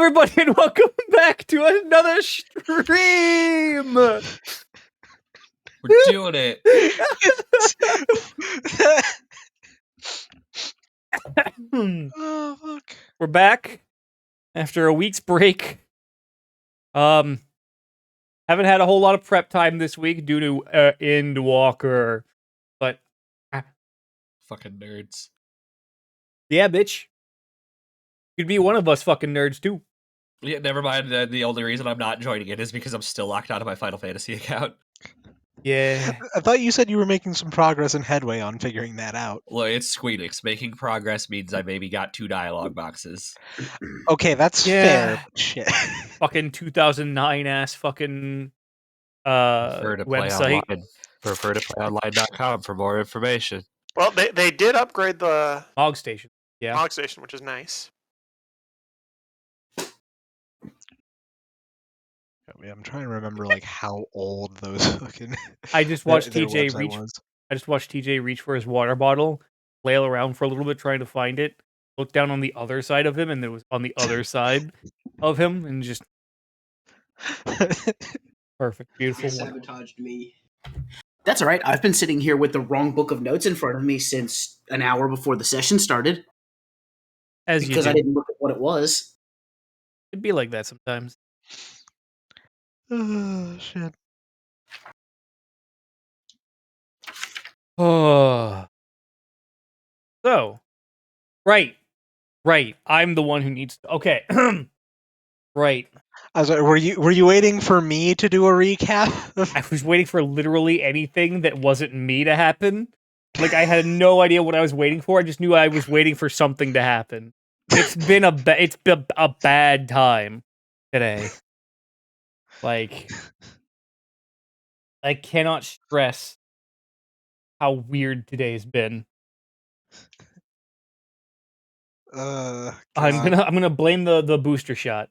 everybody, and welcome back to another stream. We're doing it. Oh, fuck. We're back after a week's break. Haven't had a whole lot of prep time this week due to Endwalker, but Fucking nerds. yeah, bitch, you'd be one of us fucking nerds too. Yeah, never mind. The only reason I'm not joining it is because I'm still locked out of my Final Fantasy account. Yeah. I thought you said you were making some progress and headway on figuring that out. Look, it's Squeenix. Making progress means I maybe got 2 dialogue boxes. Okay, that's fair. But shit. Fucking 2009 ass fucking Prefer to play website. online. Prefer to play online.com for more information. Well, they did upgrade the Mog Station. Yeah. Mog Station, which is nice. I'm trying to remember like how old those fucking. I just watched their TJ website reach. was. I just watched TJ reach for his water bottle, flail around for a little bit trying to find it, look down on the other side of him, and it was on the other side of him, and just perfect, beautiful. He sabotaged me. That's all right. I've been sitting here with the wrong book of notes in front of me since an hour before the session started As because you I do. didn't look at what it was. It'd be like that sometimes. Oh shit. Oh. So, right. I'm the one who needs to. Okay. Right. I was like, were you waiting for me to do a recap? I was waiting for literally anything that wasn't me to happen. Like, I had no idea what I was waiting for. I just knew I was waiting for something to happen. It's been a bad time today. Like, I cannot stress how weird today's been. God. I'm gonna blame the booster shot.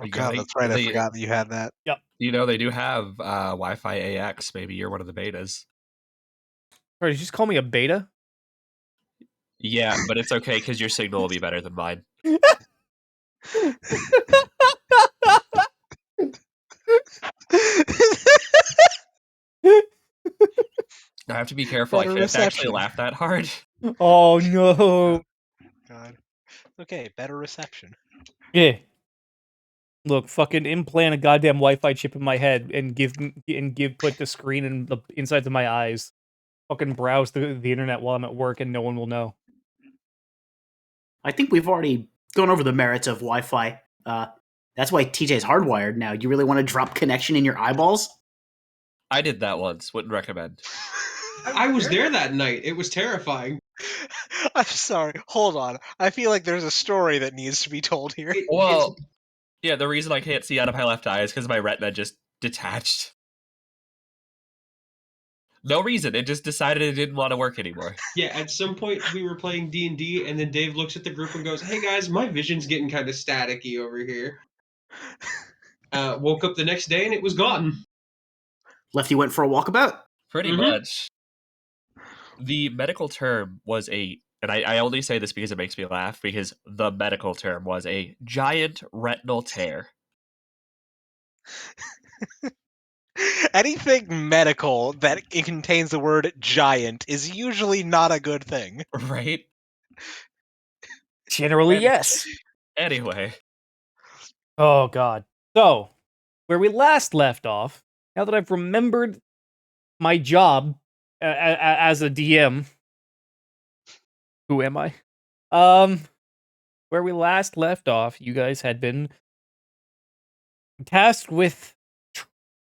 Oh god, that's right. I forgot that you had that. Yep. You know, they do have Wi-Fi AX. Maybe you're one of the betas. Sorry, did you just call me a beta? Yeah, but it's okay because your signal will be better than mine. I have to be careful. Better I can't actually reception. laugh that hard. Oh no. God. Okay, better reception. Yeah. Look, fucking implant a goddamn Wi-Fi chip in my head and put the screen in the insides of my eyes. Fucking browse the internet while I'm at work and no one will know. I think we've already gone over the merits of Wi-Fi. That's why TJ's hardwired now. You really want to drop connection in your eyeballs? I did that once. Wouldn't recommend. I was there that night. It was terrifying. I'm sorry. Hold on. I feel like there's a story that needs to be told here. Well, yeah, the reason I can't see out of my left eye is because my retina just detached. No reason. It just decided it didn't want to work anymore. Yeah, at some point we were playing D&D, and then Dave looks at the group and goes, "Hey guys, my vision's getting kind of staticky over here." Woke up the next day and it was gone. Lefty went for a walkabout? Pretty much. The medical term was and I only say this because it makes me laugh, because the medical term was a giant retinal tear. Anything medical that it contains the word giant is usually not a good thing. Right? Generally, yes. Anyway. Oh god. So, where we last left off, now that I've remembered my job as a DM, who am I? Where we last left off, you guys had been tasked with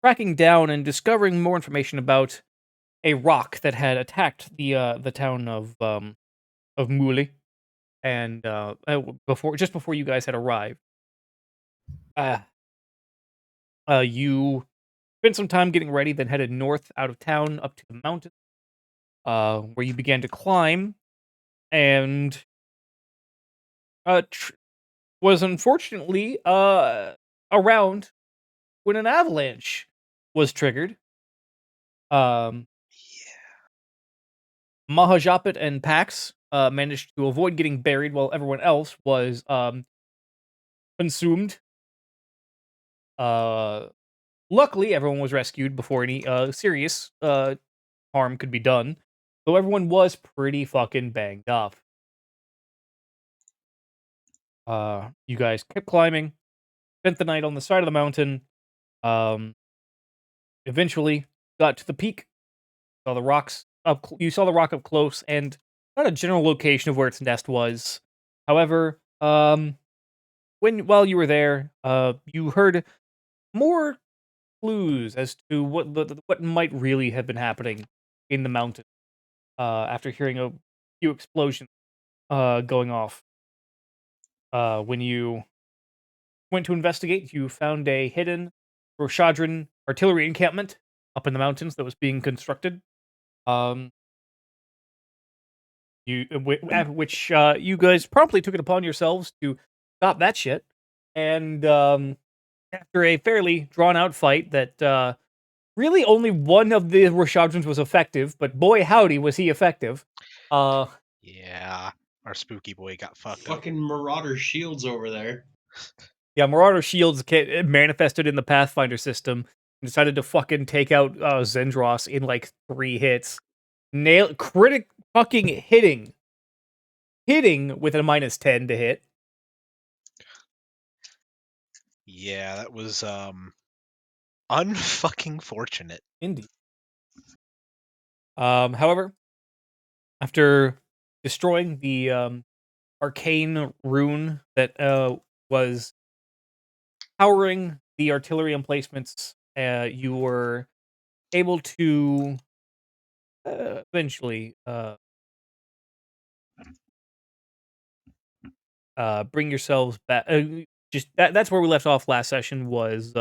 tracking down and discovering more information about a rock that had attacked the town of Muli, and before you guys had arrived. You spent some time getting ready, then headed north out of town up to the mountain, where you began to climb, and was unfortunately around when an avalanche was triggered. Mahajapit and Pax managed to avoid getting buried while everyone else was consumed. Luckily, everyone was rescued before any serious harm could be done, though everyone was pretty fucking banged up. You guys kept climbing, spent the night on the side of the mountain. Eventually, got to the peak. Saw the rocks up. You saw the rock up close, and not a general location of where its nest was. However, while you were there, you heard more clues as to what might really have been happening in the mountain. After hearing a few explosions going off, when you went to investigate, you found a hidden Roshadran artillery encampment up in the mountains that was being constructed. Which you guys promptly took it upon yourselves to stop that shit. And after a fairly drawn out fight that really only one of the Roshadrans was effective, but boy howdy was he effective. Yeah, our spooky boy got fucked up. Fucking Marauder shields over there. Yeah, Marauder shields manifested in the Pathfinder system and decided to fucking take out Zendros in like 3 hits. Fucking hitting with a -10 to hit. Yeah, that was unfucking fortunate. Indeed. However, after destroying the arcane rune that was powering the artillery emplacements, you were able to eventually bring yourselves back. That's where we left off last session, was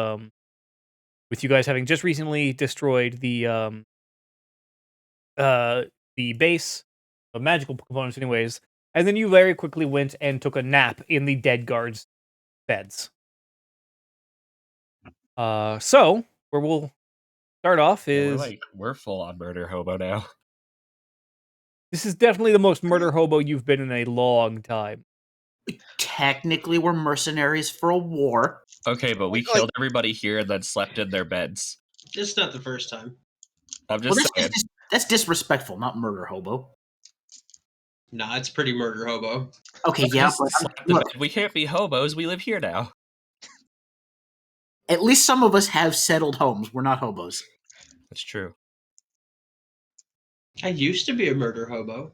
with you guys having just recently destroyed the base of magical components anyways, and then you very quickly went and took a nap in the dead guards' beds. So where we'll start off Yeah, is we're full on murder hobo now. this is definitely the most murder hobo you've been in a long time. Technically, we're mercenaries for a war. Okay, but we killed everybody here and then slept in their beds. It's not the first time. I'm just saying. That's disrespectful, not murder hobo. Nah, it's pretty murder hobo. Okay, yeah, but Slept in bed. We can't be hobos. We live here now. at least some of us have settled homes. We're not hobos. That's true. I used to be a murder hobo.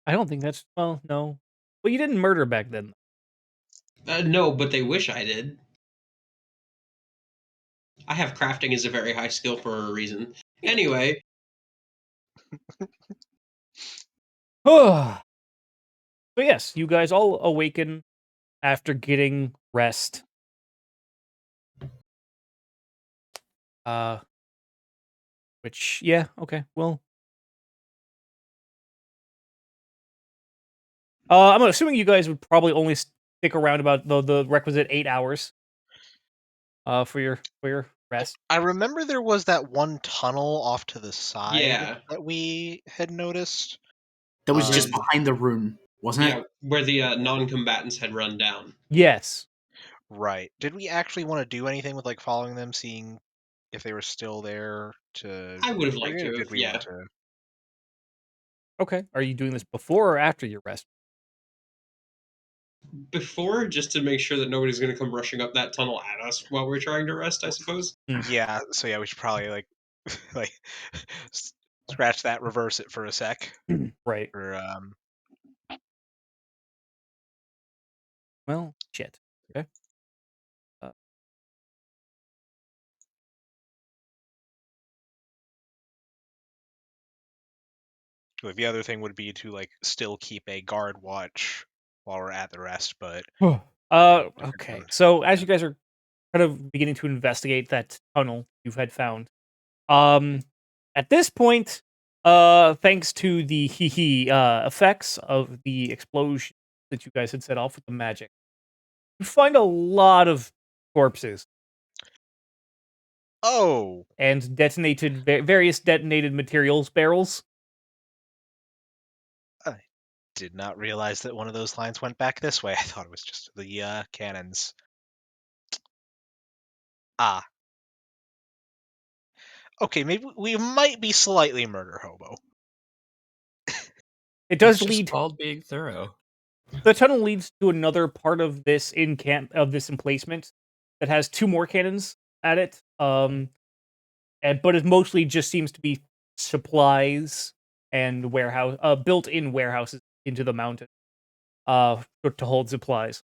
I don't think that's no. Well, you didn't murder back then. No, but they wish I did. I have crafting as a very high skill for a reason. Anyway, So yes, you guys all awaken after getting rest. Which, yeah, okay, well. I'm assuming you guys would probably only stick around about the requisite 8 hours. For your rest. I remember there was that one tunnel off to the side yeah, that we had noticed. That was just Um, behind the rune, wasn't yeah, it? where the non-combatants had run down. Yes. Right. Did we actually want to do anything with like following them, seeing if they were still there to I would have bring liked it, or to did have, we yeah. want to? Okay. Are you doing this before or after your rest? Before, just to make sure that nobody's going to come rushing up that tunnel at us while we're trying to rest, I suppose. Yeah, so yeah, we should probably like like scratch that, reverse it for a sec. Right. Or Well, shit. Okay. the other thing would be to like still keep a guard watch while we're at the rest, but Okay. So as you guys are kind of beginning to investigate that tunnel you had found, at this point, thanks to the effects of the explosion that you guys had set off with the magic, you find a lot of corpses oh, and various detonated materials barrels. did not realize that one of those lines went back this way. I thought it was just the cannons. Ah. Okay, maybe we might be slightly murder hobo. It does It's just lead. called being thorough. The tunnel leads to another part of this emplacement that has 2 more cannons at it. But it mostly just seems to be supplies and built-in warehouses into the mountain, to hold supplies.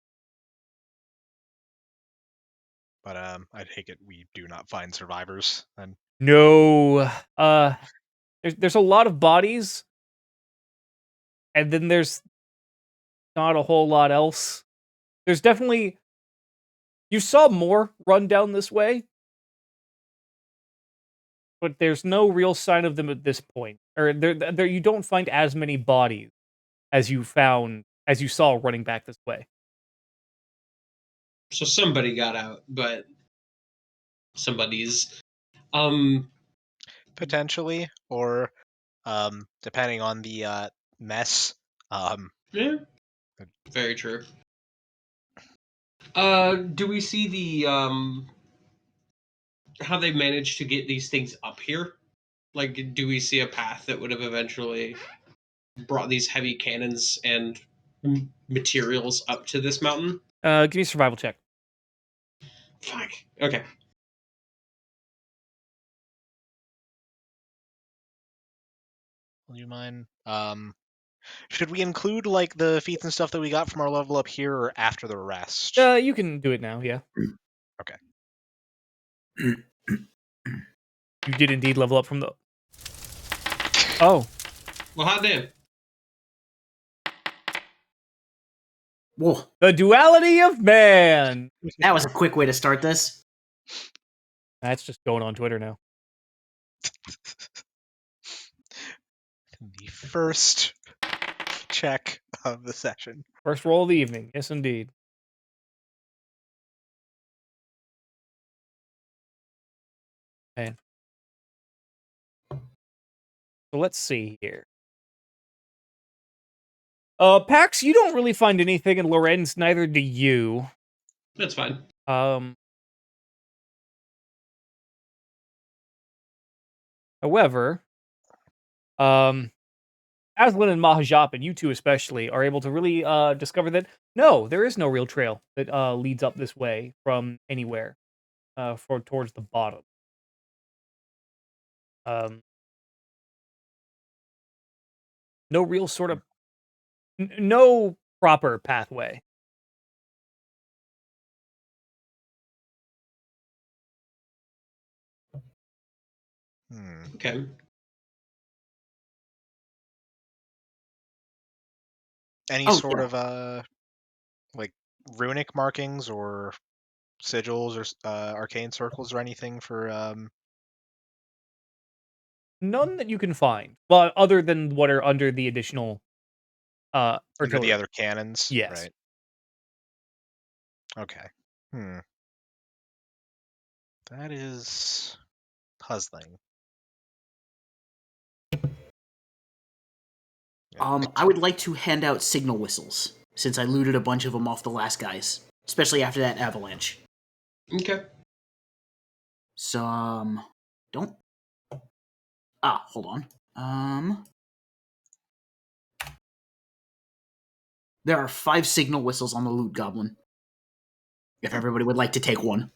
But I take it we do not find survivors then. No, there's a lot of bodies, and then there's not a whole lot else. There's definitely you saw more run down this way, but there's no real sign of them at this point. Or there you don't find as many bodies as you saw running back this way. So somebody got out, but somebody's Potentially, or depending on the mess. yeah. Very true. Do we see the how they managed to get these things up here? Like, do we see a path that would have eventually brought these heavy cannons and materials up to this mountain? Give me a survival check. Fuck. Okay. Will you mind? Should we include like the feats and stuff that we got from our level up here, or after the rest? You can do it now. Yeah. Okay. You did indeed level up from the. Oh. Well, hot damn. Whoa, The duality of man. that was a quick way to start this. That's just going on Twitter now. The first check of the session. First roll of the evening. Yes, indeed. Okay. So let's see here. Pax, you don't really find anything, and Lorenz, neither do you. That's fine. However, Aslan and Mahajap, and you two especially, are able to really discover that no, there is no real trail that leads up this way from anywhere towards the bottom. No real sort of no proper pathway. Okay. Any Oh, sort yeah. of like runic markings or sigils or arcane circles or anything for None that you can find. Well, other than what are under the additional under artillery. the other cannons? Yes. Right. Okay. That is puzzling. Yeah. I would like to hand out signal whistles, since I looted a bunch of them off the last guys, especially after that avalanche. Okay. So, don't... hold on. There are 5 signal whistles on the loot goblin. If everybody would like to take one.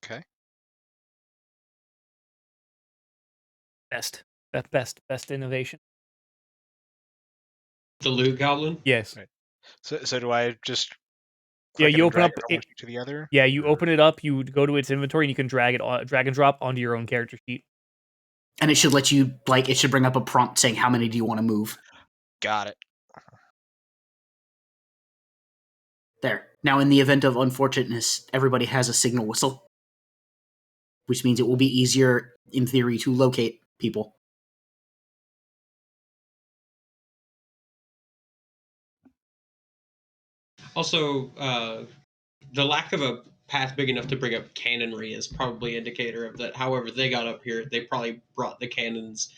Okay. Best innovation. The loot goblin? Yes. Right. So do I just Yeah, click it you and open drag up it from one sheet to the other? Yeah, you Or- open it up, you go to its inventory, and you can drag and drop onto your own character sheet. And it should let you, it should bring up a prompt saying how many do you want to move. Got it. There. Now, in the event of unfortunateness, everybody has a signal whistle, which means it will be easier, in theory, to locate people. Also, the lack of a path big enough to bring up cannonry is probably indicator of that. However, they got up here, they probably brought the cannons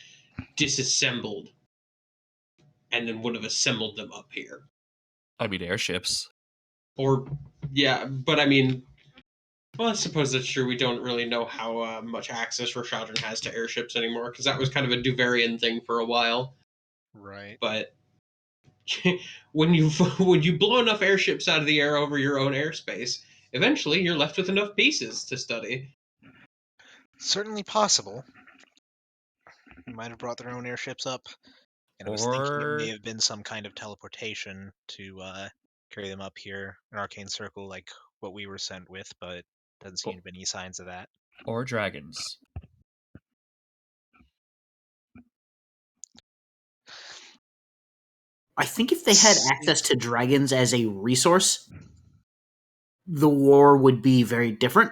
disassembled. and then would have assembled them up here. I mean, airships. Or, yeah, but I mean, well, I suppose that's true. We don't really know how much access Rashadran has to airships anymore, because that was kind of a Duvarian thing for a while. Right. But when you blow enough airships out of the air over your own airspace, eventually you're left with enough pieces to study. Certainly possible. They might have brought their own airships up. And I was thinking it may Or have been some kind of teleportation to carry them up here, an arcane circle like what we were sent with, but doesn't seem to be any signs of that. or dragons. I think if they had access to dragons as a resource, the war would be very different.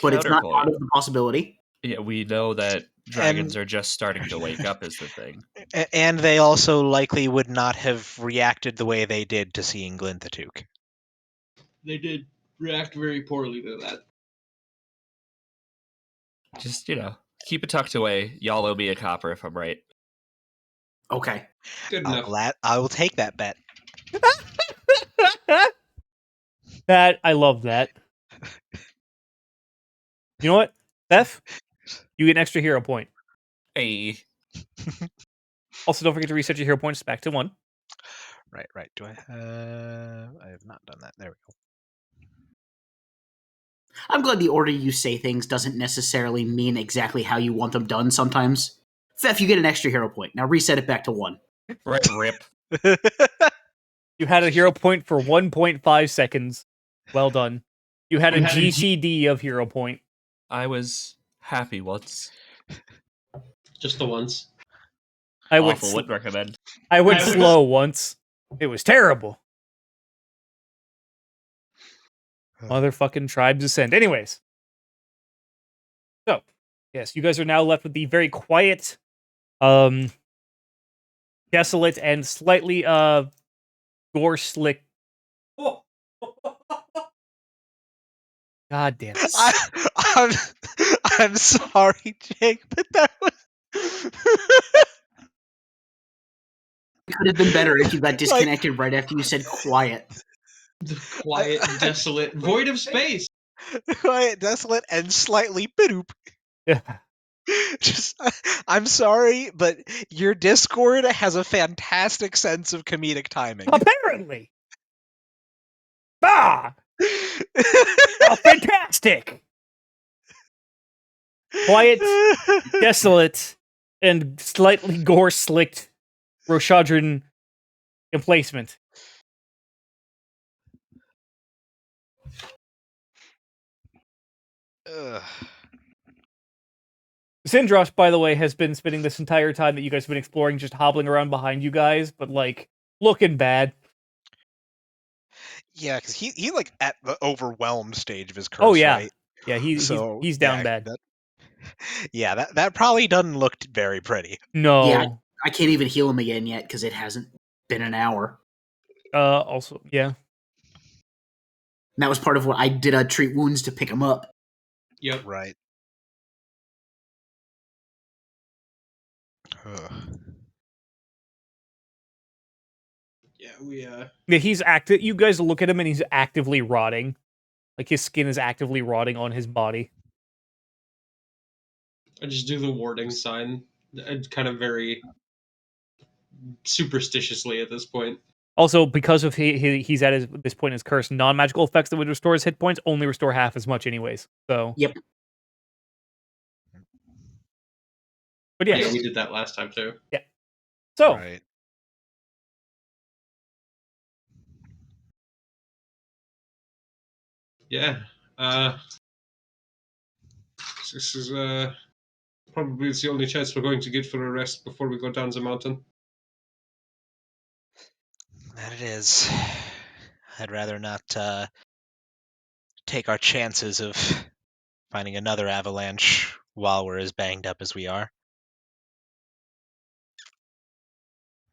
But it's not out Counterpoint. of the possibility. Yeah, we know that dragons are just starting to wake up is the thing. And they also likely would not have reacted the way they did to seeing Glinthatook. They did react very poorly to that. Just, keep it tucked away. Y'all owe me a copper if I'm right. Okay. Good enough. I will take that bet. That I love that. You know what, Beth? You get an extra hero point. Hey. Also, don't forget to reset your hero points back to 1. Right. Do I have... I have not done that. There we go. I'm glad the order you say things doesn't necessarily mean exactly how you want them done sometimes. Thef, you get an extra hero point. Now reset it back to 1. Right, rip. You had a hero point for 1.5 seconds. Well done. You had a GCD of hero point. I was happy once. Just the once. I went Awful, wouldn't recommend. I went slow once. It was terrible. Motherfucking tribes ascend. Anyways. So, yes, you guys are now left with the very quiet, desolate, and slightly, gore-slick. God damn it. I'm sorry, Jake, but that was... It could have been better if you got disconnected right after you said quiet. Quiet, desolate, void of space. Quiet, desolate, and slightly bidoop. Yeah. Just, I'm sorry, but your Discord has a fantastic sense of comedic timing. Apparently. Ah! Oh, fantastic! Quiet, desolate, and slightly gore-slicked Roshadran emplacement. Ugh. Sindros, by the way, has been spending this entire time that you guys have been exploring just hobbling around behind you guys, but, like, looking bad. Yeah, because he like at the overwhelmed stage of his curse. Oh, yeah. Right? Yeah, he's down yeah, bad. That probably doesn't look very pretty. No. Yeah, I can't even heal him again yet because it hasn't been an hour. Also, yeah. And that was part of what I did, treat wounds to pick him up. Yep. Right. Ugh. Yeah, we Yeah, he's active. You guys look at him and he's actively rotting. Like, his skin is actively rotting on his body. I just do the warding sign, kind of very superstitiously at this point. Also, because of he's at this point in his curse, non-magical effects that would restore his hit points only restore half as much anyways. So, Yep. but Yeah, yes. we did that last time too. So, Right. Yeah. This is probably the only chance we're going to get for a rest before we go down the mountain. That it is. I'd rather not take our chances of finding another avalanche while we're as banged up as we are.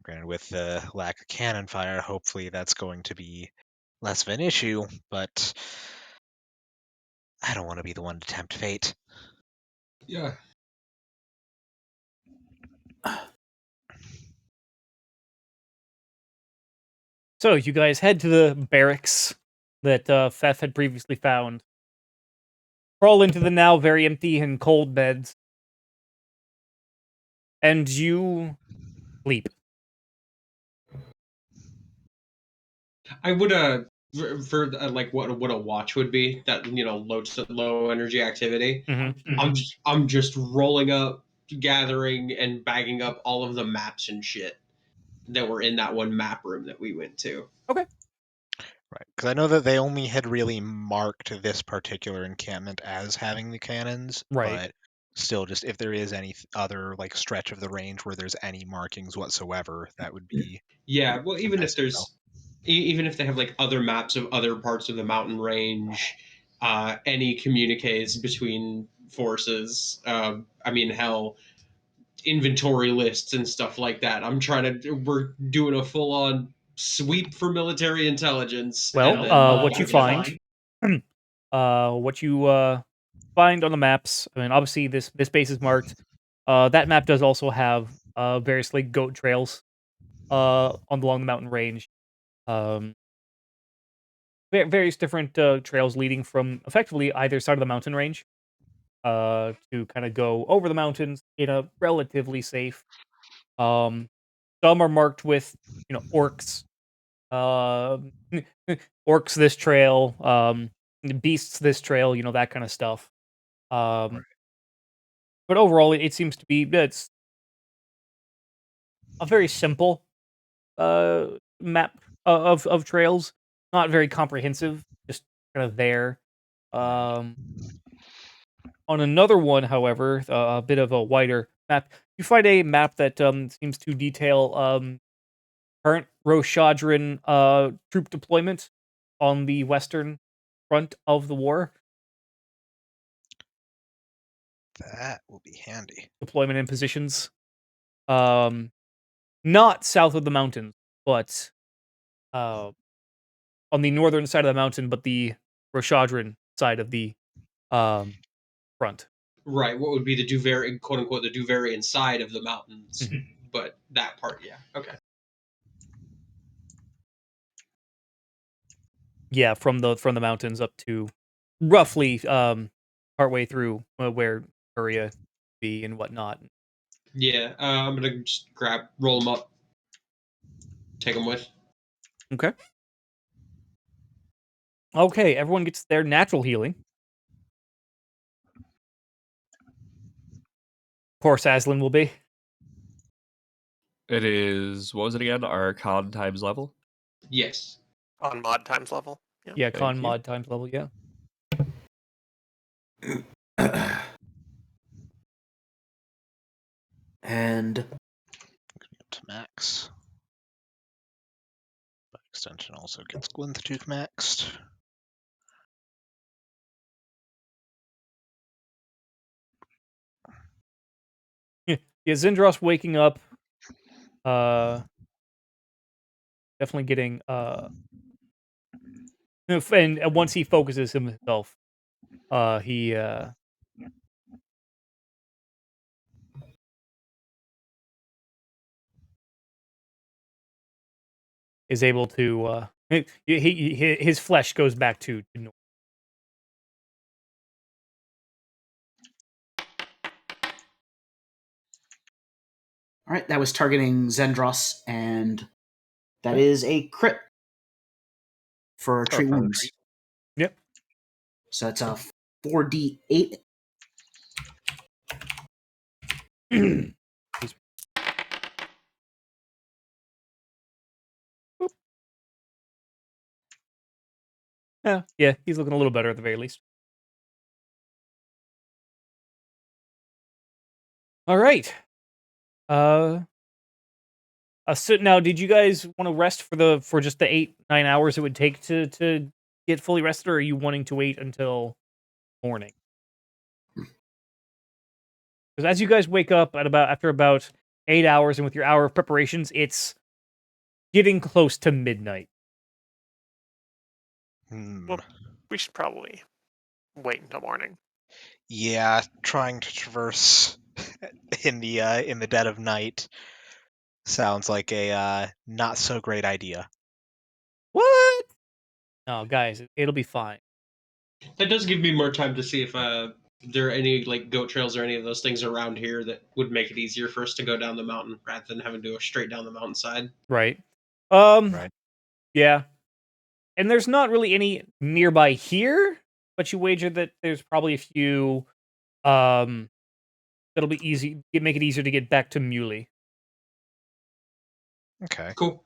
Granted, with the lack of cannon fire, hopefully that's going to be less of an issue, but I don't want to be the one to tempt fate. Yeah. So you guys head to the barracks that Fef had previously found. Crawl into the now very empty and cold beds. And you sleep. I would for like what a watch would be, that low energy activity. Mm-hmm. I'm just rolling up, gathering and bagging up all of the maps and shit that were in that one map room that we went to. Okay. Right, because I know that they only had really marked this particular encampment as having the cannons, Right. but still, just if there is any other like stretch of the range where there's any markings whatsoever, that would be Yeah, well, even nice if to know. there's even if they have like other maps of other parts of the mountain range, any communiques between forces, I mean, hell, inventory lists and stuff like that. We're doing a full on sweep for military intelligence. Well, and then what you find, what you find on the maps. I mean, obviously this base is marked. That map does also have various like goat trails along the mountain range. Um, various different trails leading from effectively either side of the mountain range. To kind of go over the mountains in a relatively safe. Um, some are marked with orcs. Um, orcs this trail. Beasts this trail. That kind of stuff. Um, but overall, it seems to be it's a very simple map of trails. Not very comprehensive. Just kind of there. On another one, however, a bit of a wider map, you find a map that seems to detail current Roshadran troop deployment on the western front of the war. That will be handy. Deployment and positions. Not south of the mountains, but on the northern side of the mountain, but the Roshadran side of the front. right, what would be the Duvarian, quote unquote, the Duvarian side of the mountains, but that part, yeah, okay. Yeah, from the mountains up to roughly partway through where Uria be and whatnot. Yeah, I'm gonna just roll them up, take them with. Okay. Okay, everyone gets their natural healing. Poor Saslin will be. It is, what was it again? Our con times level? Yes. On mod times level. Yeah. Yeah, con Thank you. mod times level, yeah. And To max. By extension, also gets Glinth to maxed. Yeah, Zindros waking up. Definitely getting and once he focuses himself, he is able to his flesh goes back to normal. all right, that was targeting Zendros, and that is a crit for treat for wounds. treat. Yep. So it's a 4d8. Yeah, he's looking a little better at the very least. All right. So now, did you guys want to rest for just the 8-9 hours it would take to get fully rested, or are you wanting to wait until morning? Because as you guys wake up after about 8 hours, and with your hour of preparations, it's getting close to midnight. Well, we should probably wait until morning. Yeah, trying to traverse in the dead of night sounds like a not so great idea. What? No, guys, it'll be fine. That does give me more time to see if there are any like goat trails or any of those things around here that would make it easier for us to go down the mountain rather than having to go straight down the mountainside. Right. Right. Yeah. And there's not really any nearby here, but you wager that there's probably a few that'll be easy make it easier to get back to Muley. Okay. Cool.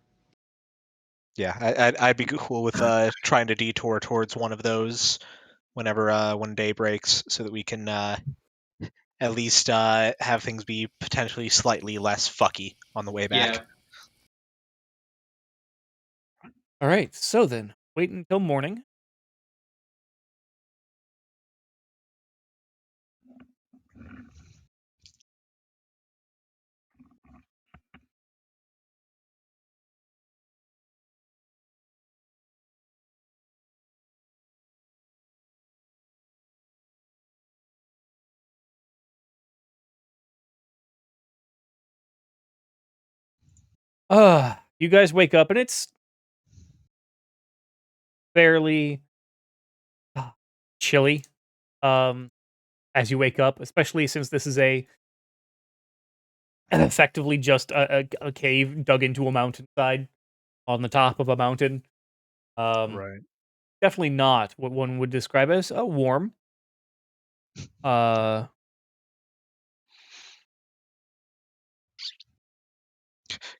Yeah, I'd be cool with trying to detour towards one of those whenever when day breaks, so that we can at least have things be potentially slightly less fucky on the way back. Yeah. All right. So then, wait until morning. You guys wake up and it's fairly chilly. As you wake up, especially since this is effectively just a cave dug into a mountainside on the top of a mountain. Right. Definitely not what one would describe as warm. Uh,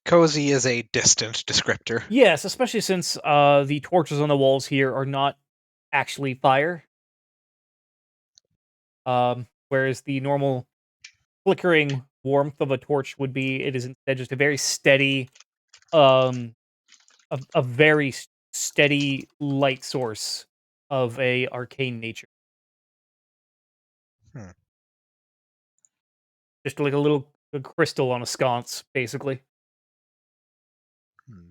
Cozy is a distant descriptor. yes, especially since the torches on the walls here are not actually fire. Whereas the normal flickering warmth of a torch would be, it is instead just a very steady, um, a very steady light source of a arcane nature. Hmm. Just like a crystal on a sconce, basically. Hmm.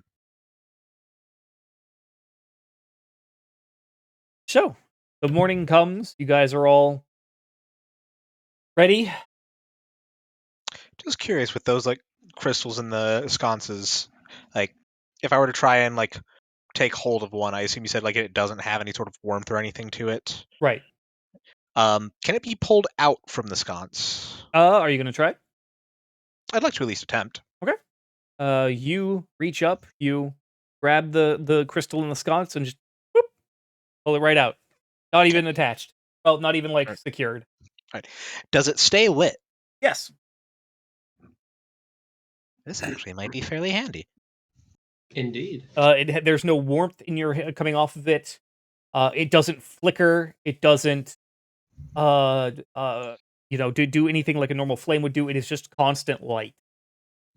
So, the morning comes. You guys are all ready. Just curious with those like crystals in the sconces, like if I were to try and like take hold of one, I assume you said like it doesn't have any sort of warmth or anything to it. Right. Can it be pulled out from the sconce? Are you gonna try? I'd like to at least attempt. You reach up, you grab the crystal in the sconce, and just whoop, pull it right out. Not even attached. Well, not even like Right. secured. Right. Does it stay lit? Yes. This actually might be fairly handy. Indeed. There's no warmth in your coming off of it. It doesn't flicker. It doesn't uh uh do anything like a normal flame would do. It is just constant light.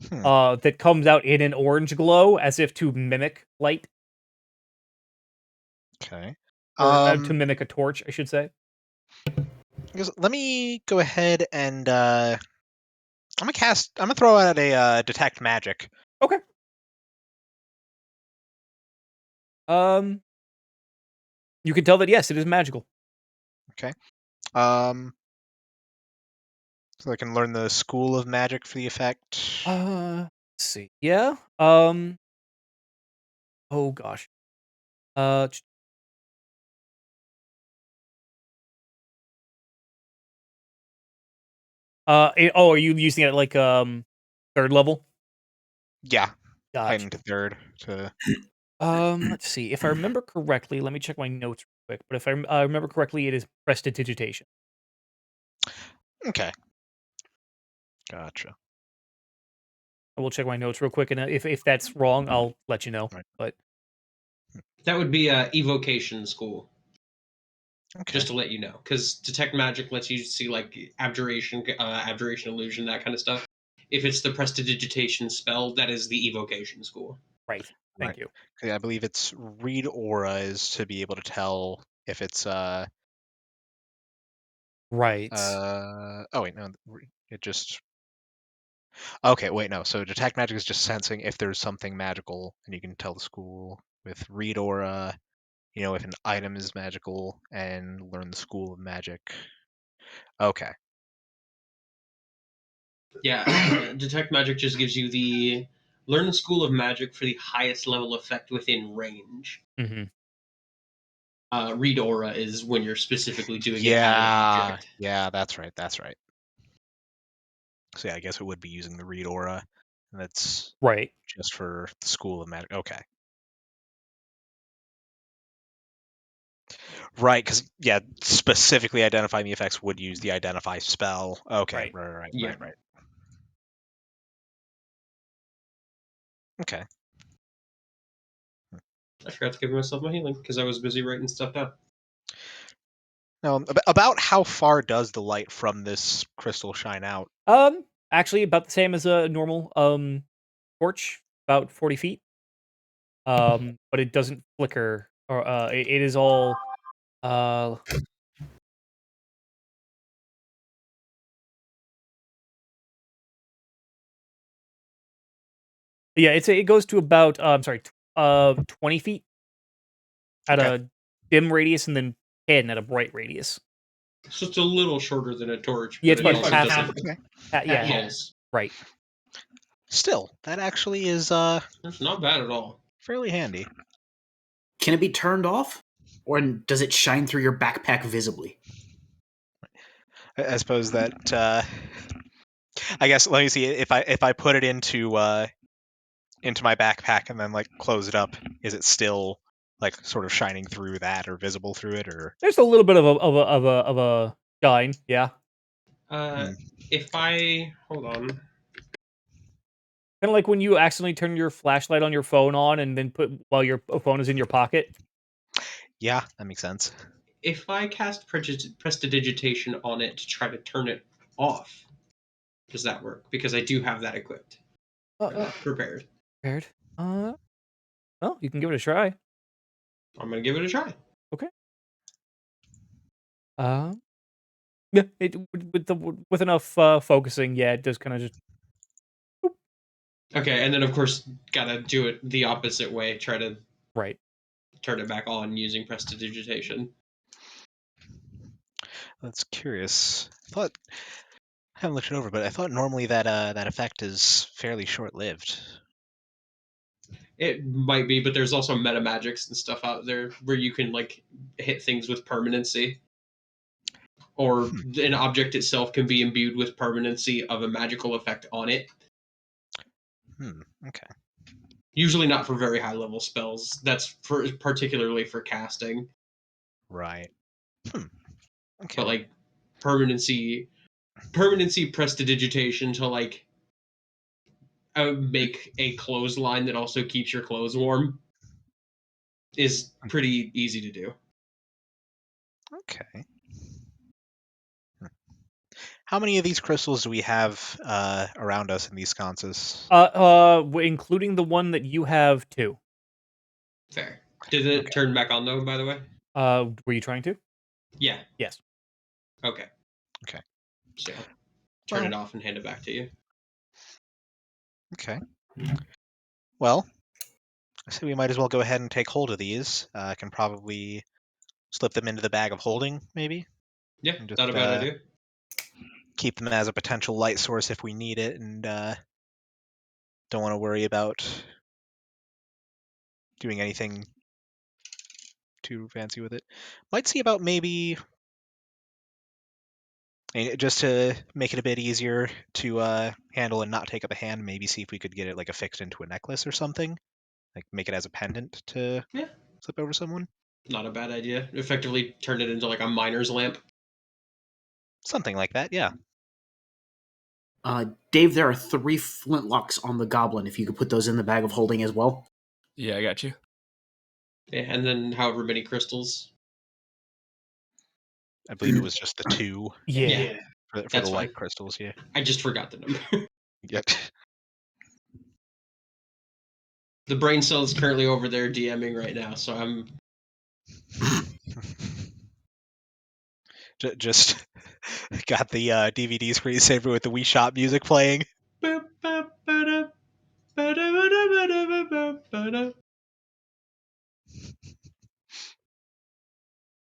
Hmm. That comes out in an orange glow as if to mimic light, Okay. or to mimic a torch, I should say. Let me go ahead and I'm gonna throw out a detect magic. Okay. You can tell that yes, it is magical. So I can learn the school of magic for the effect. Let's see. Yeah. Oh gosh. Ch- are you using it at like third level? Yeah, Gotcha. heightened to third to. Let's see. If I remember correctly, let me check my notes real quick. But if I remember correctly, it is prestidigitation. Okay. Gotcha. I will check my notes real quick, and if that's wrong, I'll let you know. Right. But That would be evocation school. Okay. Just to let you know, because detect magic lets you see like abjuration, abjuration illusion, that kind of stuff. If it's the prestidigitation spell, that is the evocation school. right. Thank Right. you. Okay, I believe it's read aura is to be able to tell if it's Right. oh wait, no, it just. Okay, wait, no. So detect magic is just sensing if there's something magical, and you can tell the school. With read aura, if an item is magical, and learn the school of magic. Okay. Yeah, detect magic just gives you the Learn the School of Magic for the highest level effect within range. Mm-hmm. Read Aura is when you're specifically doing it at an Yeah, object. yeah, that's right. That's right. So yeah, I guess it would be using the read aura. And that's Right. just for the School of Magic. Okay. Right, because yeah, specifically identifying the effects would use the identify spell. Okay, right. Yeah. Okay. I forgot to give myself my healing because I was busy writing stuff down. Now, about how far does the light from this crystal shine out? Actually, about the same as a normal torch, about 40 feet. But it doesn't flicker, or it is all yeah, it goes to about 20 feet at Okay. a dim radius, and then 10 at a bright radius. It's just a little shorter than a torch, Yeah, but it's it about also half. doesn't. Okay. Yeah, Yes. right. Still, that actually is It's not bad at all. fairly handy. Can it be turned off? Or does it shine through your backpack visibly? I suppose that I guess let me see if I put it into my backpack and then like close it up, is it still like sort of shining through that or visible through it or There's a little bit of a shine, yeah. If I hold on, Kind of like when you accidentally turn your flashlight on your phone on and then put while your phone is in your pocket. yeah, that makes sense. if I cast prestidigitation on it to try to turn it off, does that work? Because I do have that equipped, prepared. Prepared. Well, you can give it a try. I'm gonna give it a try. Okay. Yeah, with enough focusing, yeah, it does kind of just. Okay, and then of course gotta do it the opposite way. Try to Right. turn it back on using prestidigitation. That's curious. I haven't looked it over, but I thought normally that effect is fairly short-lived. It might be, but there's also meta magics and stuff out there where you can like hit things with permanency, or an object itself can be imbued with permanency of a magical effect on it. Okay. Usually not for very high level spells. That's for particularly for casting. Right. Okay. But like permanency prestidigitation to like make a clothesline that also keeps your clothes warm is pretty easy to do. Okay. How many of these crystals do we have around us in these sconces? Including the one that you have too. Fair. Did it turn back on though, by the way? Were you trying to? Yeah. Yes. Okay. Okay. So turn it off and hand it back to you. Okay. Well, I say we might as well go ahead and take hold of these. I can probably slip them into the bag of holding, maybe. Yeah, And just, not a bad idea. keep them as a potential light source if we need it, and don't want to worry about doing anything too fancy with it. Might see about maybe, just to make it a bit easier to handle and not take up a hand, maybe see if we could get it like affixed into a necklace or something. Like make it as a pendant to slip over someone. Not a bad idea. Effectively turn it into like a miner's lamp. Something like that, yeah. Dave, there are 3 flintlocks on the goblin. If you could put those in the bag of holding as well. Yeah, I got you. Yeah, and then however many crystals. I believe it was just the 2 Yeah. for That's the light fine. crystals, yeah. I just forgot the number. Yep. The brain cell is currently over there DMing right now, so I'm Just got the DVD screensaver with the Wii Shop music playing.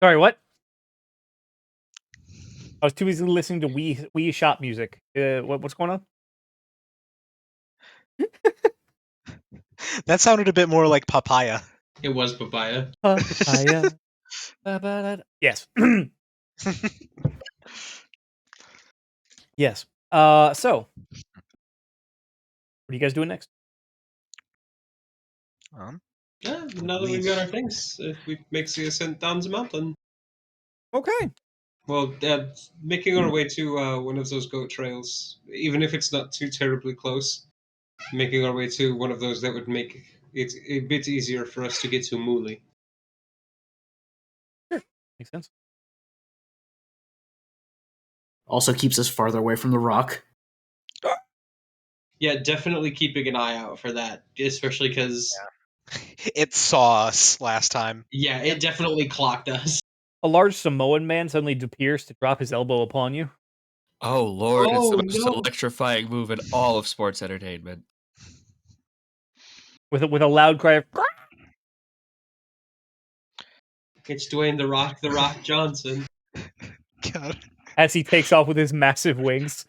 Sorry, what? I was too busy listening to Wii Shop music. What's going on? That sounded a bit more like papaya. It was papaya. Papaya. Ba-ba-da-da. Yes. Yes. So, what are you guys doing next? Yeah, now that we've got our things, we make the ascent down the mountain. Okay. Well, making our way to one of those goat trails, even if it's not too terribly close, making our way to one of those that would make it a bit easier for us to get to Mooley. Makes sense. Also keeps us farther away from the rock. Yeah, definitely keeping an eye out for that, especially because It saw us last time. it definitely clocked us. A large Samoan man suddenly appears to drop his elbow upon you. Oh lord, it's the Oh, most no. electrifying move in all of sports entertainment. With a loud cry of It's Dwayne the Rock Johnson. God. as he takes off with his massive wings.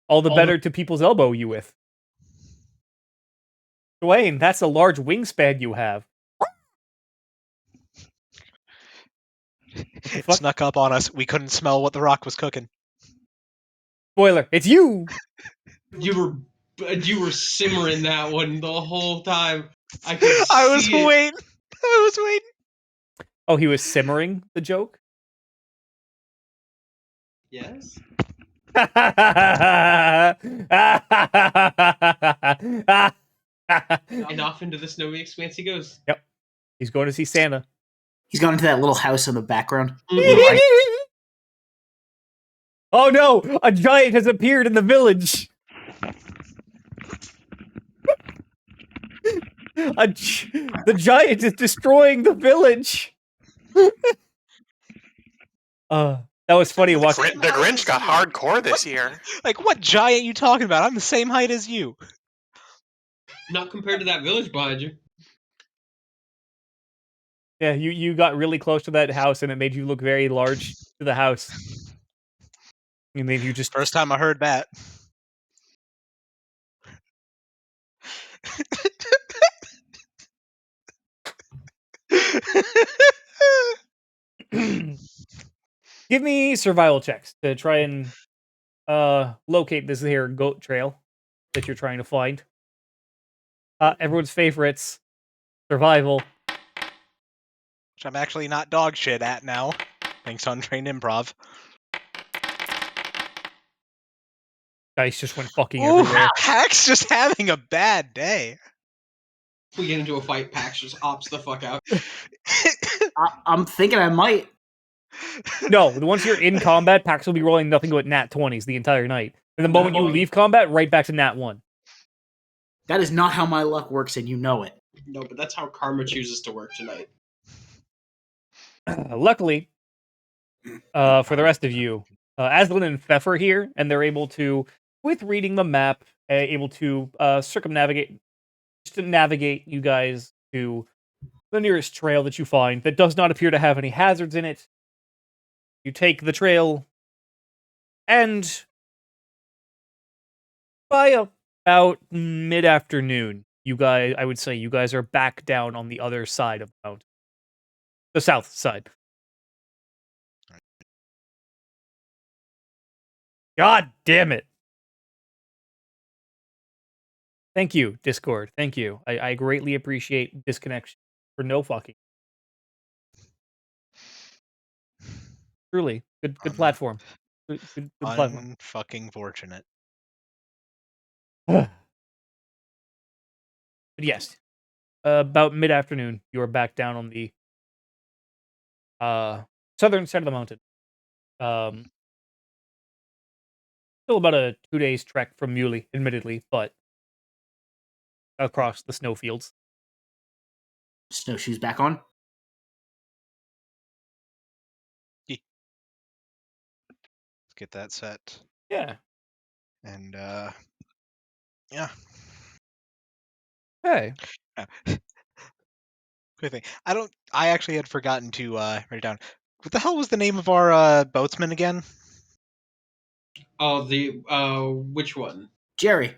All the All better to people's elbow you with. Dwayne, that's a large wingspan you have. What the It fuck? snuck up on us. We couldn't smell what the rock was cooking. Spoiler, it's you! You were simmering that one the whole time. I could I was see it. waiting. I was waiting. Oh, he was simmering the joke? Yes. And And off into the snowy expanse he goes. he's going to see Santa. He's gone into that little house in the background. Mhm. Oh no! A giant has appeared in the village! The giant is destroying the village! That was funny watching. The Grinch got hardcore this year. Like, what giant you talking about? I'm the same height as you. Not compared to that village behind you. Yeah, you got really close to that house and it made you look very large to the house. And then you just First time I heard that. give me survival checks to try and locate this here goat trail that you're trying to find. Everyone's favorites, survival. Which I'm actually not dog shit at now, thanks to Untrained Improv. Dice just went fucking Ooh, everywhere. Hack's just having a bad day. If we get into a fight, Pax just ops the fuck out. I'm thinking I might. No, once you're in combat, Pax will be rolling nothing but nat 20s the entire night. And the moment you leave combat, right back to nat 1. That is not how my luck works, and you know it. No, but that's how karma chooses to work tonight. Luckily, for the rest of you, Aslan and Pfeffer are here, and they're able to, with reading the map, able to circumnavigate, just to navigate you guys to the nearest trail that you find that does not appear to have any hazards in it. You take the trail, and by about mid-afternoon, I would say you guys are back down on the other side of the mountain. The south side. God damn it. Thank you, Discord. Thank you. I greatly appreciate disconnection for no fucking. Truly, good platform. Good platform. Unfucking fortunate. But yes, about mid-afternoon, you are back down on the southern side of the mountain. Still about a 2 days trek from Muley, admittedly, but across the snowfields. Snowshoes back on. Let's get that set. Yeah. And yeah. Hey. Good thing. I actually had forgotten to write it down. What the hell was the name of our boatsman again? Oh, which one? Jerry.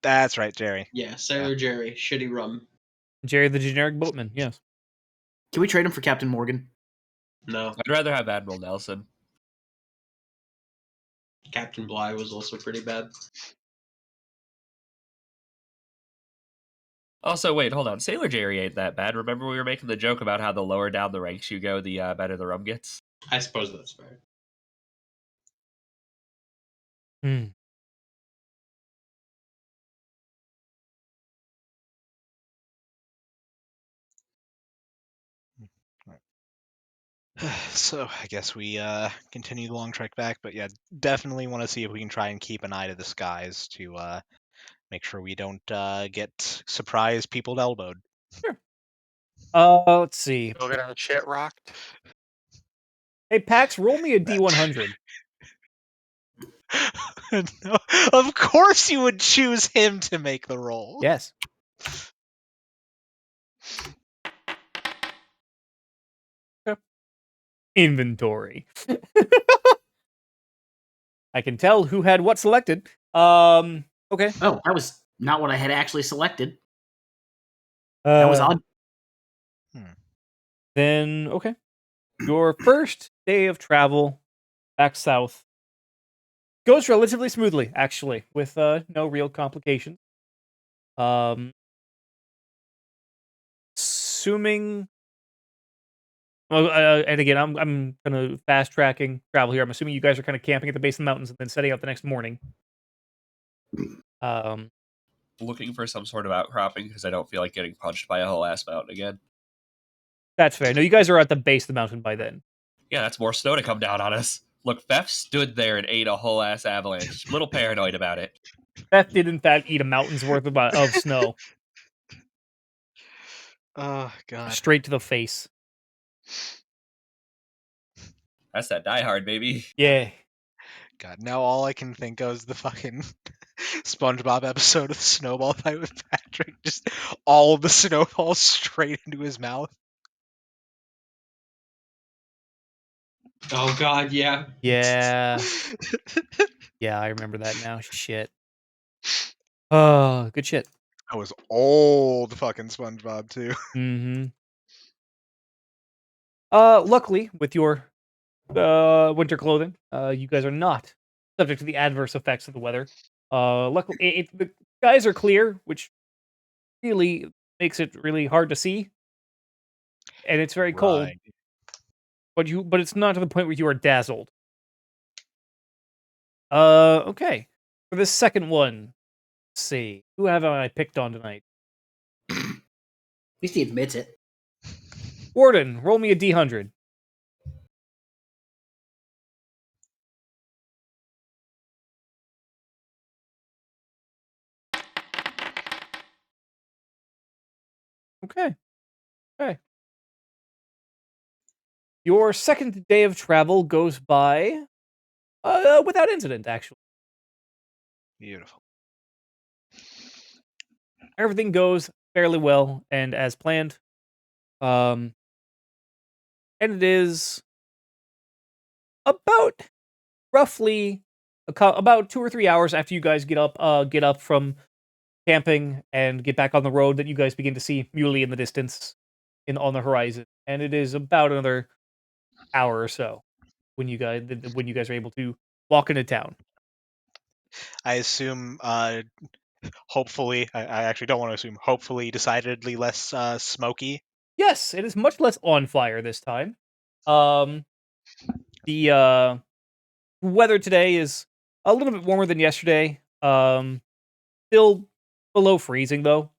That's right, Jerry. Yeah, Sailor Jerry, shitty rum. Jerry the generic boatman. Yes. Can we trade him for Captain Morgan? No, I'd rather have Admiral Nelson. Captain Bligh was also pretty bad. Also, wait, hold on. Sailor Jerry ain't that bad. Remember we were making the joke about how the lower down the ranks you go, the better the rum gets? I suppose that's fair. Hmm. So I guess we continue the long trek back, but yeah, definitely want to see if we can try and keep an eye to the skies to make sure we don't get surprise people elbowed. Let's see. Go get our shit rocked. Hey, Pax, roll me a D100. No, of course you would choose him to make the roll. Yes. Okay. Inventory. I can tell who had what selected. Okay. Oh, that was not what I had actually selected. That was odd. Then, okay. Your first day of travel back south goes relatively smoothly, actually, with no real complications. Assuming, well, and again, I'm kind of fast tracking travel here. I'm assuming you guys are kind of camping at the base of the mountains and then setting out the next morning. Looking for some sort of outcropping because I don't feel like getting punched by a whole ass mountain again. That's fair. No, you guys are at the base of the mountain by then. Yeah, that's more snow to come down on us. Look, Fef stood there and ate a whole ass avalanche. Little paranoid about it. Beth did, in fact, eat a mountain's worth of snow Oh God. straight to the face. That's that Die Hard, baby. Yeah. God, now all I can think of is the fucking SpongeBob episode of the snowball fight with Patrick. Just all of the snowballs straight into his mouth. Oh God, yeah. Yeah. Yeah, I remember that now. Shit. Oh, good shit. That was old fucking SpongeBob too. Mm-hmm. Luckily, with your winter clothing, you guys are not subject to the adverse effects of the weather. Luckily, the skies are clear, which really makes it really hard to see, and it's very cold. But it's not to the point where you are dazzled. Okay. For this second one, let's see. Who have I picked on tonight? At least he admits it. Warden, roll me a D100. Okay. Okay. Your second day of travel goes by without incident, actually. Beautiful. Everything goes fairly well and as planned. And it is about roughly about 2 or 3 hours after you guys get up from camping and get back on the road that you guys begin to see Muley in the distance on the horizon. And it is about another hour or so when you guys are able to walk into town. I assume, hopefully, I actually don't want to assume, hopefully decidedly less smoky. Yes, it is much less on fire this time. The weather today is a little bit warmer than yesterday. Still below freezing though.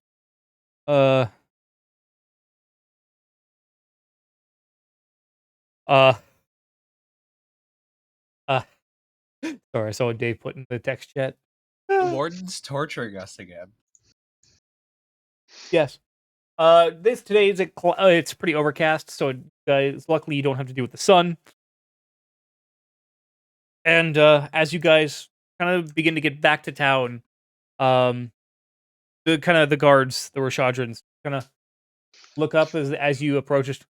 Uh, uh, uh, sorry, I saw what Dave put in the text chat. The warden's torturing us again. Yes. This today is it's pretty overcast, so guys, luckily you don't have to deal with the sun. And as you guys kind of begin to get back to town, the guards, the Rashadrins, kind of look up as you approach. Just,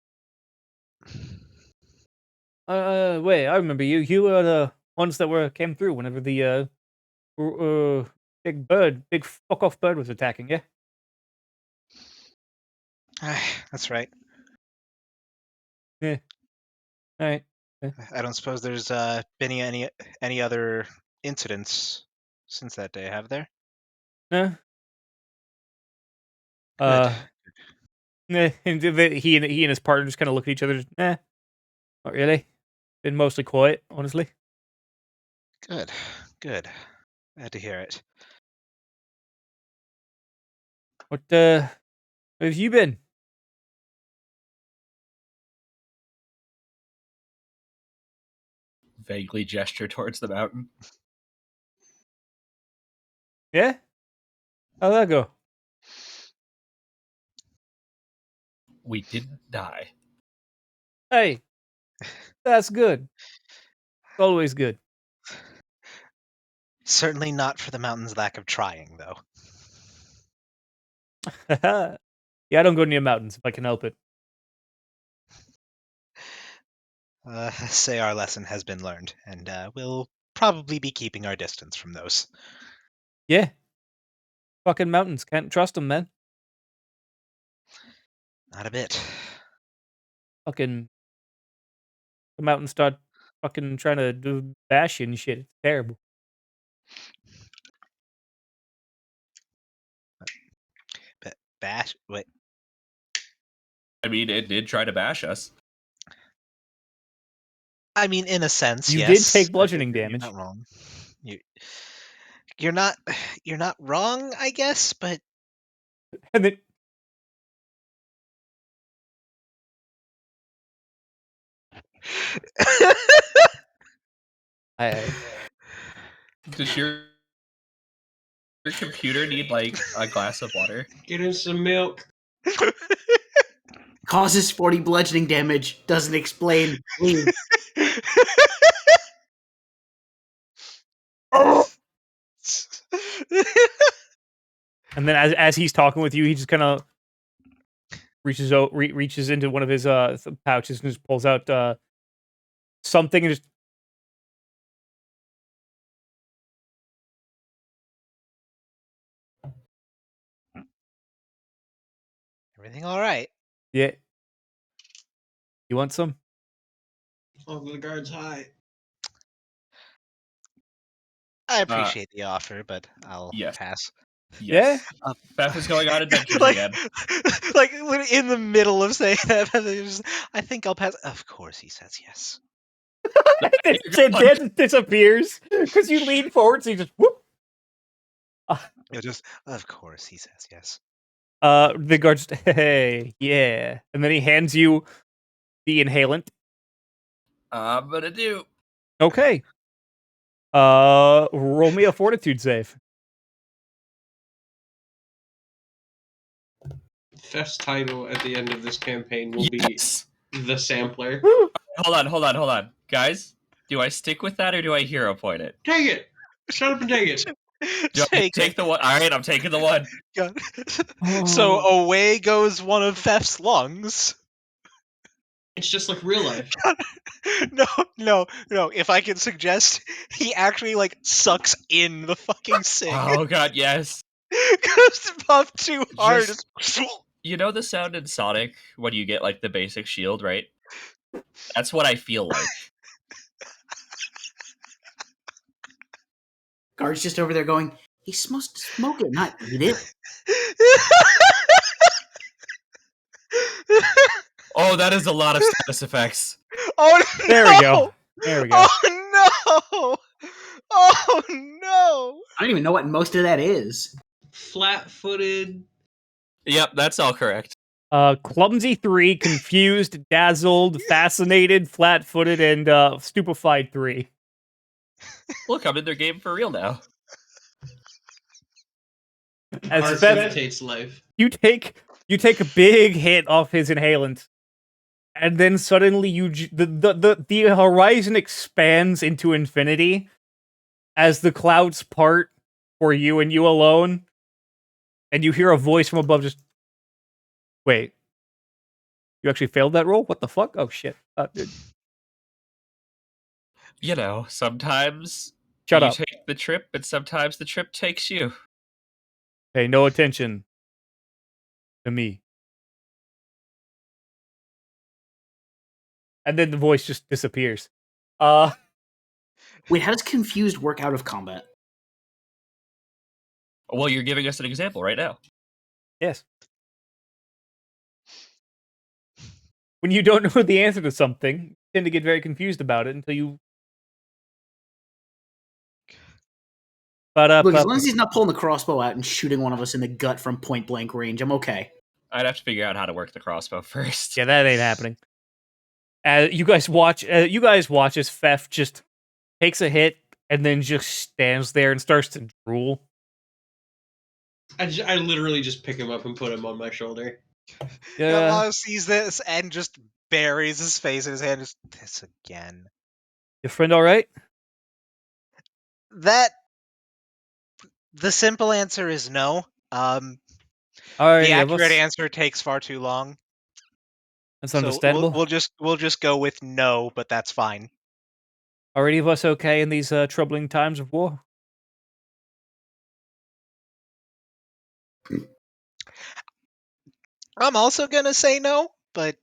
wait, I remember you. You were the ones that came through whenever the Big bird, big fuck off bird was attacking you. That's right. Yeah. All right. I don't suppose there's been any other incidents since that day, have there? No. Good. And he and his partner just kind of look at each other. Just, not really. Been mostly quiet, honestly. Good. Good. Glad to hear it. What where have you been? Vaguely gesture towards the mountain. Yeah. How'd that go? We didn't die. Hey, that's good. It's always good. Certainly not for the mountain's lack of trying, though. Yeah, I don't go near mountains if I can help it. Say our lesson has been learned, and we'll probably be keeping our distance from those. Yeah. Fucking mountains. Can't trust them, man. Not a bit. Fucking the mountains start fucking trying to do bash you and shit. It's terrible. Bash? Wait. I mean, it did try to bash us. I mean, in a sense, You yes. did take bludgeoning You're damage. not wrong. You're not. You're not wrong, I guess. But And then I Does your computer need like a glass of water? Get him some milk. Causes 40 bludgeoning damage. Doesn't explain. Leave. and then as he's talking with you, he just kind of reaches into one of his pouches and just pulls out something and just Everything all right? yeah. You want some? Oh, the guard's high. I appreciate the offer, but I'll yes. pass. Yes. Uh, Beth is going on adventures like, again. like when in the middle of saying that, I think I'll pass. Of course, he says yes. It disappears because you lean forward, so you just whoop. Of course, he says yes. The guard just hey yeah, and then he hands you the inhalant. I'm gonna do. Okay. Roll me a fortitude save. Fest's title at the end of this campaign will Yes. be The Sampler. Hold on. Guys, do I stick with that or do I hero point it? Take it! Shut up and take it! Do I take the one? Alright, I'm taking the one. So away goes one of Fef's lungs. It's just like real life. No. If I can suggest, he actually like sucks in the fucking sink. Oh god, yes. Goes up too hard. Just- You know the sound in Sonic when you get like the basic shield, right? That's what I feel like. Guard's just over there going, he's supposed to smoke it, not eat it. Oh, that is a lot of status effects. Oh no! There we go. There we go. Oh no! Oh no! I don't even know what most of that is. Flat-footed. Yep, that's all correct. Clumsy 3, confused, dazzled, fascinated, flat-footed, and stupefied 3. Look, I'm in their game for real now. As Art Fef, imitates life. you take a big hit off his inhalant, and then suddenly the horizon expands into infinity as the clouds part for you and you alone, and you hear a voice from above just, wait, you actually failed that roll? What the fuck? Oh shit. You know, sometimes Shut you up. take the trip, but sometimes the trip takes you. Pay no attention to me. And then the voice just disappears. Wait, how does confused work out of combat? Well, you're giving us an example right now. Yes. When you don't know the answer to something, you tend to get very confused about it until you. Look, as long as he's not pulling the crossbow out and shooting one of us in the gut from point blank range, I'm okay. I'd have to figure out how to work the crossbow first. Yeah, that ain't happening. You guys watch. You guys watch as Fef just takes a hit and then just stands there and starts to drool. I literally just pick him up and put him on my shoulder. Yeah. Maz sees this and just buries his face in his hand. Just this again. Your friend, all right? The simple answer is no. All The right, accurate answer takes far too long. That's So understandable. we'll just go with no, but that's fine. Are any of us okay in these troubling times of war? I'm also gonna say no, but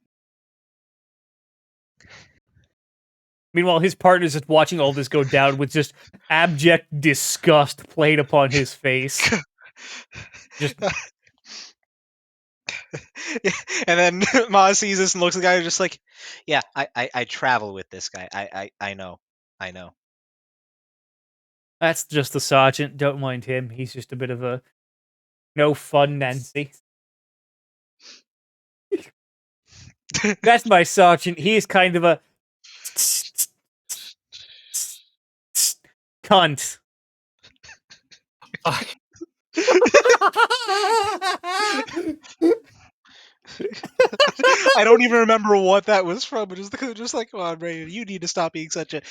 Meanwhile, his partner's just watching all this go down with just abject disgust played upon his face. Just and then Maz sees this and looks at the guy and just like, yeah, I travel with this guy. I know. that's just the sergeant. Don't mind him. He's just a bit of a no fun Nancy. That's my sergeant. He's kind of a cunt. Fuck. I don't even remember what that was from, but just like, come on, Brandon, you need to stop being such a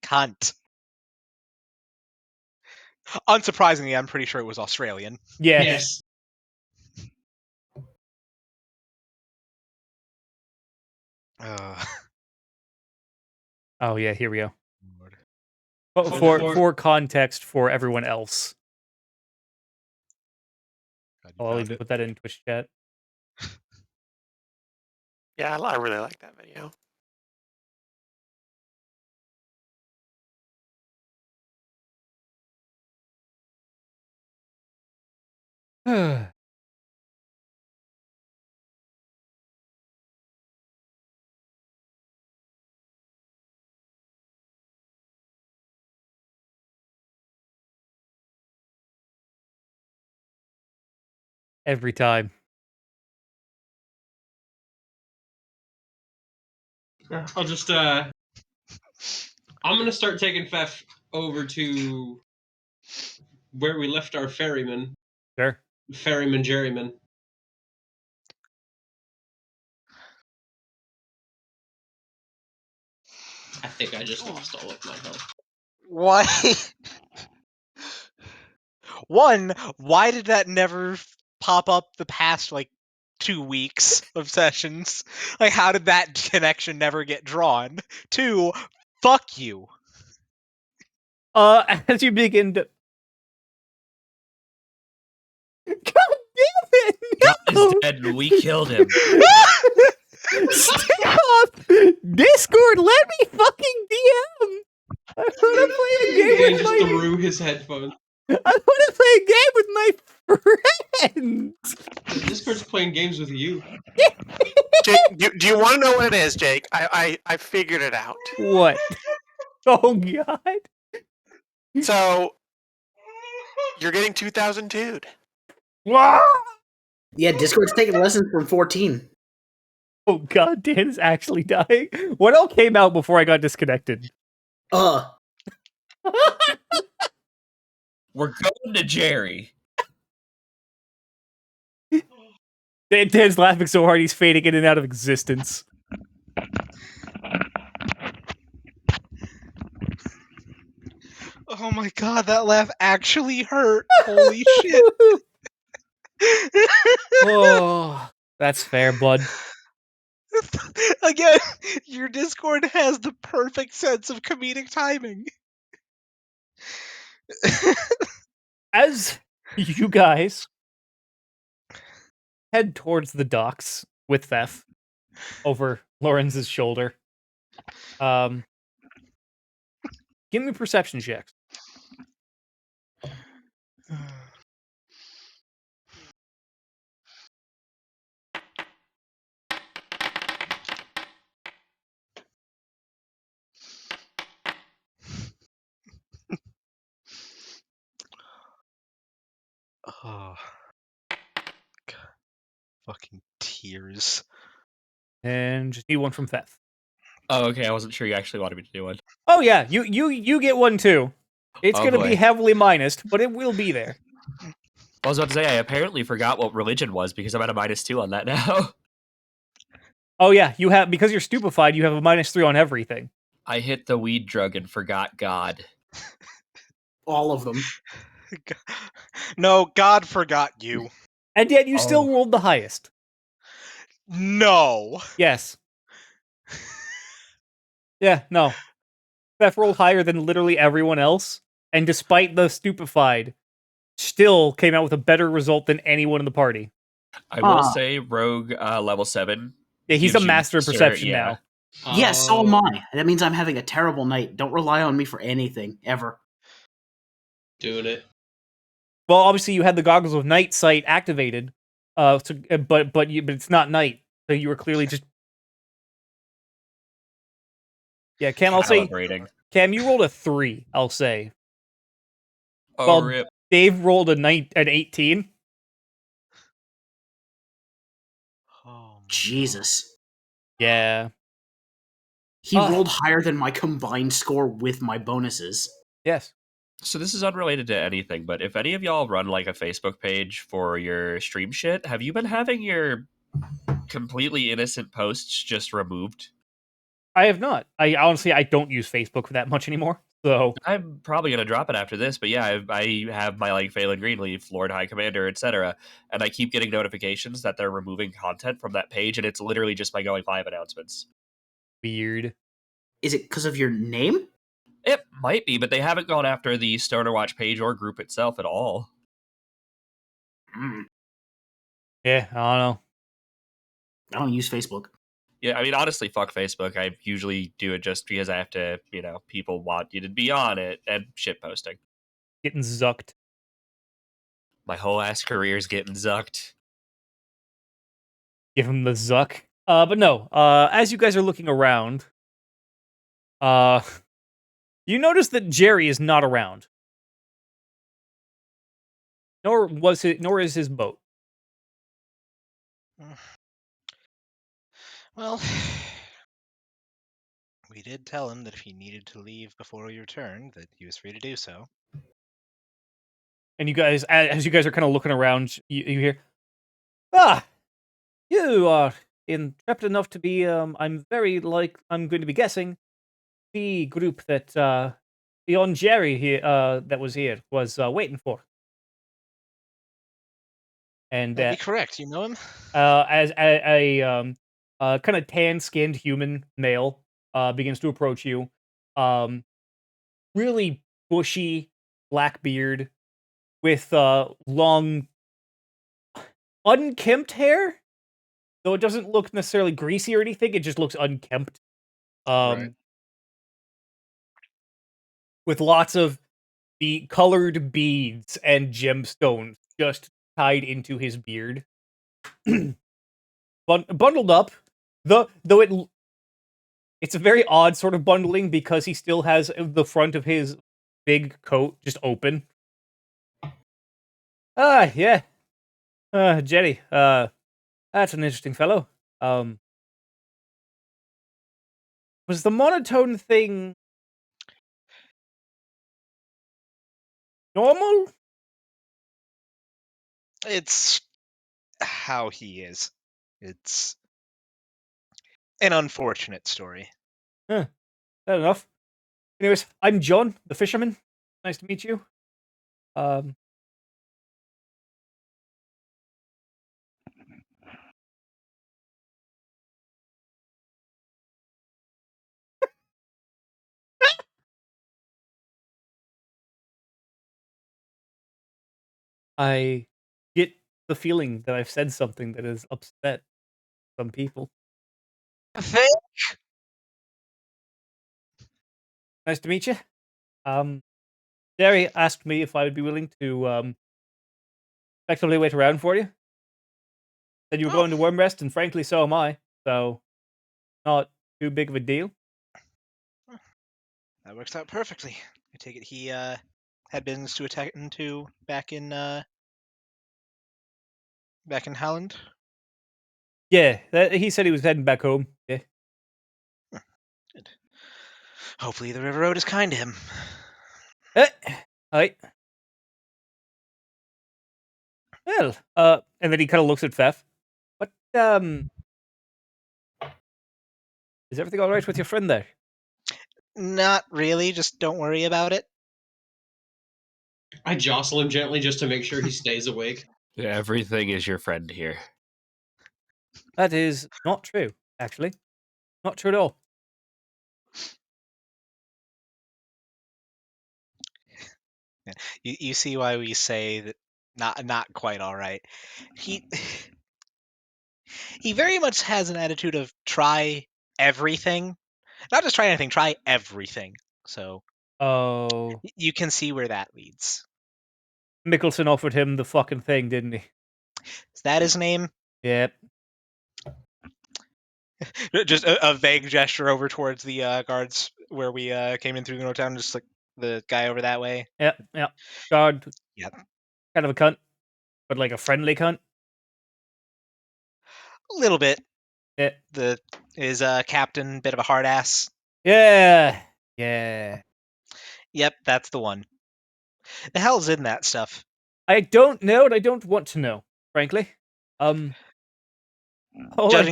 cunt. Unsurprisingly, I'm pretty sure it was Australian. Yeah. Yes. Oh yeah. Here we go. Lord. Oh, for context for everyone else, God, you I'll found even it. put that in Twitch chat. Yeah, I really like that video. Every time. I'll just I'm gonna start taking Fef over to where we left our ferryman. Sure. Ferryman Jerryman. I think I just lost all of my health. Why? One, why did that never pop up the past like 2 weeks of sessions? Like, how did that connection never get drawn? Two, fuck you. As you begin to. God damn it! God No! is dead and we killed him. Stop! Discord, let me fucking DM. I want to play a game He with just my. threw his headphones. I want to play a game with my friends. Discord's playing games with you. Jake, do you want to know what it is, Jake? I figured it out. What? Oh god! So you're getting 2002'd. Yeah, Discord's taking lessons from 14. Oh god, Dan is actually dying. What all came out before I got disconnected? We're going to Jerry. Dan's laughing so hard he's fading in and out of existence. Oh my god, that laugh actually hurt. Holy shit. Oh, that's fair, bud. Like, Again, your Discord has the perfect sense of comedic timing. As you guys head towards the docks with Theth over Lorenz's shoulder, give me perception checks. Oh, God. Fucking tears. And just need one from Theth. Oh, okay. I wasn't sure you actually wanted me to do one. Oh yeah, you get one too. It's Oh, gonna be boy. heavily minused, but it will be there. I was about to say, I apparently forgot what religion was because I'm at a -2 on that now. Oh yeah, you have, because you're stupefied, you have a -3 on everything. I hit the weed drug and forgot God. All of them. No, God forgot you. And yet you Oh. still rolled the highest. No. Yes. Yeah, no. Theth rolled higher than literally everyone else, and despite the stupefied, still came out with a better result than anyone in the party. I will Ah. say Rogue level 7. Yeah, he's a gives you master of perception now. Yeah, so am Oh, I. That means I'm having a terrible night. Don't rely on me for anything, ever. doing it. Well, obviously you had the goggles of night sight activated, but it's not night, so you were clearly just. Yeah, Cam, I'll say, Calibrating. Cam, you rolled a 3. I'll say. Oh, Well, rip. Dave rolled an 18. Oh, my Jesus. Yeah. He Ah. rolled higher than my combined score with my bonuses. Yes. So this is unrelated to anything, but if any of y'all run like a Facebook page for your stream shit, have you been having your completely innocent posts just removed? I have not. I honestly, I don't use Facebook that much anymore. So I'm probably gonna drop it after this, but yeah, I have my like Phelan Greenleaf, Lord High Commander, etc., and I keep getting notifications that they're removing content from that page, and it's literally just by going live announcements. weird. Is it because of your name? It might be, but they haven't gone after the Stoner Watch page or group itself at all. Hmm. Yeah, I don't know. I don't use Facebook. Yeah, I mean, honestly, fuck Facebook. I usually do it just because I have to, people want you to be on it and shit posting. Getting zucked. My whole ass career is getting zucked. Give him the zuck. But no. As you guys are looking around, you notice that Jerry is not around. Nor is his boat. Well, we did tell him that if he needed to leave before we returned, that he was free to do so. And you guys, as you guys are kind of looking around, you hear, "Ah, you are intrepid enough to be. I'm going to be guessing the group that beyond Jerry here, that was here, was waiting for." And That'd be correct. You know him? as a kind of tan-skinned human male begins to approach you, really bushy black beard with long unkempt hair, though it doesn't look necessarily greasy or anything. It just looks unkempt. Right. With lots of the colored beads and gemstones just tied into his beard. Bundled up, though it's a very odd sort of bundling because he still has the front of his big coat just open. Yeah. Jerry, that's an interesting fellow. Was the monotone thing normal? It's how he is. It's an unfortunate story. Fair enough. Anyways, I'm John, the fisherman. Nice to meet you. I get the feeling that I've said something that has upset some people. Nice to meet you. Derry asked me if I would be willing to effectively wait around for you. Said you were going to Wyrmrest, and frankly, so am I. So, not too big of a deal. That works out perfectly. I take it he had business to attend to back in Holland. Yeah, he said he was heading back home. Yeah. Good. Hopefully the River Road is kind to him. Hi. Well, and then he kind of looks at Fef. What, is everything all right with your friend there? Not really, just don't worry about it. I jostle him gently just to make sure he stays awake. Everything is your friend here. That is not true, actually. Not true at all. You see why we say that not quite all right. He he very much has an attitude of try everything. Not just try anything, try everything. So Oh, you can see where that leads. Mickelson offered him the fucking thing, didn't he? Is that his name? Yep. Just a vague gesture over towards the guards where we came in through the north town, just like the guy over that way. Yep. Guard. Yep. Kind of a cunt, but like a friendly cunt. A little bit. Yeah. His captain, bit of a hard ass. Yeah. Yeah. Yep, that's the one. The hell's in that stuff? I don't know, and I don't want to know, frankly. Judging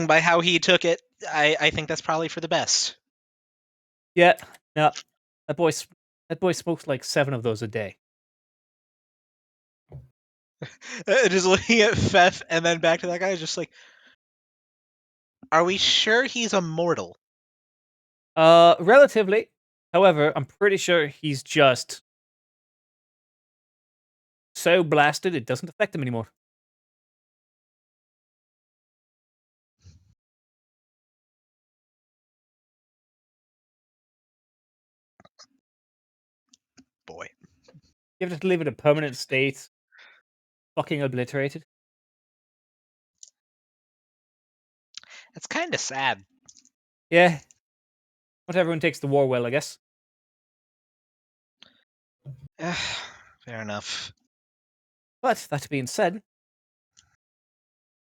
by how he took it, I think that's probably for the best. Yeah. No. That boy smokes like 7 of those a day. Just looking at Fef and then back to that guy, just like, are we sure he's immortal? Relatively. However, I'm pretty sure he's just so blasted it doesn't affect him anymore. Boy. You have to live in a permanent state. Fucking obliterated. That's kind of sad. Yeah. Not everyone takes the war well, I guess. Fair enough. But that being said,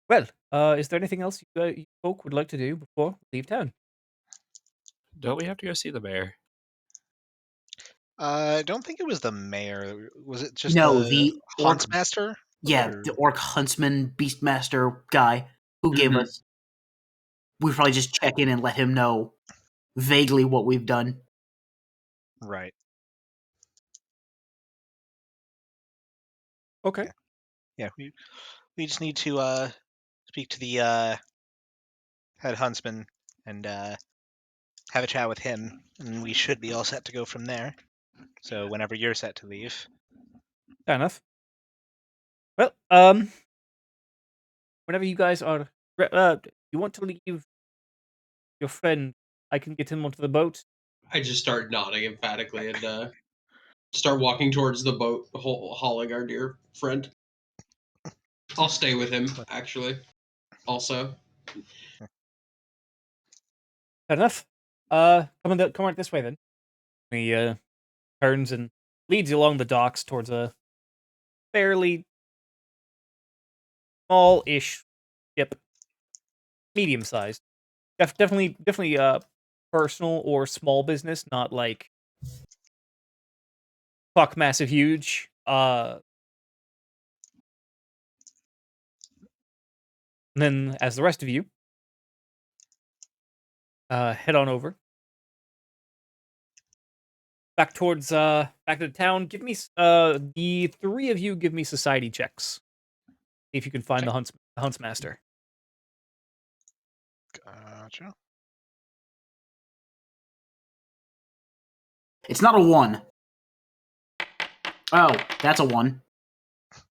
well, is there anything else you folk would like to do before we leave town? Don't we have to go see the mayor? I don't think it was the mayor. Was it just No, the the orc. Huntsmaster? Yeah, Or- the orc huntsman, beastmaster guy who gave Mhm. us. We probably just check in and let him know vaguely what we've done. Right. Okay. Yeah, we just need to speak to the head huntsman and have a chat with him, and we should be all set to go from there. So whenever you're set to leave. Fair enough. Well, whenever you guys are, you want to leave your friend, I can get him onto the boat. I just start nodding emphatically and start walking towards the boat, hauling our dear friend. I'll stay with him, actually. Also, Fair enough. Come right this way then. He turns and leads you along the docks towards a fairly small-ish ship, medium-sized. Definitely, personal or small business, not like fuck massive huge. And then as the rest of you head on over back towards back to the town. Give me the 3 of you give me society checks. See if you can find the huntsmaster. Gotcha. It's not a 1. Oh, that's a 1.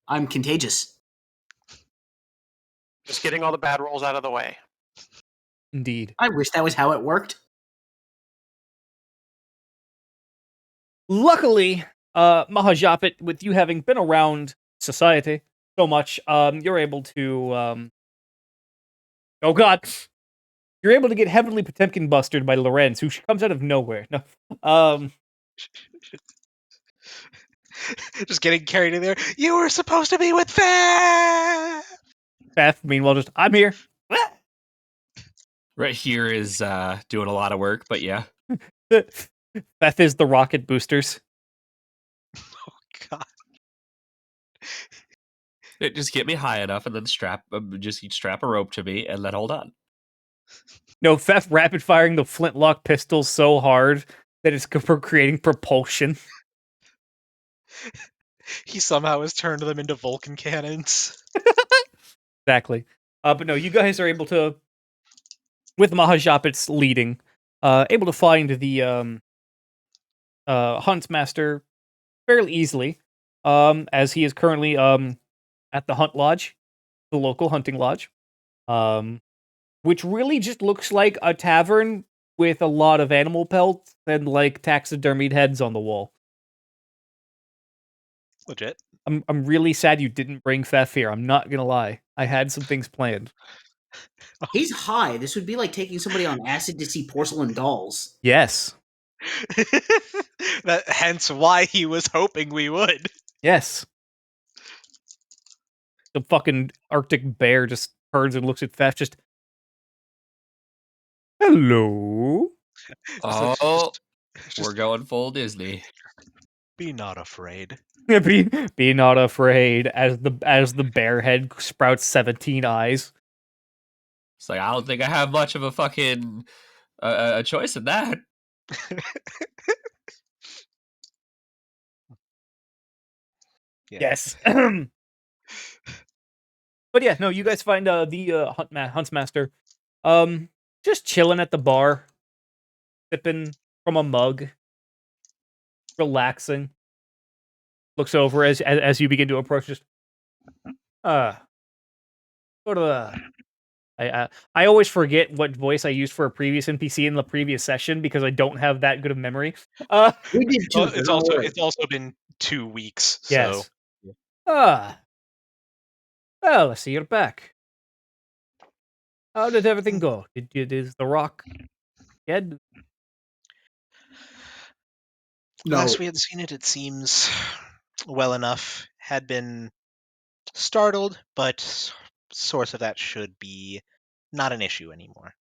I'm contagious. Just getting all the bad rolls out of the way. Indeed. I wish that was how it worked. Luckily, Mahajapit, with you having been around society so much, you're able to, oh god, you're able to get heavily Potemkin busted by Lorenz, who comes out of nowhere. No, Just getting carried in there. You were supposed to be with Faf! Beth, meanwhile, just, I'm here. Right here is doing a lot of work, but yeah. Beth is the rocket boosters. God. Just get me high enough and then strap a rope to me and then hold on. No, Fef rapid firing the flintlock pistol so hard that it's creating propulsion. He somehow has turned them into Vulcan cannons. Exactly. But no, you guys are able to, with Mahajapit's leading, able to find the Huntsmaster fairly easily, as he is currently at the Hunt Lodge, the local hunting lodge, which really just looks like a tavern with a lot of animal pelts and like taxidermied heads on the wall. Legit. I'm really sad you didn't bring Fef here. I'm not gonna lie. I had some things planned. He's high. This would be like taking somebody on acid to see porcelain dolls. Yes. Hence why he was hoping we would. Yes. The fucking Arctic bear just turns and looks at Fef, just, hello. Oh, we're going full Disney. Be not afraid. be not afraid as the bear head sprouts 17 eyes. It's like, I don't think I have much of a fucking a choice in that. Yeah. Yes. But yeah, no, you guys find the Huntsmaster just chilling at the bar, sipping from a mug, relaxing. Looks over as you begin to approach, just go to the I always forget what voice I used for a previous NPC in the previous session because I don't have that good of memory. We did too. Well, so don't worry. it's also been 2 weeks, so Yes. Well, I see you're back. How did everything go? Is the rock dead? No. last we had seen it, it seems well enough. Had been startled, but source of that should be not an issue anymore.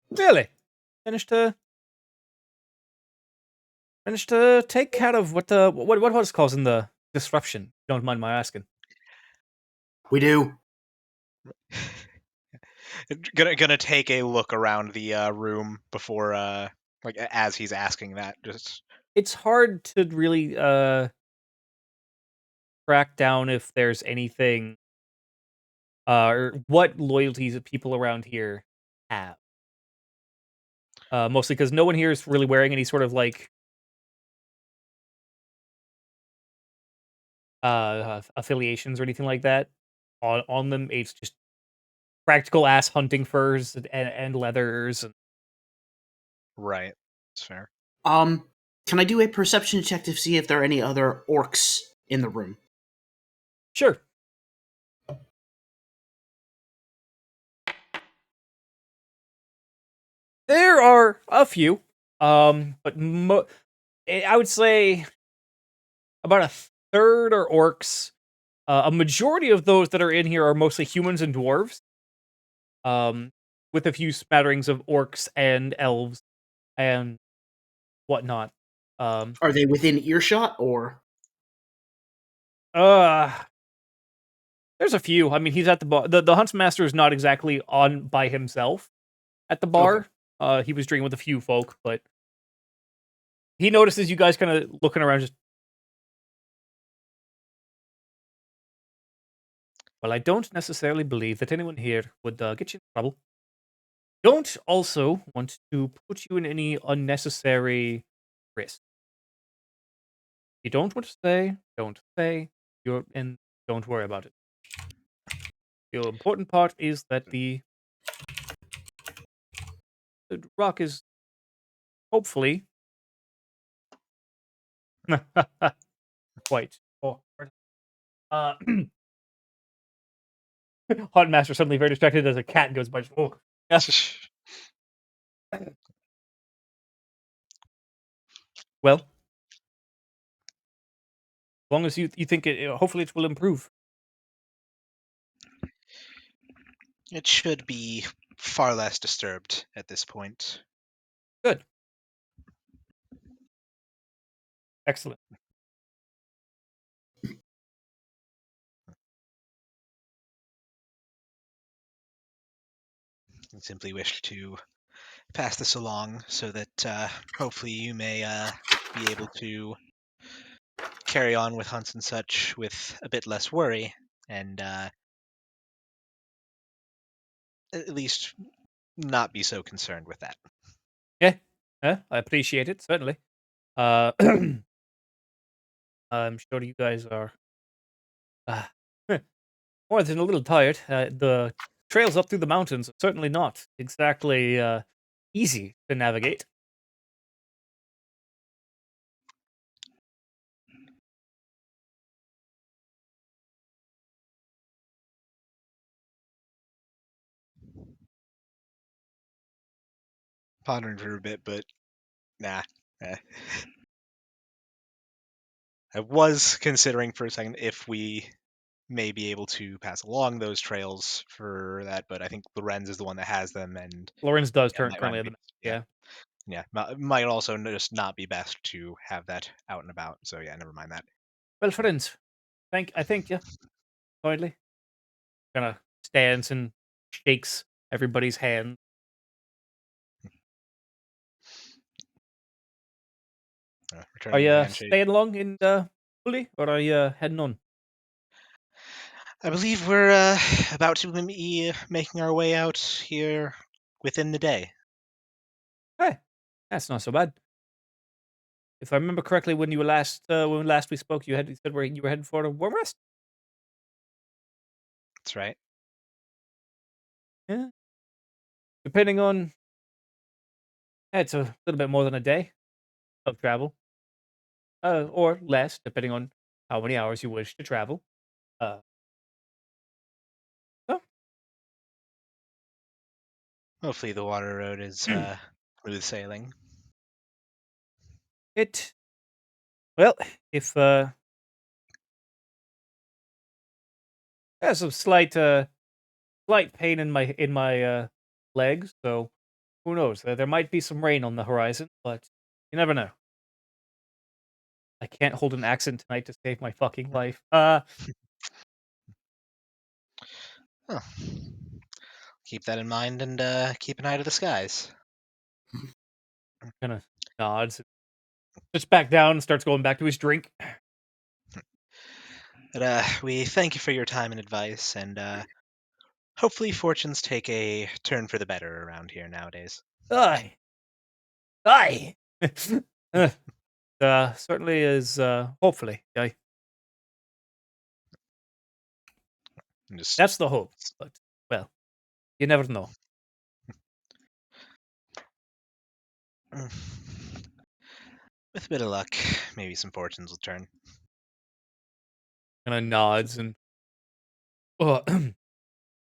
Really? Managed to take care of what was causing the disruption? If you don't mind my asking. We do. Gonna take a look around the room before like as he's asking that. Just It's hard to really track down if there's anything or what loyalties that people around here have. Mostly because no one here is really wearing any sort of like affiliations or anything like that on them. It's just practical ass hunting furs and leathers. And right. It's fair. Can I do a perception check to see if there are any other orcs in the room? sure. There are a few, but I would say about a third are orcs. A majority of those that are in here are mostly humans and dwarves, with a few smatterings of orcs and elves and whatnot. Are they within earshot or? There's a few. I mean, he's at the bar. The Huntsmaster is not exactly on by himself at the bar. He was drinking with a few folk, but he notices you guys kind of looking around. Just, well, I don't necessarily believe that anyone here would get you in trouble. Don't also want to put you in any unnecessary risk. If you don't want to stay, don't stay. and don't worry about it. The important part is that the rock is hopefully quite awkward. Hunt Master suddenly very distracted as a cat goes by. Oh, yeah. Well, as long as you think hopefully it will improve. It should be far less disturbed at this point. Good. Excellent. I simply wish to pass this along so that hopefully you may be able to carry on with hunts and such with a bit less worry and at least not be so concerned with that. Yeah, I appreciate it certainly. I'm sure you guys are uh, more than a little tired. The trails up through the mountains are certainly not exactly easy to navigate. Pondering for a bit, but nah. eh. I was considering for a second if we may be able to pass along those trails for that, but I think Lorenz is the one that has them, and Lorenz does yeah, might currently not on be, the yeah. might also just not be best to have that out and about. So yeah, never mind that. Well, friends, I thank you kindly. Kind of stands and shakes everybody's hand. Are Returning the you handshake. staying long in Bully, or are you heading on? I believe we're about to be making our way out here within the day. Hey, that's not so bad. If I remember correctly, when last we spoke, you said where you were heading for Wyrmrest. That's right. Yeah. Depending on, it's a little bit more than a day of travel, or less, depending on how many hours you wish to travel. Uh, so Hopefully the water road is smooth sailing. it well, if there's some slight pain in my legs, so who knows? There might be some rain on the horizon, but you never know. I can't hold an accent tonight to save my fucking life. Oh. Keep that in mind and keep an eye to the skies. Kind of nods, sits back down, and starts going back to his drink. But we thank you for your time and advice, and hopefully fortunes take a turn for the better around here nowadays. Aye, aye. Certainly is. Hopefully, aye. And just That's the hope. But well, you never know. with a bit of luck, maybe some fortunes will turn. Kind of nods and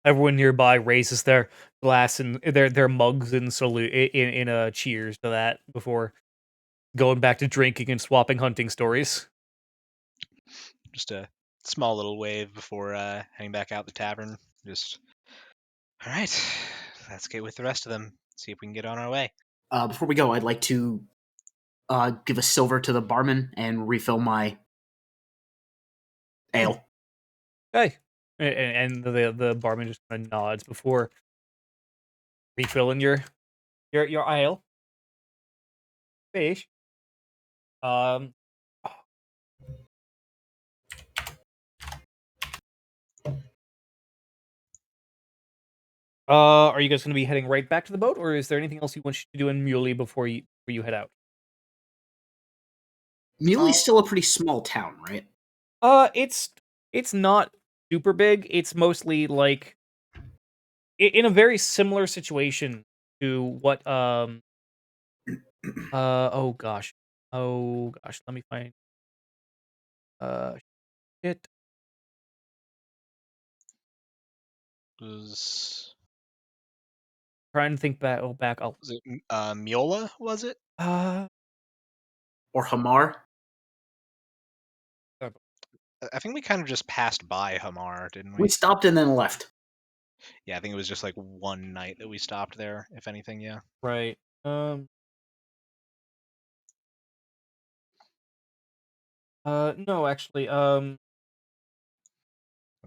everyone nearby raises their glass and their mugs in salute in a cheers to that before going back to drinking and swapping hunting stories. Just a small little wave before heading back out the tavern. Just, all right, let's get with the rest of them. See if we can get on our way. Before we go, I'd like to give a silver to the barman and refill my ale. Hey, and the barman just kind of nods before refilling your ale. Fish. Are you guys going to be heading right back to the boat, or is there anything else you want to do in Muley before you head out? Muley's still a pretty small town, right? It's It's not super big. It's mostly like in a very similar situation to what oh gosh. Oh gosh, let me find shit. Was Trying to think back. Oh, it Miola? Was it? Or Hamar. I think we kind of just passed by Hamar, didn't We we? stopped and then left. Yeah, I think it was just like one night that we stopped there. If anything, yeah. right. No, actually, I'm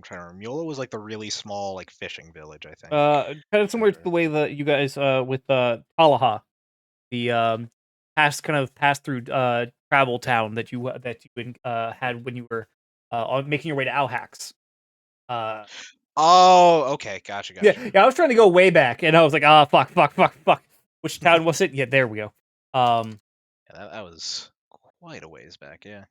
trying to remember. Miola was like the really small like fishing village, I think. kind of similar to the way that you guys with Talaha, the pass through travel town that you had when you were on making your way to Alhax. Oh, okay, gotcha. Yeah, I was trying to go way back, and I was like, fuck. Which town was it? Yeah, there we go. Yeah, that was quite a ways back. Yeah.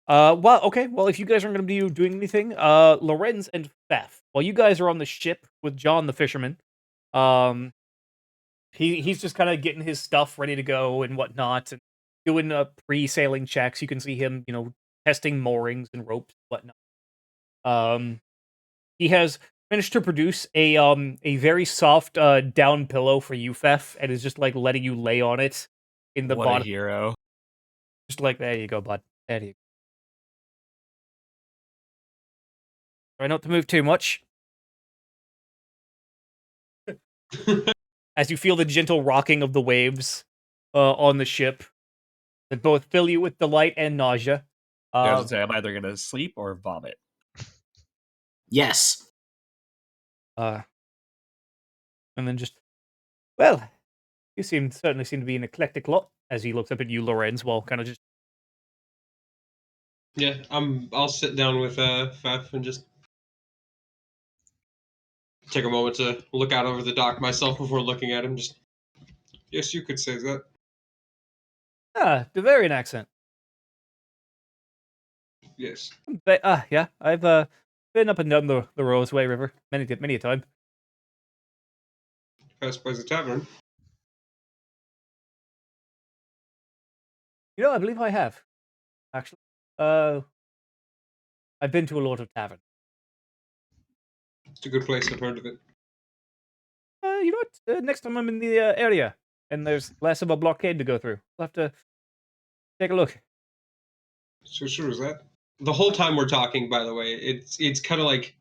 Well, okay. Well, if you guys aren't going to be doing anything, Lorenz and Beth, while you guys are on the ship with John the fisherman, he's just kind of getting his stuff ready to go and whatnot, and doing pre-sailing checks. You can see him, testing moorings and ropes and whatnot. He has managed to produce a very soft down pillow for you, Fef, and is just like letting you lay on it in the What a bottom. hero. Just like, there you go, bud. There you go. Try not to move too much. As you feel the gentle rocking of the waves on the ship that both fill you with delight and nausea. I was gonna say, I'm either gonna sleep or vomit. Yes. And then just, well, you certainly seem to be an eclectic lot. As he looks up at you, Lorenz, while kind of just. Yeah, I'll sit down with Fef and just take a moment to look out over the dock myself before looking at him. Just, yes, you could say that. Bavarian accent. Yes. But, yeah, I've been up and down the Roseway River many a time. Pass by the tavern. I believe I have, actually. I've been to a lot of taverns. It's a good place. I've heard of it. You know what? Next time I'm in the area and there's less of a blockade to go through, we'll have to take a look. So sure is that. The whole time we're talking, by the way, it's kind of like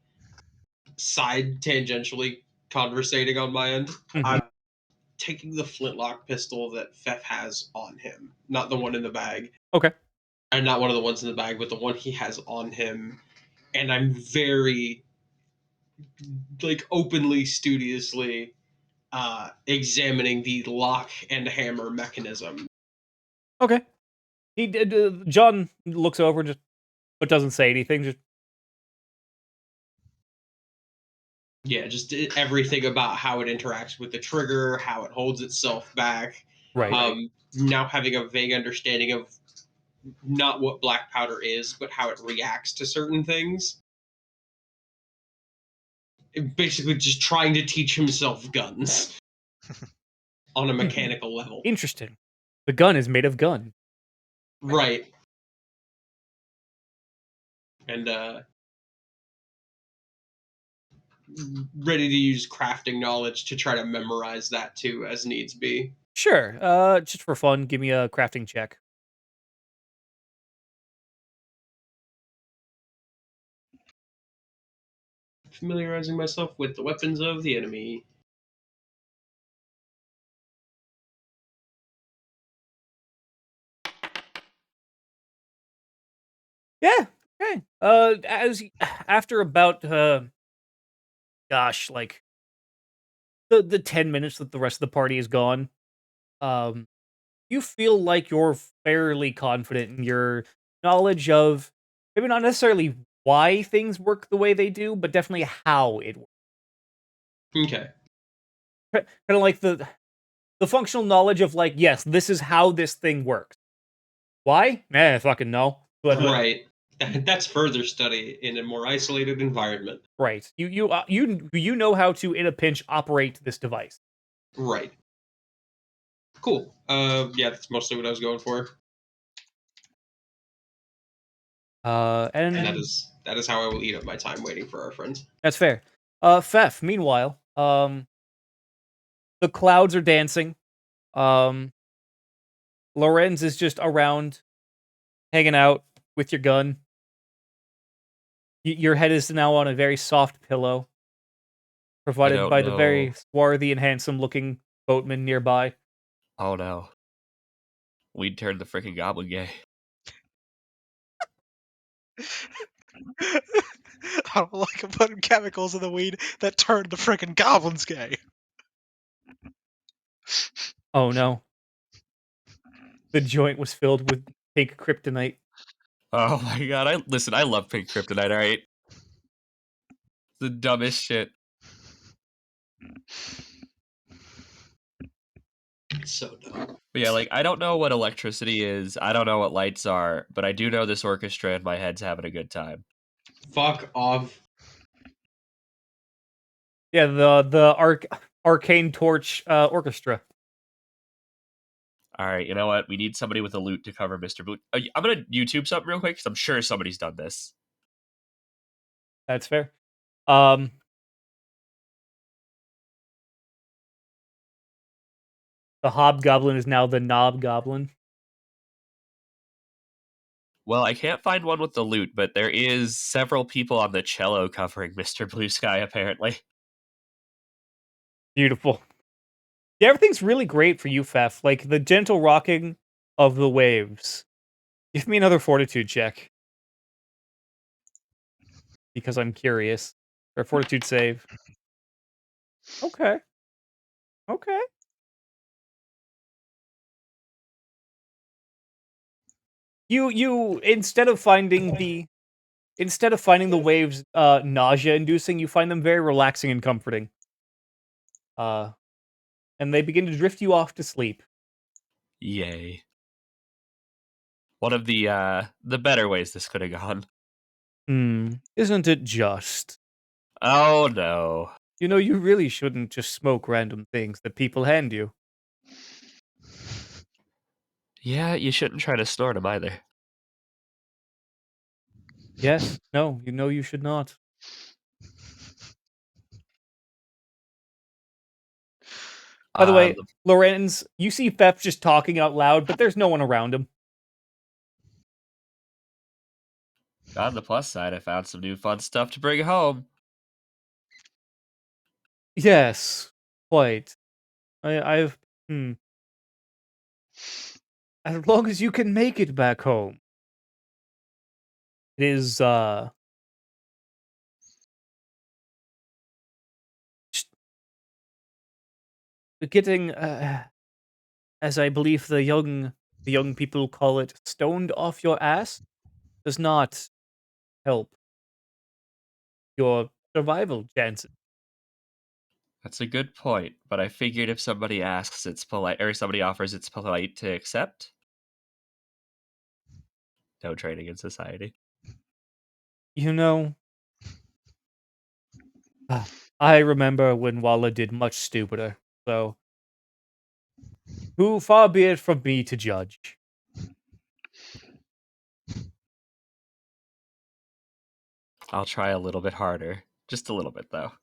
side tangentially conversating on my end. Mhm. I'm taking the flintlock pistol that Fef has on him, not the one in the bag. Okay. And not one of the ones in the bag, but the one he has on him. And I'm very, like, openly, studiously examining the lock and hammer mechanism. Okay. He did. John looks over and but doesn't say anything. Just Yeah, just everything about how it interacts with the trigger, how it holds itself back. right. Now having a vague understanding of not what black powder is, but how it reacts to certain things. Basically, just trying to teach himself guns on a mechanical level. Interesting. The gun is made of gun. Right. And ready to use crafting knowledge to try to memorize that too, as needs be. Sure. Just for fun, give me a crafting check. Familiarizing myself with the weapons of the enemy. Yeah. Okay. After about gosh, like the 10 minutes that the rest of the party is gone, you feel like you're fairly confident in your knowledge of maybe not necessarily why things work the way they do, but definitely how it works. Okay. Kind of like the functional knowledge of like, yes, this is how this thing works. Why? Fucking no. But Right. That's further study in a more isolated environment. Right. You know how to, in a pinch, operate this device. Right. Cool. Yeah, that's mostly what I was going for. And And that is how I will eat up my time waiting for our friends. that's fair. Fef, meanwhile, the clouds are dancing. Lorenz is just around, hanging out with your gun. Your head is now on a very soft pillow, provided don't by the very know. swarthy and handsome-looking boatman nearby. Oh no. We'd turn the freaking goblin gay. I don't like putting chemicals in the weed that turned the frickin' goblins gay. Oh no. The joint was filled with pink kryptonite. Oh my god, I love pink kryptonite, alright? The dumbest shit. It's so dumb. But yeah, like, I don't know what electricity is, I don't know what lights are, but I do know this orchestra in my head's having a good time. Fuck off. Yeah, the arcane torch orchestra. Alright, you know what? We need somebody with a lute to cover Mr. Blue. I'm gonna YouTube something real quick, because I'm sure somebody's done this. That's fair. The hobgoblin is now the knob goblin. Well, I can't find one with the lute, but there is several people on the cello covering Mr. Blue Sky, apparently. Beautiful. Yeah, everything's really great for you, Fef. Like, the gentle rocking of the waves. Give me another fortitude check. Because I'm curious. Or a fortitude save. Okay. Okay. You instead of finding the waves nausea inducing, you find them very relaxing and comforting. And they begin to drift you off to sleep. Yay. One of the better ways this could have gone. Isn't it just? Oh no. You know, you really shouldn't just smoke random things that people hand you. Yeah, you shouldn't try to snort them either. Yes, no, you know you should not. By the way, Lorenz, you see Fef just talking out loud, but there's no one around him. On the plus side, I found some new fun stuff to bring home. Yes, quite. I've as long as you can make it back home. It is getting as I believe the young people call it, stoned off your ass does not help your survival chances. That's a good point, but I figured if somebody asks, it's polite, or somebody offers, it's polite to accept. No training in society. You know, I remember when Walla did much stupider, so who far be it from me to judge. I'll try a little bit harder. Just a little bit, though.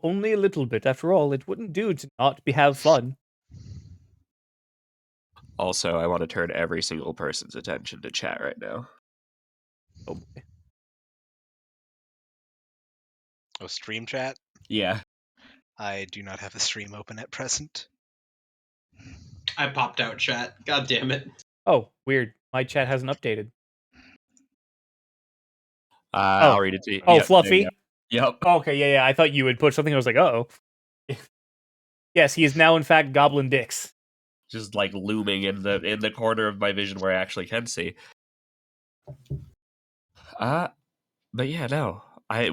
Only a little bit, after all. It wouldn't do to not have fun. Also, I want to turn every single person's attention to chat right now. Oh boy. Oh, stream chat? Yeah. I do not have a stream open at present. I popped out chat. God damn it. Oh, weird. My chat hasn't updated. I'll read it to you. Oh, Yep, there you Fluffy? go. Yep. Okay, yeah. I thought you would put something. I was like, uh-oh. Yes, he is now, in fact, Goblin Dix. Just like looming in the corner of my vision where I actually can see. But yeah, no. I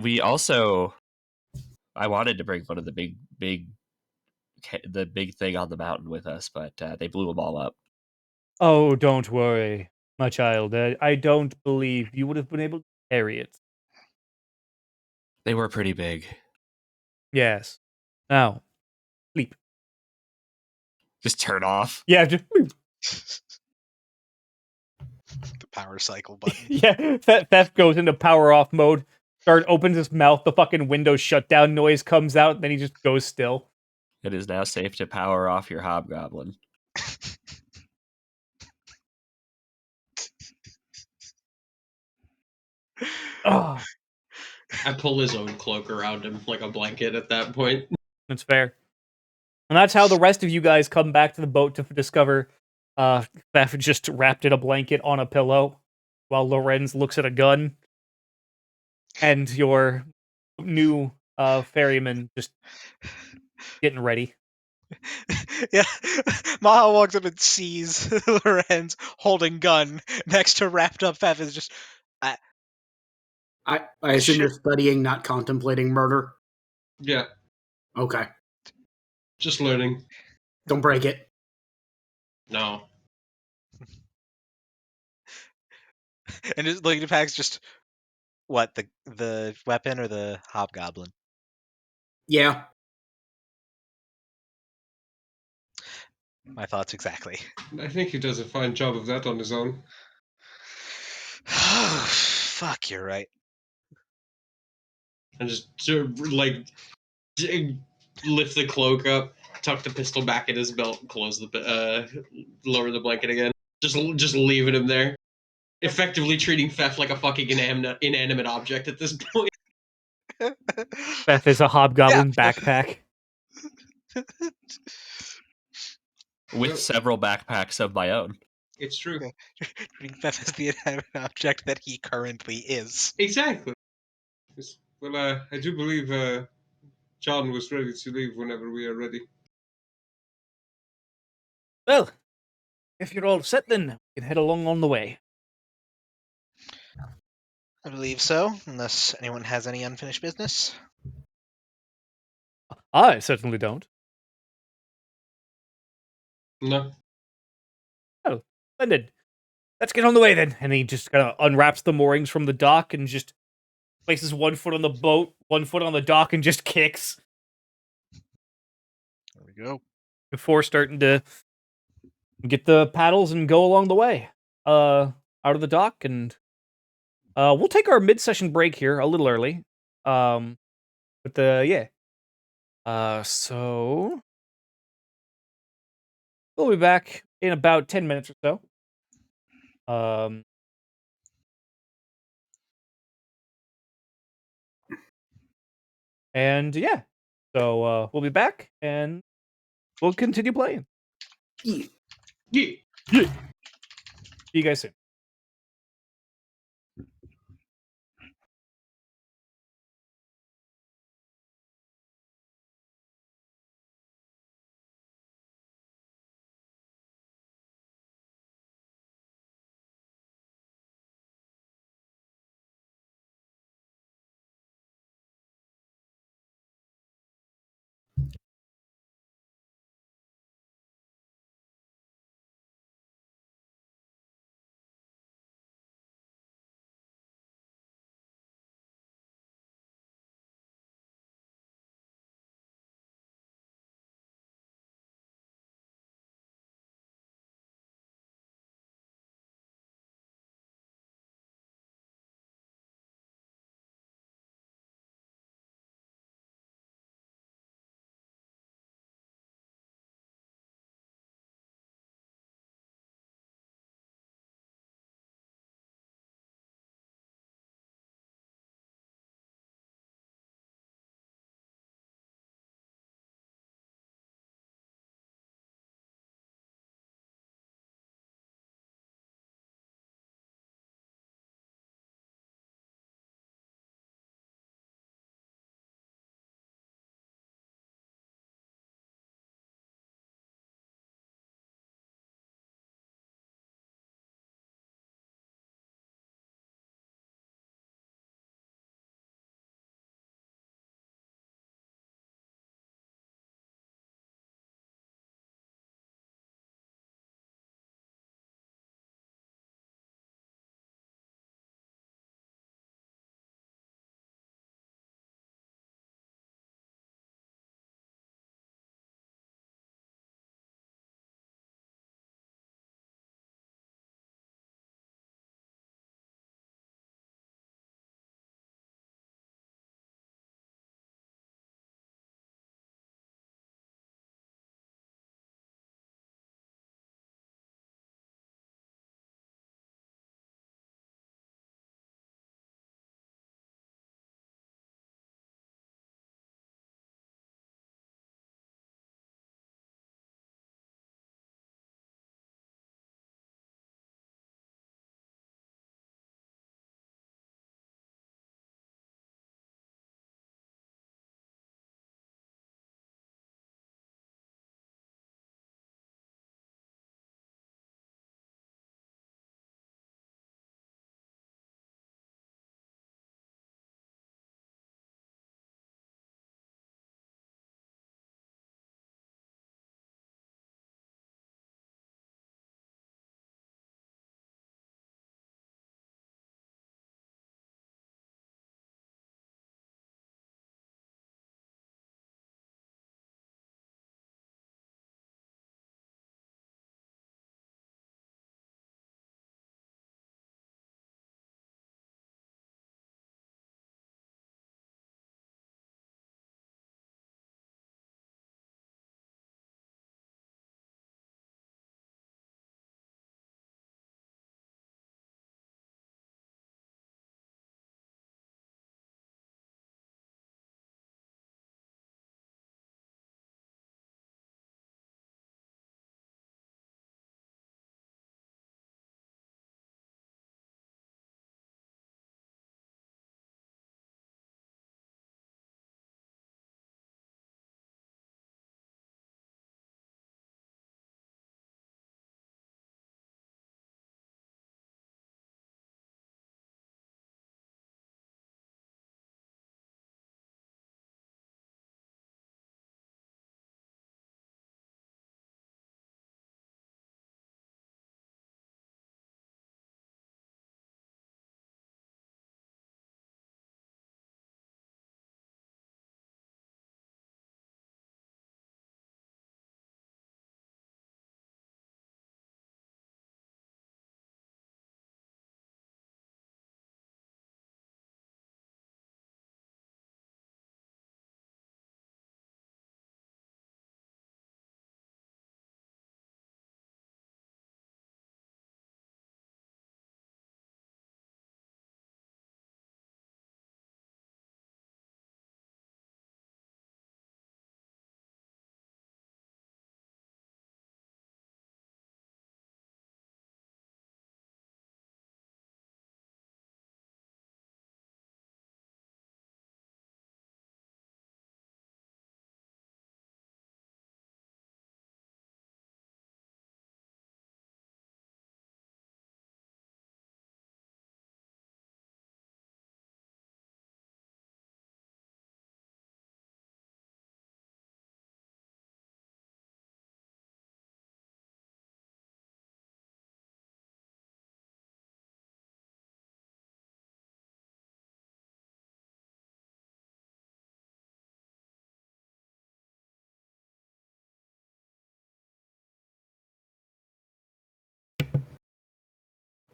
wanted to bring one of the big thing on the mountain with us, but they blew them all up. Oh, don't worry. my child. I don't believe you would have been able to carry it. They were pretty big. Yes. Now, sleep. Just turn off. Yeah, just The power cycle button. yeah. Theft goes into power off mode. Start opens his mouth. The fucking Windows shutdown noise comes out. Then he just goes still. It is now safe to power off your hobgoblin. Oh, I pull his own cloak around him like a blanket at that point. that's fair. And that's how the rest of you guys come back to the boat to discover Theft just wrapped in a blanket on a pillow while Lorenz looks at a gun. And your new ferryman just getting ready. Yeah, Maha walks up and sees Lorenz holding gun next to wrapped up Fef. Is just I assume Shit. you're studying, not contemplating murder. Yeah, Okay. just learning. Don't break it. No. and just looking at Pax. Just what the weapon or the hobgoblin? Yeah. My thoughts exactly. I think he does a fine job of that on his own. Fuck, you're right. And just sort of, like lift the cloak up, tuck the pistol back in his belt, close the lower the blanket again. Just leaving him there. Effectively treating Theft like a fucking inanimate object at this point. Theft is a hobgoblin backpack. With several backpacks of my own. It's true. Treating Fef as the inanimate object that he currently is. Exactly. Well, I do believe John was ready to leave whenever we are ready. Well, if you're all set, then we can head along on the way. I believe so, unless anyone has any unfinished business. I certainly don't. No. Oh, splendid. Let's get on the way then. And he just kind of unwraps the moorings from the dock and just places one foot on the boat, one foot on the dock, and just kicks There we go. before starting to get the paddles and go along the way. Out of the dock, and we'll take our mid-session break here a little early. But yeah. So we'll be back in about 10 minutes or so. And yeah. So we'll be back and we'll continue playing. Yeah. Yeah. See you guys soon.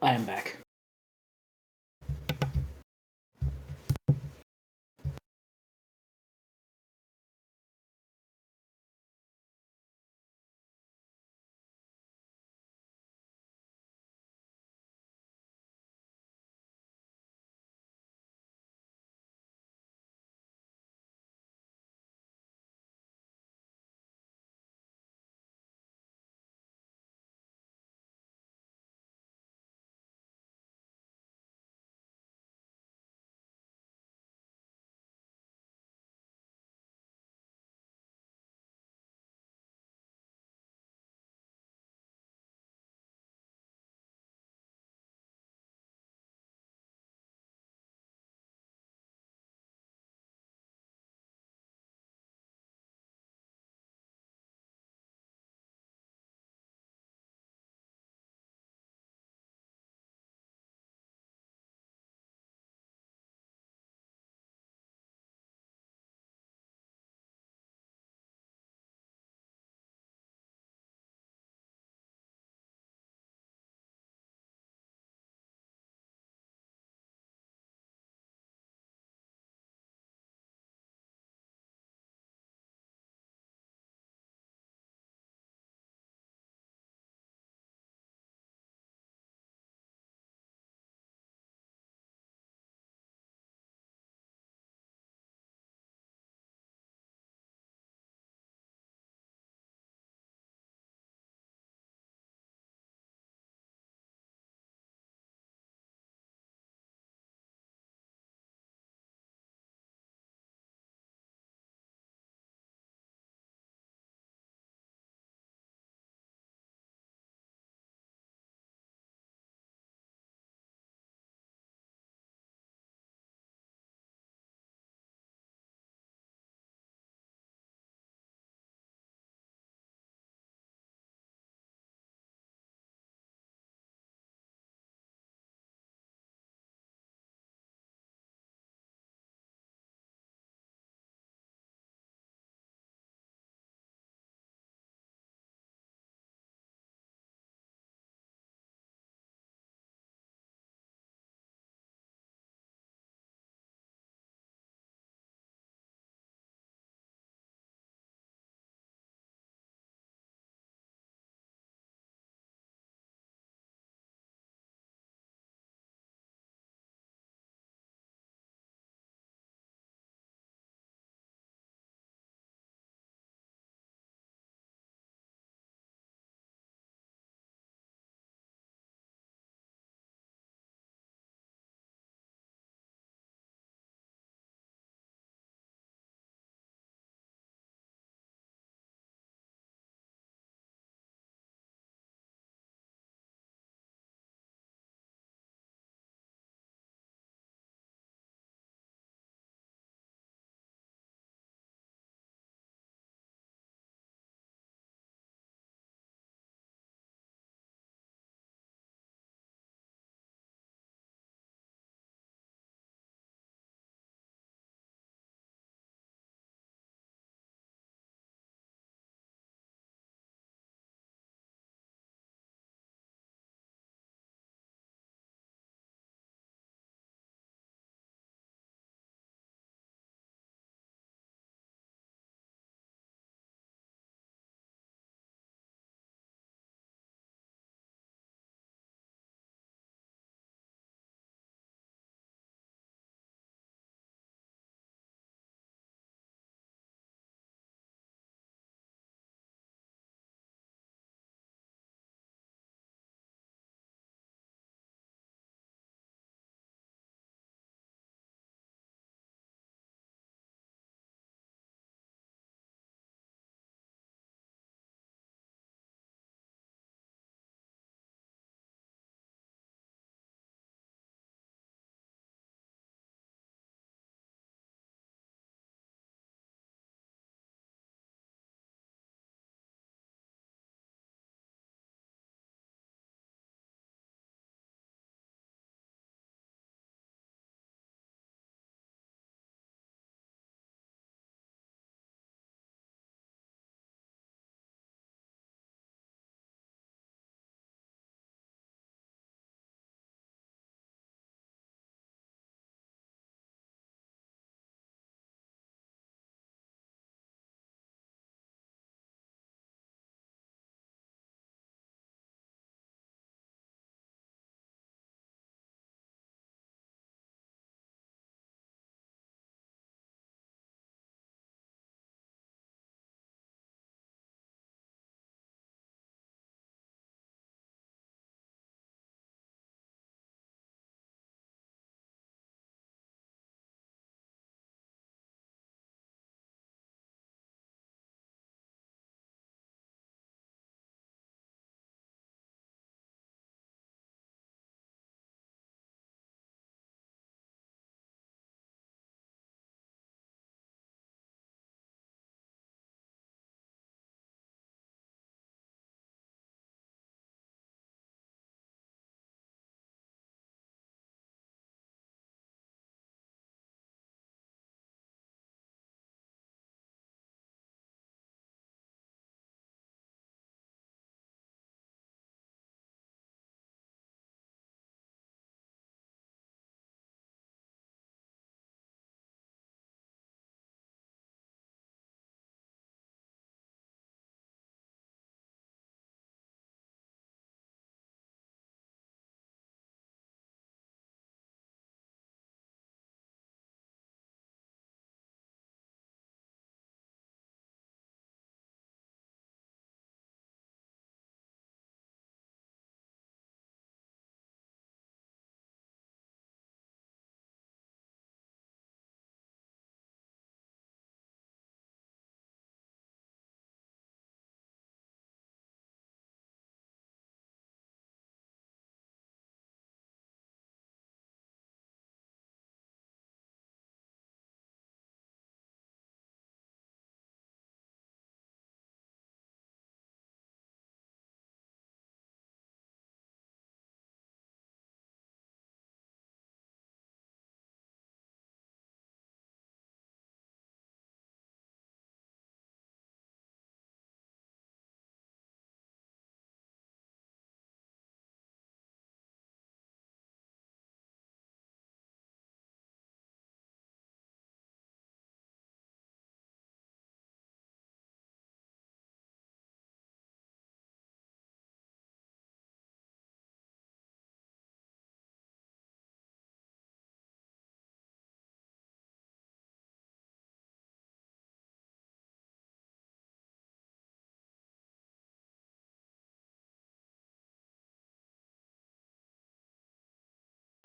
I am back.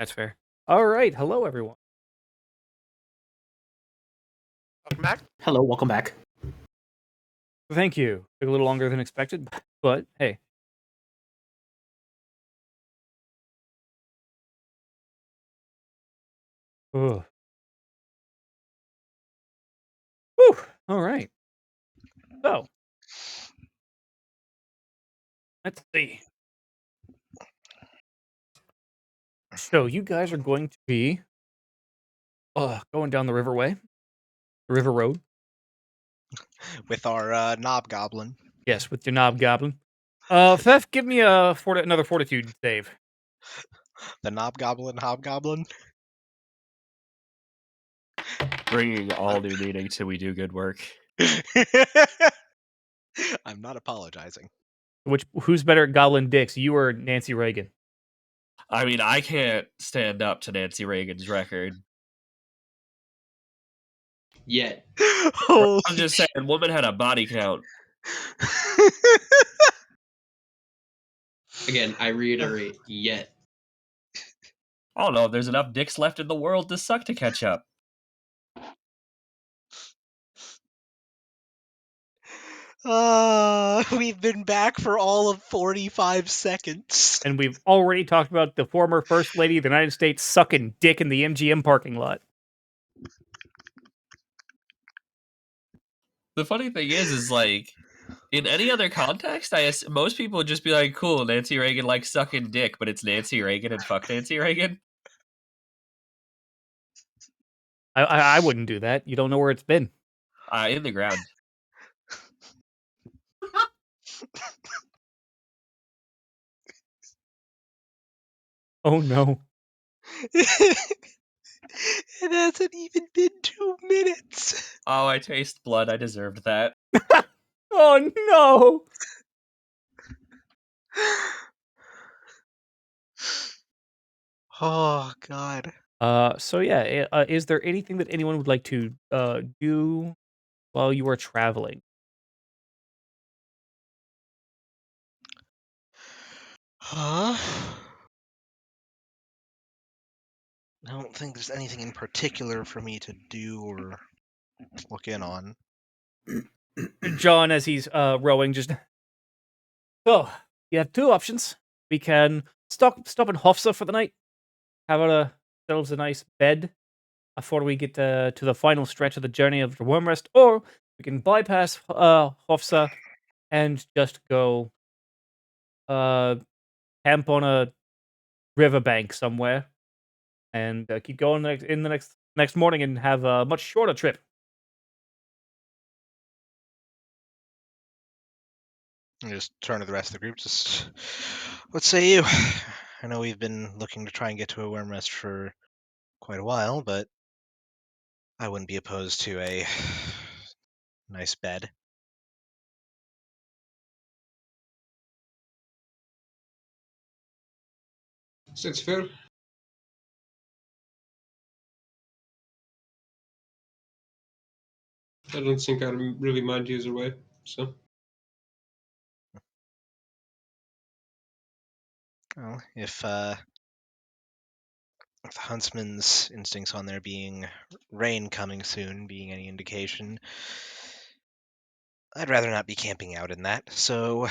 That's fair. All right. Hello, everyone. Welcome back. Hello, welcome back. Thank you. Took a little longer than expected, but hey. Ugh. Whew. All right. So, let's see. So, you guys are going to be going down the riverway, the river road. With our knob goblin. Yes, with your knob goblin. Theft, give me another fortitude save. The knob goblin hobgoblin. Bringing all new meaning to we do good work. I'm not apologizing. Who's better at goblin dicks, you or Nancy Reagan? I mean, I can't stand up to Nancy Reagan's record. Yet. Holy I'm just saying, woman had a body count. Again, I reiterate, yet. I don't know if there's enough dicks left in the world to suck to catch up. We've been back for all of 45 seconds. And we've already talked about the former First Lady of the United States sucking dick in the MGM parking lot. The funny thing is like, in any other context, most people would just be like, cool, Nancy Reagan likes sucking dick, but it's Nancy Reagan and fuck Nancy Reagan. I wouldn't do that. You don't know where it's been. In the ground. Oh no. It hasn't even been 2 minutes. Oh, I taste blood. I deserved that. Oh no. Oh, God. So yeah, is there anything that anyone would like to do while you are traveling? Huh? I don't think there's anything in particular for me to do or look in on. John, as he's rowing, just so you have two options. We can stop in Hofsa for the night, have ourselves a nice bed before we get to the final stretch of the journey of the Wyrmrest, or we can bypass Hofsa and just go camp on a riverbank somewhere and keep going in the next morning and have a much shorter trip. And just turn to the rest of the group. Just, what say you? I know we've been looking to try and get to a Wyrmrest for quite a while, but I wouldn't be opposed to a nice bed. That's fair. I don't think I really mind either way, so. Well, if the huntsman's instincts on there being rain coming soon being any indication, I'd rather not be camping out in that, so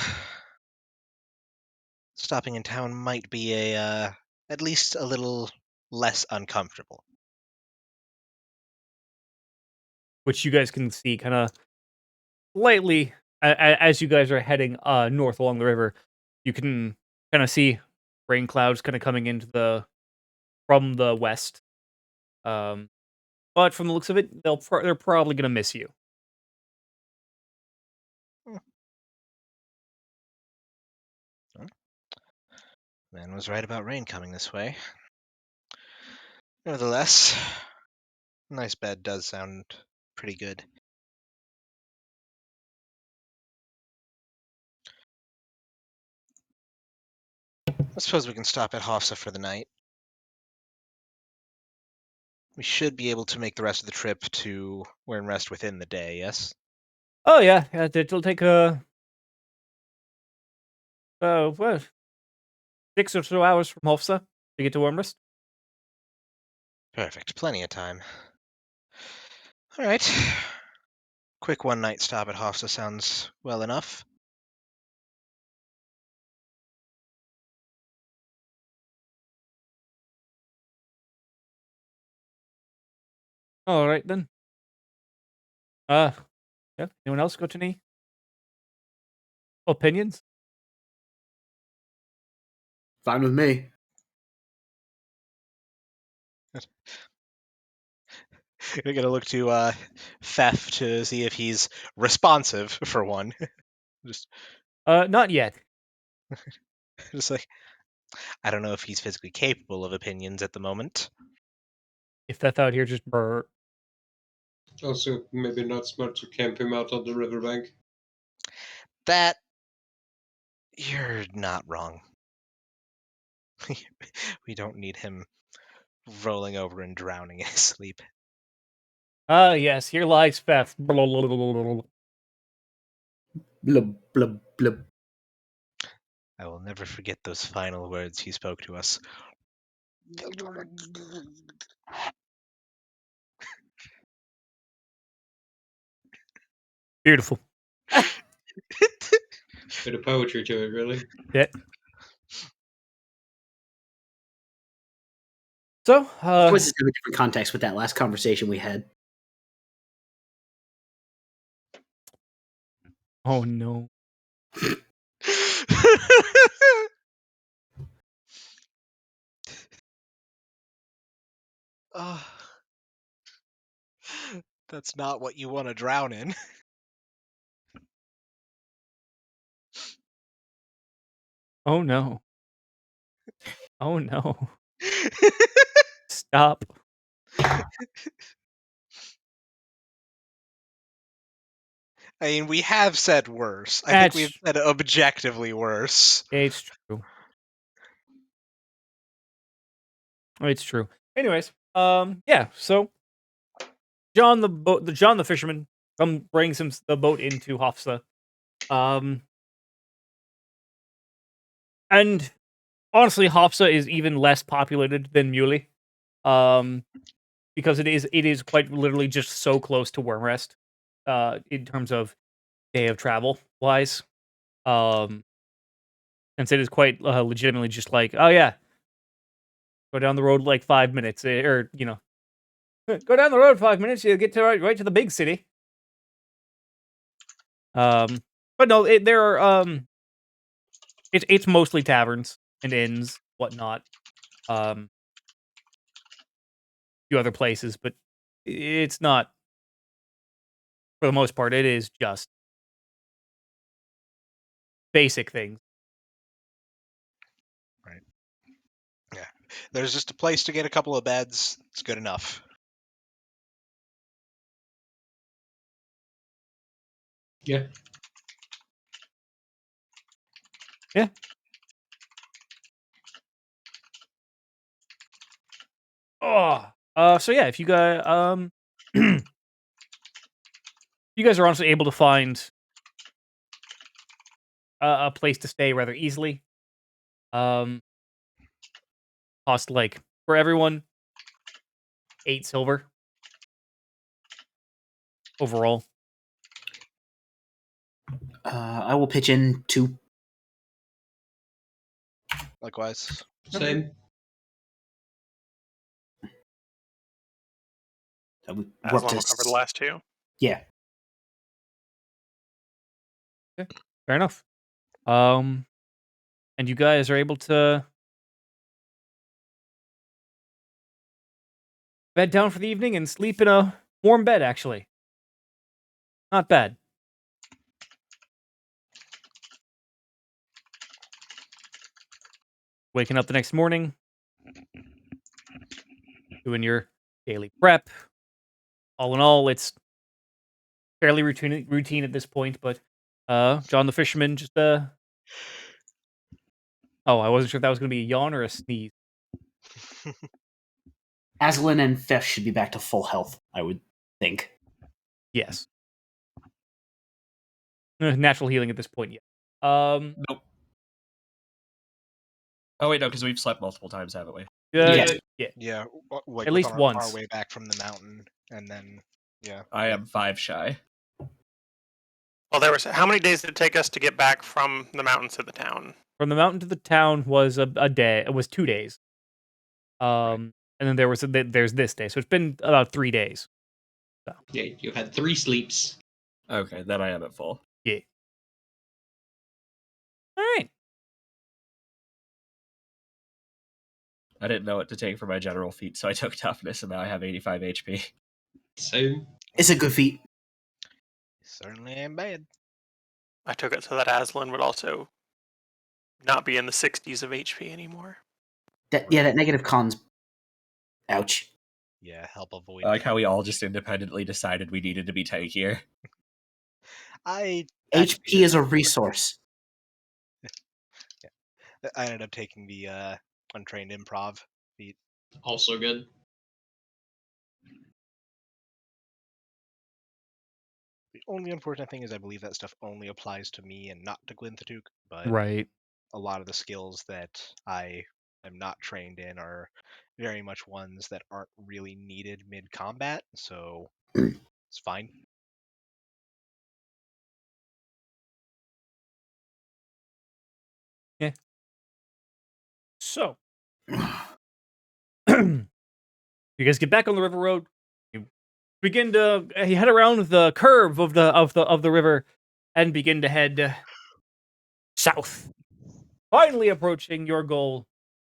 stopping in town might be at least a little less uncomfortable. Which you guys can see kind of slightly as you guys are heading north along the river. You can kind of see rain clouds kind of coming into from the west. But from the looks of it, they're probably gonna miss you. Man was right about rain coming this way. Nevertheless, nice bed does sound pretty good. I suppose we can stop at Hofsa for the night. We should be able to make the rest of the trip to Wyrmrest within the day, yes? Oh yeah, it'll take what, 6 or so hours from Hofsa to get to Wyrmrest. Perfect. Plenty of time. All right. Quick one-night stop at Hofstra sounds well enough. All right then. Yeah. Anyone else got any opinions? Fine with me. You're gonna look to Theft to see if he's responsive for one. just, Not yet. just like I don't know if he's physically capable of opinions at the moment. If that's out here, just brr. Also, maybe not smart to camp him out on the riverbank. That you're not wrong. We don't need him rolling over and drowning in his sleep. Ah, yes. Here lies Feth. Blub, blub, blub. I will never forget those final words he spoke to us. Beautiful. Bit of poetry to it, really. Yeah. So, Voices have a different context with that last conversation we had. oh no. Ah, that's not what you want to drown in. Oh no. Oh no. Stop. I mean, we have said worse. I think we've That's said objectively worse. it's true. It's true. Anyways, yeah. So John the fisherman brings him the boat into Hofsa. And honestly, Hofsa is even less populated than Muley. Because it is quite literally just so close to Wyrmrest, in terms of day of travel wise. And so it is quite legitimately just like, oh yeah, go down the road like 5 minutes, or go down the road 5 minutes, you'll get to right to the big city. But no, there are it's mostly taverns and inns, whatnot. A few other places, but it's not, for the most part. It is just basic things. Right. Yeah. There's just a place to get a couple of beds. It's good enough. Yeah. Yeah. Oh, so yeah, if you guys, you guys are honestly able to find a place to stay rather easily. Cost like for everyone 8 silver overall. I will pitch in 2. Likewise. Same. We're As up long to as cover the last two. Yeah. Fair enough. And you guys are able to bed down for the evening and sleep in a warm bed. Actually, not bad. Waking up the next morning, doing your daily prep. All in all, it's fairly routine at this point. But John the fisherman just oh, I wasn't sure if that was going to be a yawn or a sneeze. Aslan and Theft should be back to full health, I would think. Yes. Natural healing at this point, yeah. Nope. Oh wait, no, because we've slept multiple times, haven't we? Yeah. Yeah, like At with least our once. way back from the mountain, and then I am 5 shy. Well, there was how many days did it take us to get back from the mountains to the town? From the mountain to the town was a day. It was 2 days. And then there's this day, so it's been about 3 days. Yeah, you had 3 sleeps. Okay, then I am at full. Yeah. All right. I didn't know what to take for my general feat, so I took toughness, and now I have 85 HP. So It's a good feat. certainly ain't bad. I took it so that Aslan would also not be in the 60s of HP anymore. That negative con's. Ouch. Yeah, help avoid. I like how we all just independently decided we needed to be tankier. I HP is a resource. I ended up taking the untrained improv feat. also good. The only unfortunate thing is I believe that stuff only applies to me and not to Glinthatook, but Right. a lot of the skills that I am not trained in are very much ones that aren't really needed mid-combat, so it's fine. So, you guys get back on the river road. You begin to you head around the curve of the river and begin to head south. Finally approaching your goal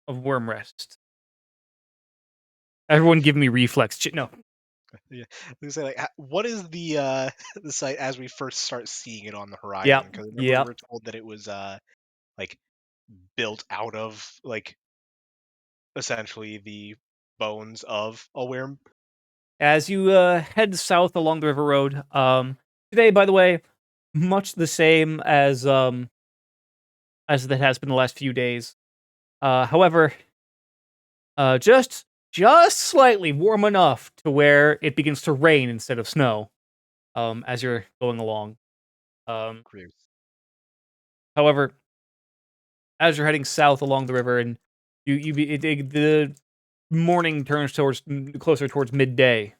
of Wyrmrest. Everyone give me reflex. No. Yeah, I was gonna say, like, what is the the site as we first start seeing it on the horizon? Yep, Because remember yep. we were told that it was like built out of like essentially the bones of a worm. As you head south along the river road, today, by the way, much the same as that has been the last few days. However, just slightly warm enough to where it begins to rain instead of snow. As you're going along. Gross. However, as you're heading south along the river, and the morning turns closer towards midday,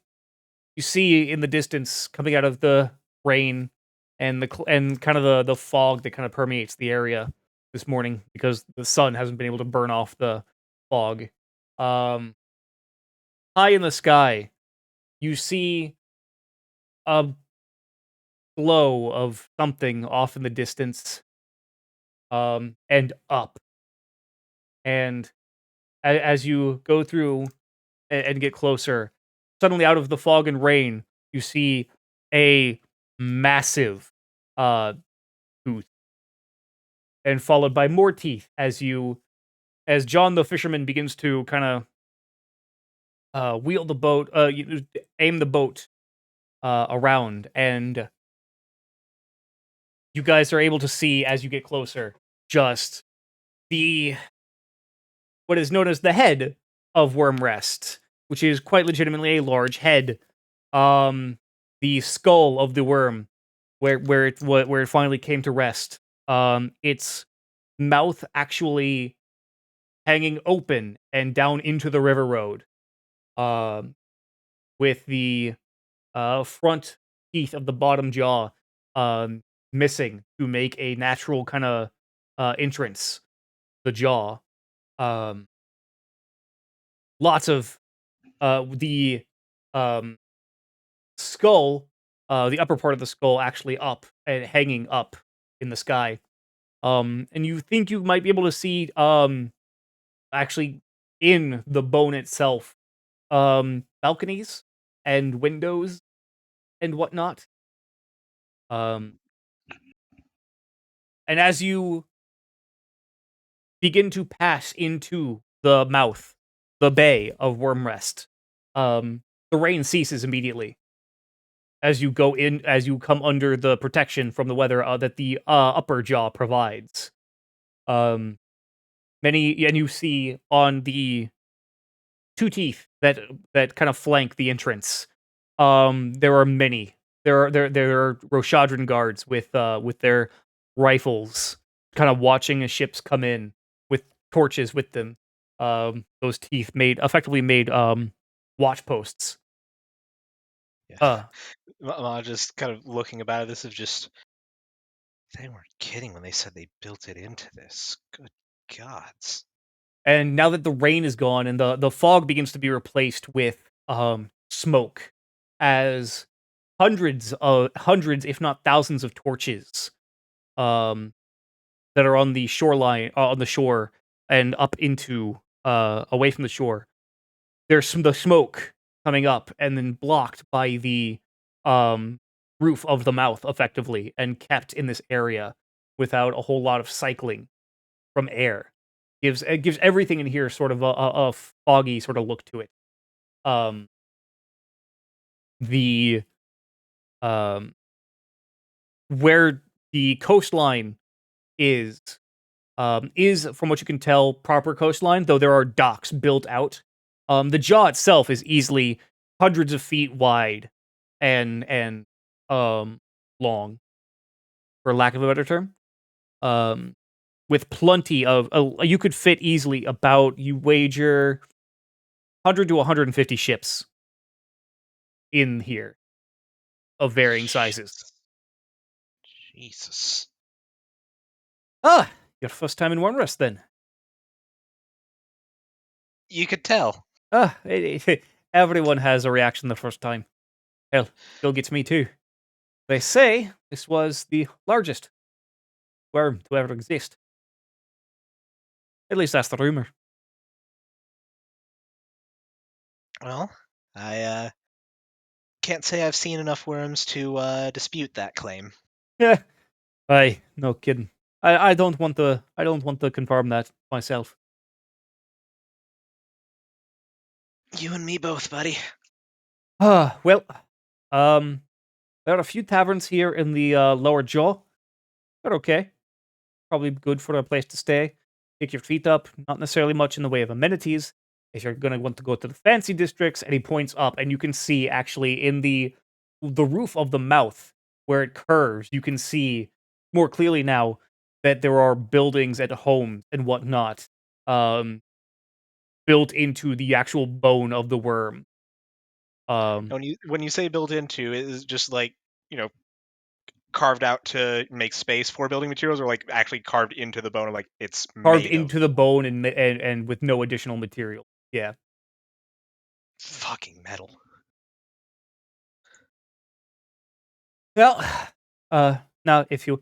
you see in the distance, coming out of the rain and and kind of the fog that kind of permeates the area this morning because the sun hasn't been able to burn off the fog. High in the sky, you see a glow of something off in the distance, and up. And as you go through and get closer, suddenly out of the fog and rain, you see a massive tooth, and followed by more teeth as John the fisherman begins to kind of wheel the boat, aim the boat around, and you guys are able to see as you get closer just the what is known as the head of Wyrmrest, which is quite legitimately a large head. The skull of the worm, where it finally came to rest. Its mouth actually hanging open and down into the river road. With the front teeth of the bottom jaw missing to make a natural kind of entrance. The jaw. Um, Lots of the skull, the upper part of the skull actually up and hanging up in the sky. And you think you might be able to see actually in the bone itself balconies and windows and whatnot. And as you begin to pass into the mouth, the bay of Wyrmrest, the rain ceases immediately as you come under the protection from the weather that the upper jaw provides. And you see on the two teeth that kind of flank the entrance. There are many. There are Roshadran guards with their rifles, kind of watching as ships come in with torches with them. Those teeth effectively made watch posts. Yeah. Just kind of looking about it, this is just. They weren't kidding when they said they built it into this. Good gods. And now that the rain is gone and the fog begins to be replaced with smoke, as hundreds, if not thousands, of torches that are on the shoreline, on the shore, and up into away from the shore. There's the smoke coming up and then blocked by the roof of the mouth, effectively, and kept in this area without a whole lot of cycling from air. It gives everything in here sort of a foggy sort of look to it. The where the coastline is from what you can tell proper coastline, though there are docks built out. The jaw itself is easily hundreds of feet wide and long, for lack of a better term. With plenty of you could fit easily about, you wager, 100 to 150 ships in here of varying sizes. Jesus. Ah, your first time in Wyrmrest then. You could tell. Ah, everyone has a reaction the first time. Hell, still gets me too. They say this was the largest worm to ever exist. At least that's the rumor. Well, I can't say I've seen enough worms to dispute that claim. Yeah, aye, no kidding. I don't want to confirm that myself. You and me both, buddy. Ah, well, there are a few taverns here in the lower jaw. They're okay. Probably good for a place to stay. Pick your feet up. Not necessarily much in the way of amenities. If you're gonna want to go to the fancy districts, and he points up, and you can see actually in the roof of the mouth where it curves, you can see more clearly now that there are buildings and homes and whatnot built into the actual bone of the worm. When you say built into, is it just like, carved out to make space for building materials, or like actually carved into the bone, or like it's Carved made into of the bone and with no additional material. Yeah. fucking metal? Well, now if you,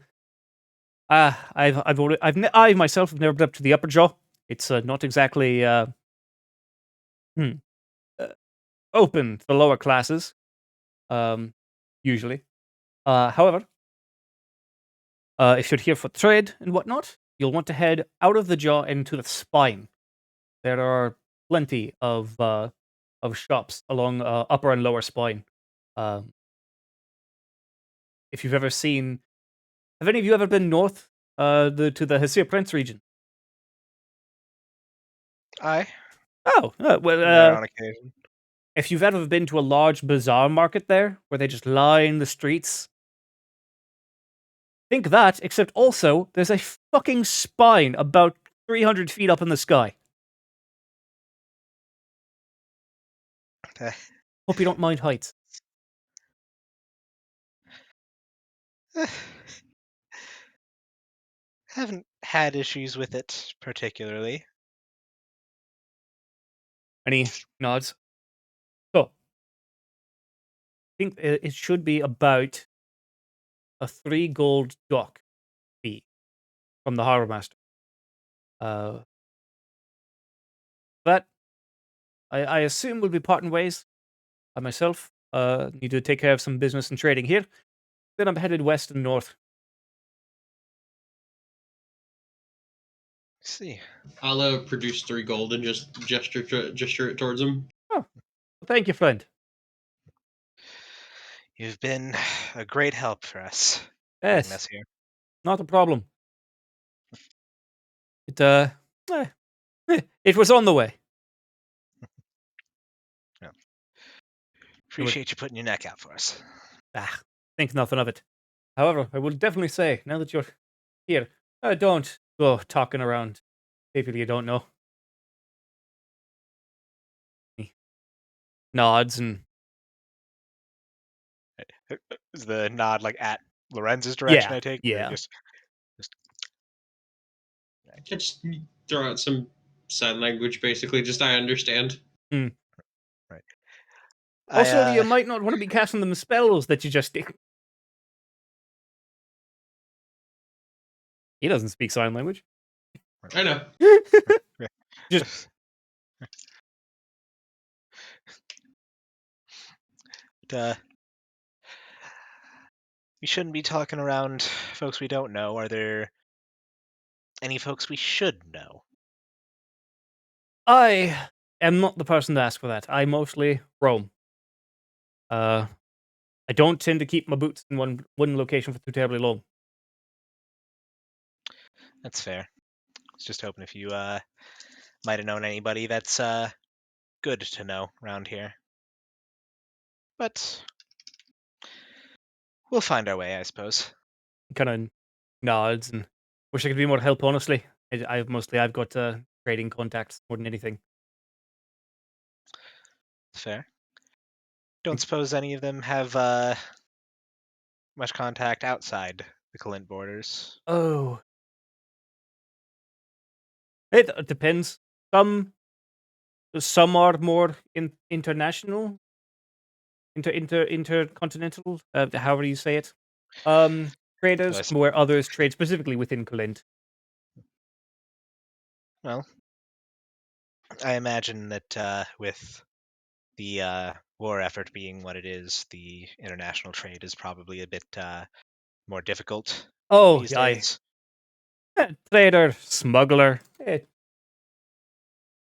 I myself have never been up to the upper jaw. It's not exactly hmm, uh, open to the lower classes, usually. However, if you're here for trade and whatnot, you'll want to head out of the jaw into the spine. There are plenty of shops along upper and lower spine. Um, if you've ever seen, have any of you ever been north to the Hasir Prince region? I Oh, well, there on occasion. if you've ever been to a large bazaar market there, where they just line the streets, think that, except also, there's a fucking spine about 300 feet up in the sky. Hope you don't mind heights. Haven't had issues with it particularly. And he nods. So, I think it should be about a 3 gold dock fee from the harbor master. That I assume we'll be parting ways. I myself need to take care of some business and trading here. Then I'm headed west and north. See, I'll produce 3 gold and just gesture it towards him. Oh, thank you, friend. you've been a great help for us getting Yes, us here. not a problem. It it was on the way. Appreciate you putting your neck out for us. Think nothing of it. However, I will definitely say, now that you're here, don't go talking around people you don't know. nods and Is the nod like at Lorenz's direction? yeah, I take. Or yeah. just Just throw out some sign language, basically. Just I understand. right. Also, I, you might not want to be casting them spells that you just. He doesn't speak sign language. I know. Just But, we shouldn't be talking around folks we don't know. Are there any folks we should know? I am not the person to ask for that. I mostly roam. I don't tend to keep my boots in one location for too terribly long. That's fair. I was just hoping if you might have known anybody that's good to know around here. But we'll find our way, I suppose. Kind of nods and wish I could be more help. Honestly, I've got trading contacts more than anything. Fair. Don't suppose any of them have much contact outside the Clint borders. Oh, it depends. Some are more international, intercontinental. However you say it. Traders, Yes. where others trade specifically within Clint. Well, I imagine that with the war effort being what it is, the international trade is probably a bit more difficult Oh, these aye. days. Trader, smuggler.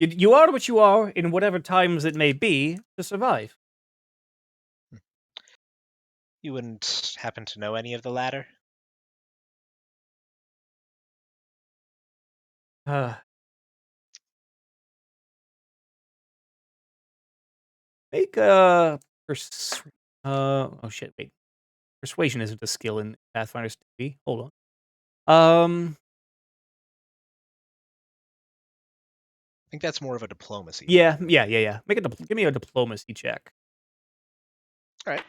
You are what you are in whatever times it may be to survive. You wouldn't happen to know any of the latter? Uh, make a oh shit, wait. Persuasion isn't a skill in Pathfinder's 2. Hold on. I think that's more of a diplomacy. Yeah. Give me a diplomacy check. All right.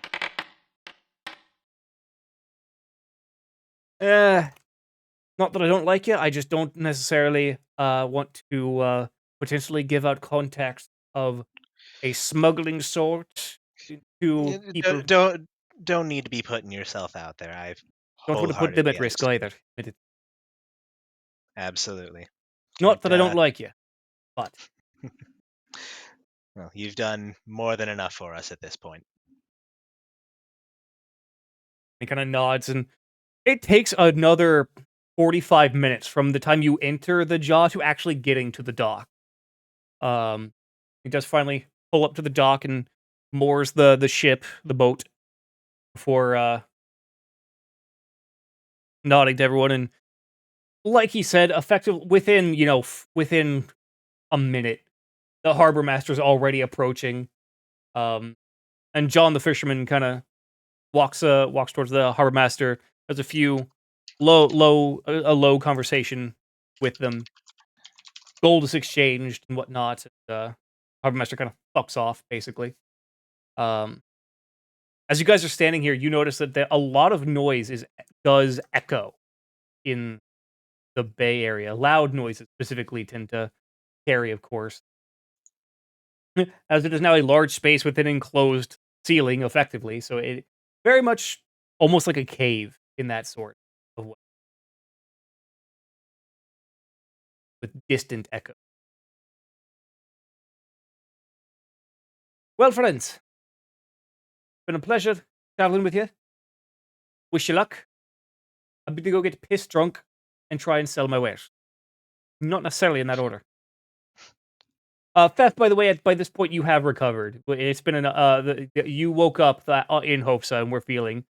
Not that I don't like you. I just don't necessarily want to potentially give out contacts of a smuggling sort to people. Don't need to be putting yourself out there. I've Don't want to put them wholeheartedly at risk understand. either. Absolutely. Not that I don't Can't, like you, but well, you've done more than enough for us at this point. he kind of nods, and it takes another 45 minutes from the time you enter the jaw to actually getting to the dock. He does finally pull up to the dock and moors the ship, the boat, before nodding to everyone. And like he said, effective within a minute, the harbor master's already approaching. And John the fisherman kind of walks towards the harbor master. Has a few low conversation with them. Gold is exchanged and whatnot. And, harbor master kind of fucks off basically. As you guys are standing here, you notice that a lot of noise does echo in the Bay Area. Loud noises specifically tend to carry, of course, as it is now a large space with an enclosed ceiling, effectively. So it very much almost like a cave in that sort of way, with distant echo. Well, friends, been a pleasure traveling with you. Wish you luck. I'm going to go get pissed drunk and try and sell my wares. Not necessarily in that order. Theft, by the way, by this point you have recovered. It's been you woke up in Hopeса and we're feeling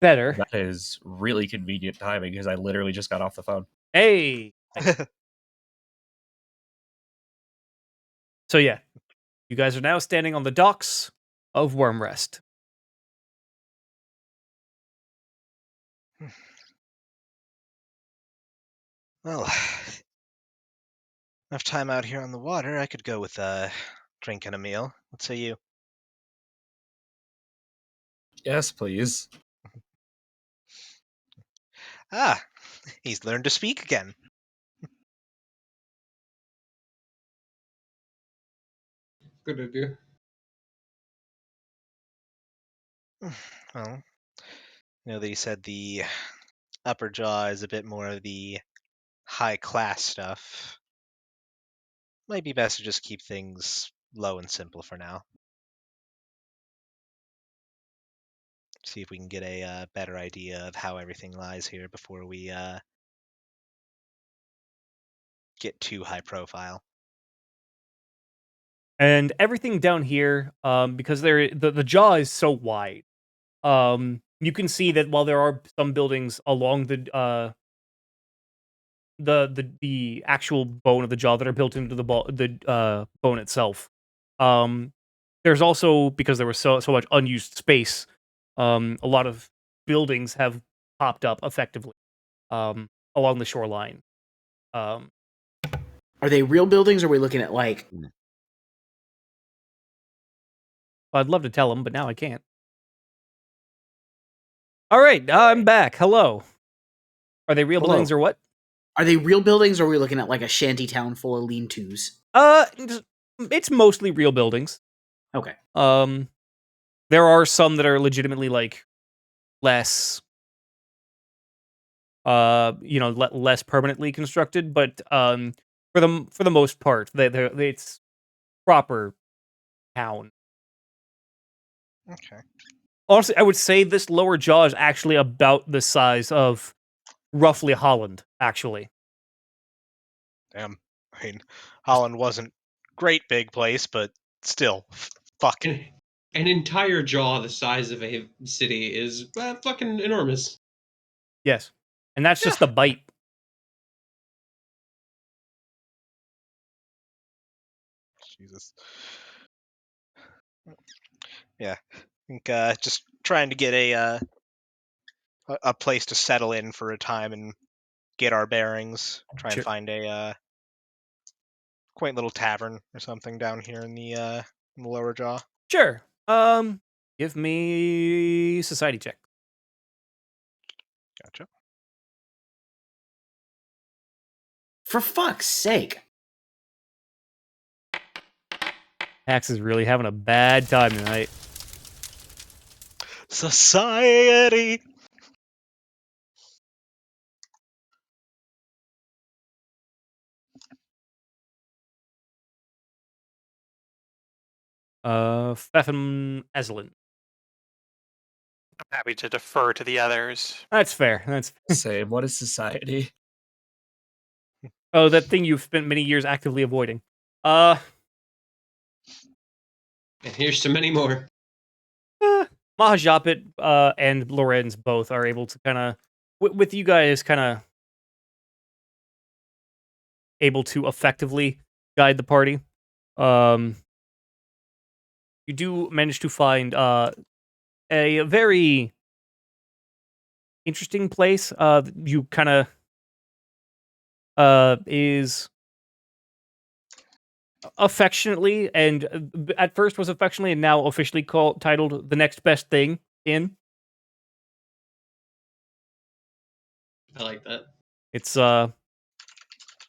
better. That is really convenient timing because I literally just got off the phone. Hey. So yeah, you guys are now standing on the docks of Wyrmrest. Well, enough time out here on the water. I could go with a drink and a meal. What say you? Yes, please. Ah, he's learned to speak again. Good idea. Well, they said the upper jaw is a bit more of the high class stuff. Might be best to just keep things low and simple for now. See if we can get a better idea of how everything lies here before we get too high profile. And everything down here, because the jaw is so wide, you can see that while there are some buildings along the actual bone of the jaw that are built into the bone itself, um, there's also, because there was so much unused space, a lot of buildings have popped up effectively along the shoreline. Um, Are they real buildings, or are we looking at like? I'd love to tell them, but now I can't. All right, I'm back. Hello. Are they real Hello. buildings or what? Are they real buildings, or are we looking at like a shanty town full of lean-tos? It's mostly real buildings. Okay. There are some that are legitimately like less, less permanently constructed, but for the most part, it's proper town. Okay. Honestly, I would say this lower jaw is actually about the size of roughly Holland. Actually, Damn. I mean, Holland wasn't great big place, but still, fuck. An entire jaw the size of a city is fucking enormous. yes, and that's just the bite. Jesus. Yeah. I think just trying to get a place to settle in for a time and get our bearings. Try and Sure. find a quaint little tavern or something down here in the lower jaw. Sure. Give me society check. Gotcha. For fuck's sake. Axe is really having a bad time tonight. Society. Pfeffen Eslin. I'm happy to defer to the others. That's fair. That's Same. What is society? that thing you've spent many years actively avoiding. And here's to many more. Mahajapit and Lorenz both are able to kind of, with you guys kind of able to effectively guide the party. You do manage to find a very interesting place. You kind of is affectionately, and at first was affectionately and now officially titled The Next Best Thing Inn. I like that.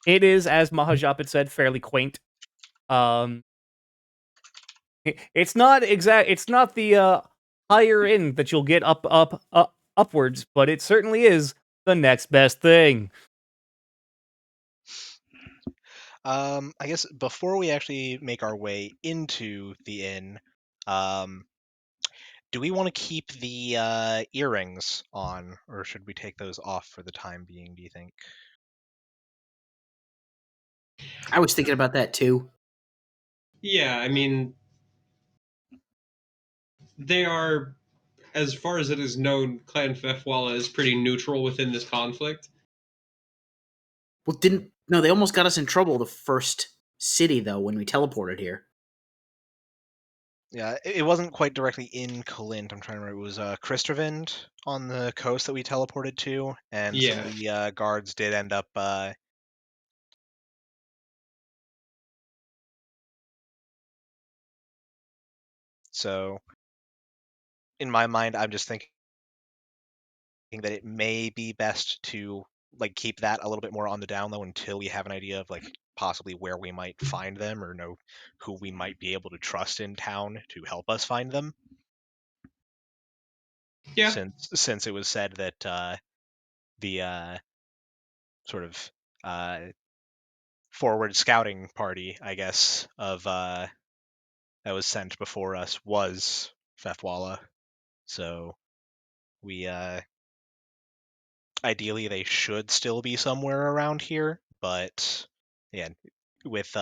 It is, as Mahajapit said, fairly quaint. It's not the higher end that you'll get upwards, but it certainly is the next best thing. I guess before we actually make our way into the inn, do we want to keep the earrings on, or should we take those off for the time being, do you think? I was thinking about that too. Yeah, I mean, they are, as far as it is known, Clan Fefwala is pretty neutral within this conflict. Well, they almost got us in trouble the first city though when we teleported here. Yeah, it wasn't quite directly in Kalint. I'm trying to remember. It was Kristravind on the coast that we teleported to, and some Yeah. of the guards did end up. So in my mind, I'm just thinking that it may be best to like keep that a little bit more on the down low until we have an idea of like possibly where we might find them or know who we might be able to trust in town to help us find them. Yeah. Since it was said that the sort of forward scouting party, I guess, of that was sent before us was Fefwala. So we ideally they should still be somewhere around here, but yeah, with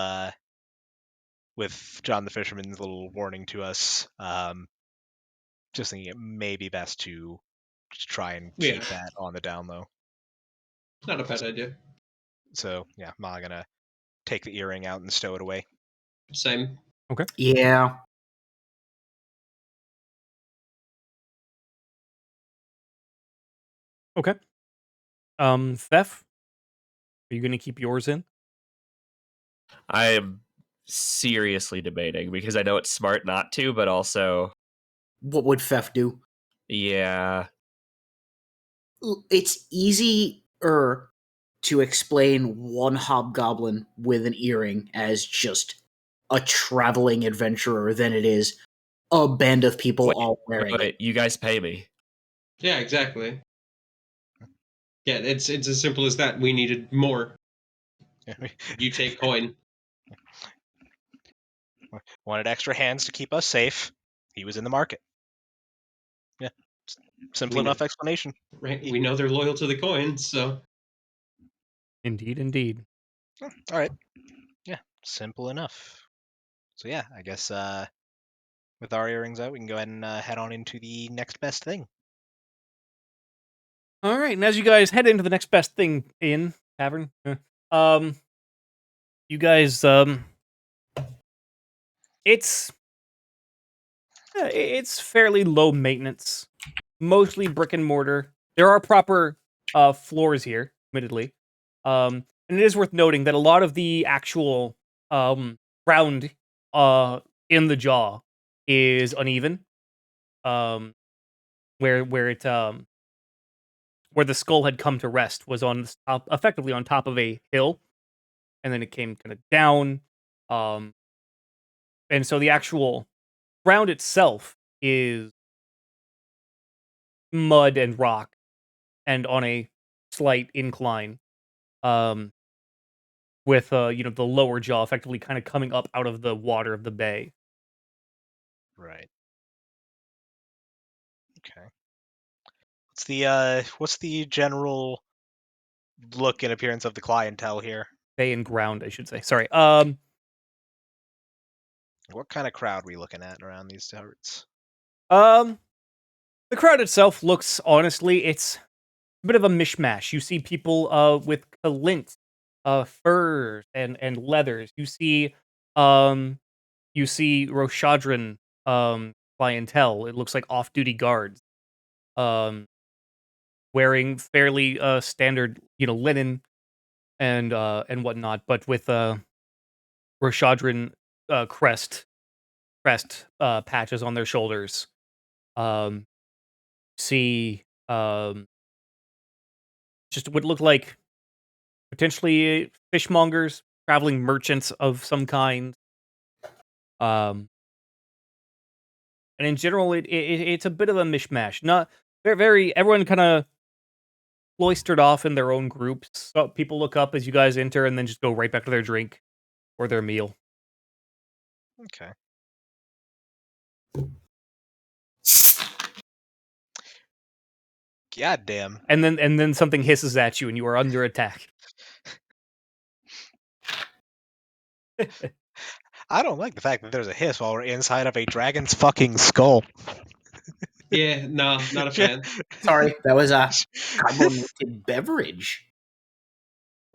John the Fisherman's little warning to us, just thinking it may be best to just try and keep Yeah. that on the down low. Not a bad idea. So yeah, Ma gonna take the earring out and stow it away. Same. Yeah. Okay. Thef, are you gonna keep yours in? I am seriously debating because I know it's smart not to, but also, What would Fef do? yeah. It's easier to explain one hobgoblin with an earring as just a traveling adventurer than it is a band of people Wait, all wearing it. you guys pay me. Yeah, exactly. Yeah, it's as simple as that. We needed more. You take coin. Wanted extra hands to keep us safe. He was in the market. Yeah, simple We know. enough explanation. Right? We know they're loyal to the coin, so Indeed, indeed. All right. Yeah, simple enough. So yeah, I guess with our earrings out, we can go ahead and head on into the next best thing. All right, and as you guys head into the next best thing in tavern, you guys, it's it's fairly low maintenance, mostly brick and mortar. There are proper floors here, admittedly, and it is worth noting that a lot of the actual ground in the jaw is uneven, um, where it where the skull had come to rest was on top, effectively on top of a hill, and then it came kind of down. Um, and so the actual ground itself is mud and rock, and on a slight incline. Um, with the lower jaw effectively kind of coming up out of the water of the bay. Right. Okay. What's the general look and appearance of the clientele here? Bay and ground, I should say. Sorry. What kind of crowd are we looking at around these turrets? Um, the crowd itself looks, honestly, it's a bit of a mishmash. You see people with lint, furs and leathers. Um you see Roshadran clientele. It looks like off-duty guards. Um wearing fairly standard, linen and whatnot, but with Roshadran crest patches on their shoulders. Um see just would look like potentially fishmongers, traveling merchants of some kind. Um, and in general, it's a bit of a mishmash. Not very everyone kind of cloistered off in their own groups. So people look up as you guys enter, and then just go right back to their drink or their meal. Okay. God damn. And then something hisses at you, and you are under attack. I don't like the fact that there's a hiss while we're inside of a dragon's fucking skull. yeah, nah, not a fan. Sorry, that was a carbonated beverage.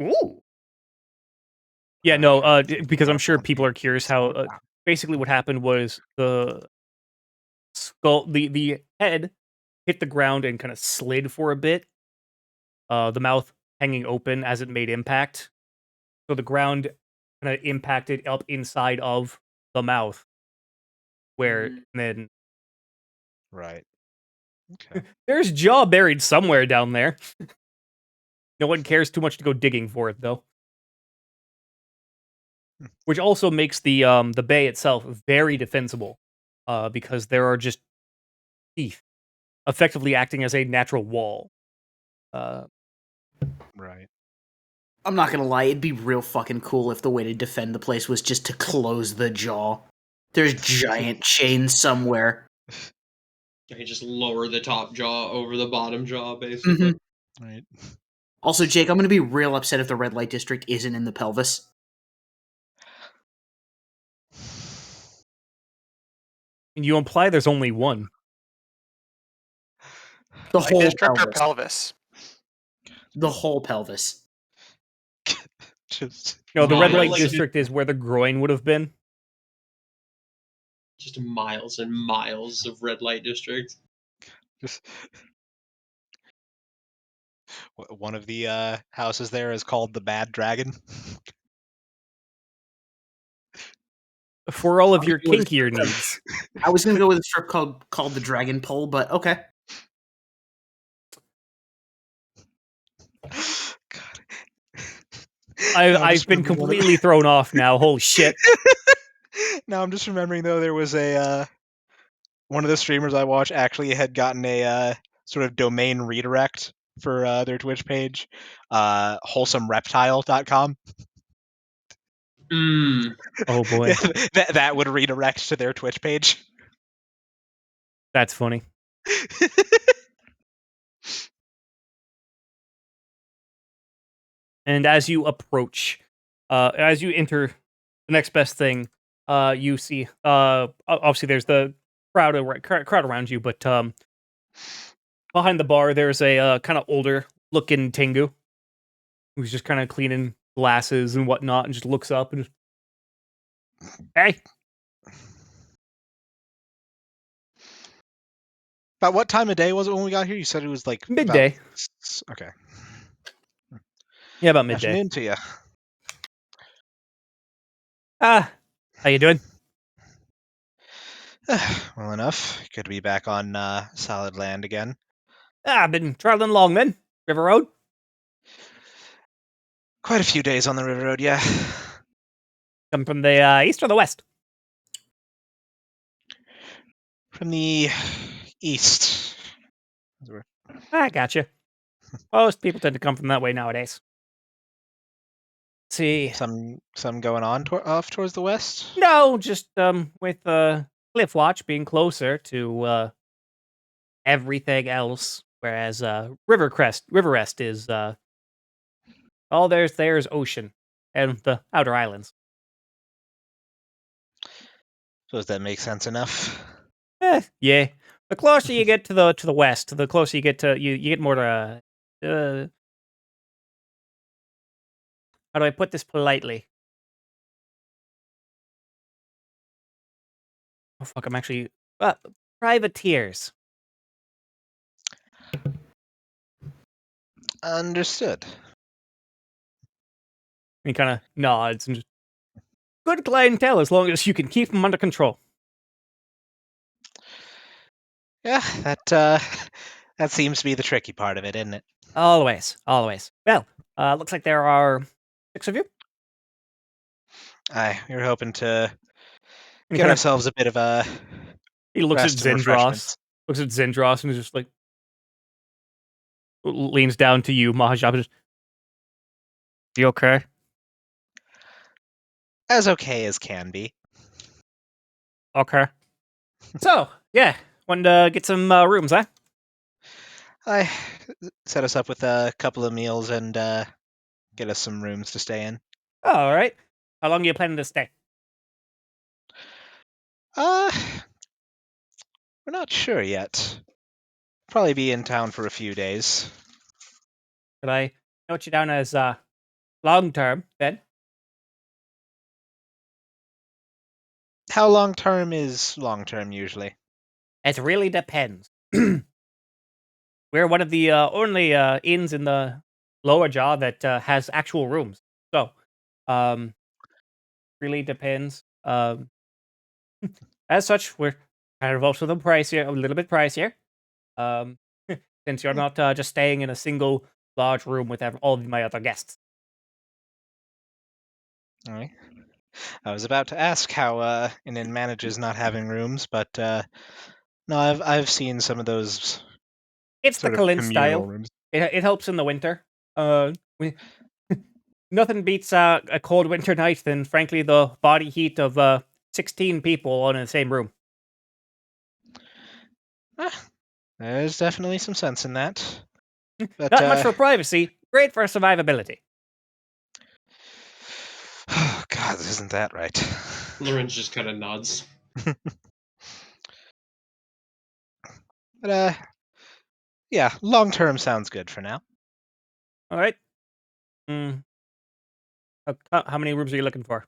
Ooh. Yeah, no, because I'm sure people are curious how basically what happened was the skull, the head hit the ground and kind of slid for a bit. The mouth hanging open as it made impact. So the ground kind of impacted up inside of the mouth, where Mm. then Right. Okay. There's jaw buried somewhere down there. No one cares too much to go digging for it, though. Which also makes the bay itself very defensible, because there are just teeth effectively acting as a natural wall. Right. I'm not gonna lie, it'd be real fucking cool if the way to defend the place was just to close the jaw. There's giant chains somewhere. I can just lower the top jaw over the bottom jaw, basically. Mhm. Right. Also, Jake, I'm gonna be real upset if the red light district isn't in the pelvis. And you imply there's only one. The Light whole district or pelvis. pelvis? The whole pelvis. Just No, the red light Miles. district is where the groin would have been. Just miles and miles of red light district. just one of the houses there is called the Bad Dragon. For all of I your was- kinkier needs. I was gonna go with a strip called the Dragon Pole, but okay. God. I've been completely thrown off now. Holy shit. Now I'm just remembering though there was a one of the streamers I watch actually had gotten a sort of domain redirect for their Twitch page, wholesomereptile.com. Oh boy. that would redirect to their Twitch page. That's funny. And as you approach, as you enter the next best thing, you see, obviously there's the crowd around you, but behind the bar there's a kind of older looking Tengu who's just kind of cleaning glasses and whatnot, and just looks up and just, hey. About what time of day was it when we got here? You said it was like Midday. Okay. Yeah, about midday. Afternoon to you. How you doing? Well enough. Good to be back on solid land again. I've been traveling along then. River Road. Quite a few days on the river road, yeah. Come from the east or the west? From the east. I gotcha. Most people tend to come from that way nowadays. Let's see. Some going on off towards the west. No, just with Cliff Watch being closer to everything else, whereas Wyrmrest is all there's ocean and the outer islands. Suppose that makes sense enough. Yeah. The closer you get to the west, the closer you get to you get more to how do I put this politely? Oh fuck, I'm actually privateers. Understood. He kind of nods and just good clientele as long as you can keep them under control. Yeah, that seems to be the tricky part of it, isn't it? Always, always. Well, looks like there are 6 of you. Aye, we were hoping to And get kind of, ourselves a bit of a he looks rest at and Zendros, refreshments. and is just like leans down to you, Mahajab. Just, you okay? As okay as can be. Okay. So yeah, wanted to get some rooms, huh? I set us up with a couple of meals and get us some rooms to stay in. All right. How long are you planning to stay? Uh, we're not sure yet. Probably be in town for a few days. Could I note you down as long term then? How long term is long term usually? It really depends. We're one of the only inns in the lower jaw that has actual rooms. So, really depends. As such, we're kind of also a little bit pricier. Um, since you're not just staying in a single large room with all of my other guests. All right. I was about to ask how an inn manages not having rooms, but no, I've seen some of those It's the sort of Kalin communal style. rooms. It helps in the winter. Nothing beats a cold winter night than, frankly, the body heat of 16 people all in the same room. There's definitely some sense in that. But Not much for privacy, great for survivability. oh God, isn't that right? Lorenz just kind of nods. But yeah, long term sounds good for now. All right. Mm. How many rooms are you looking for?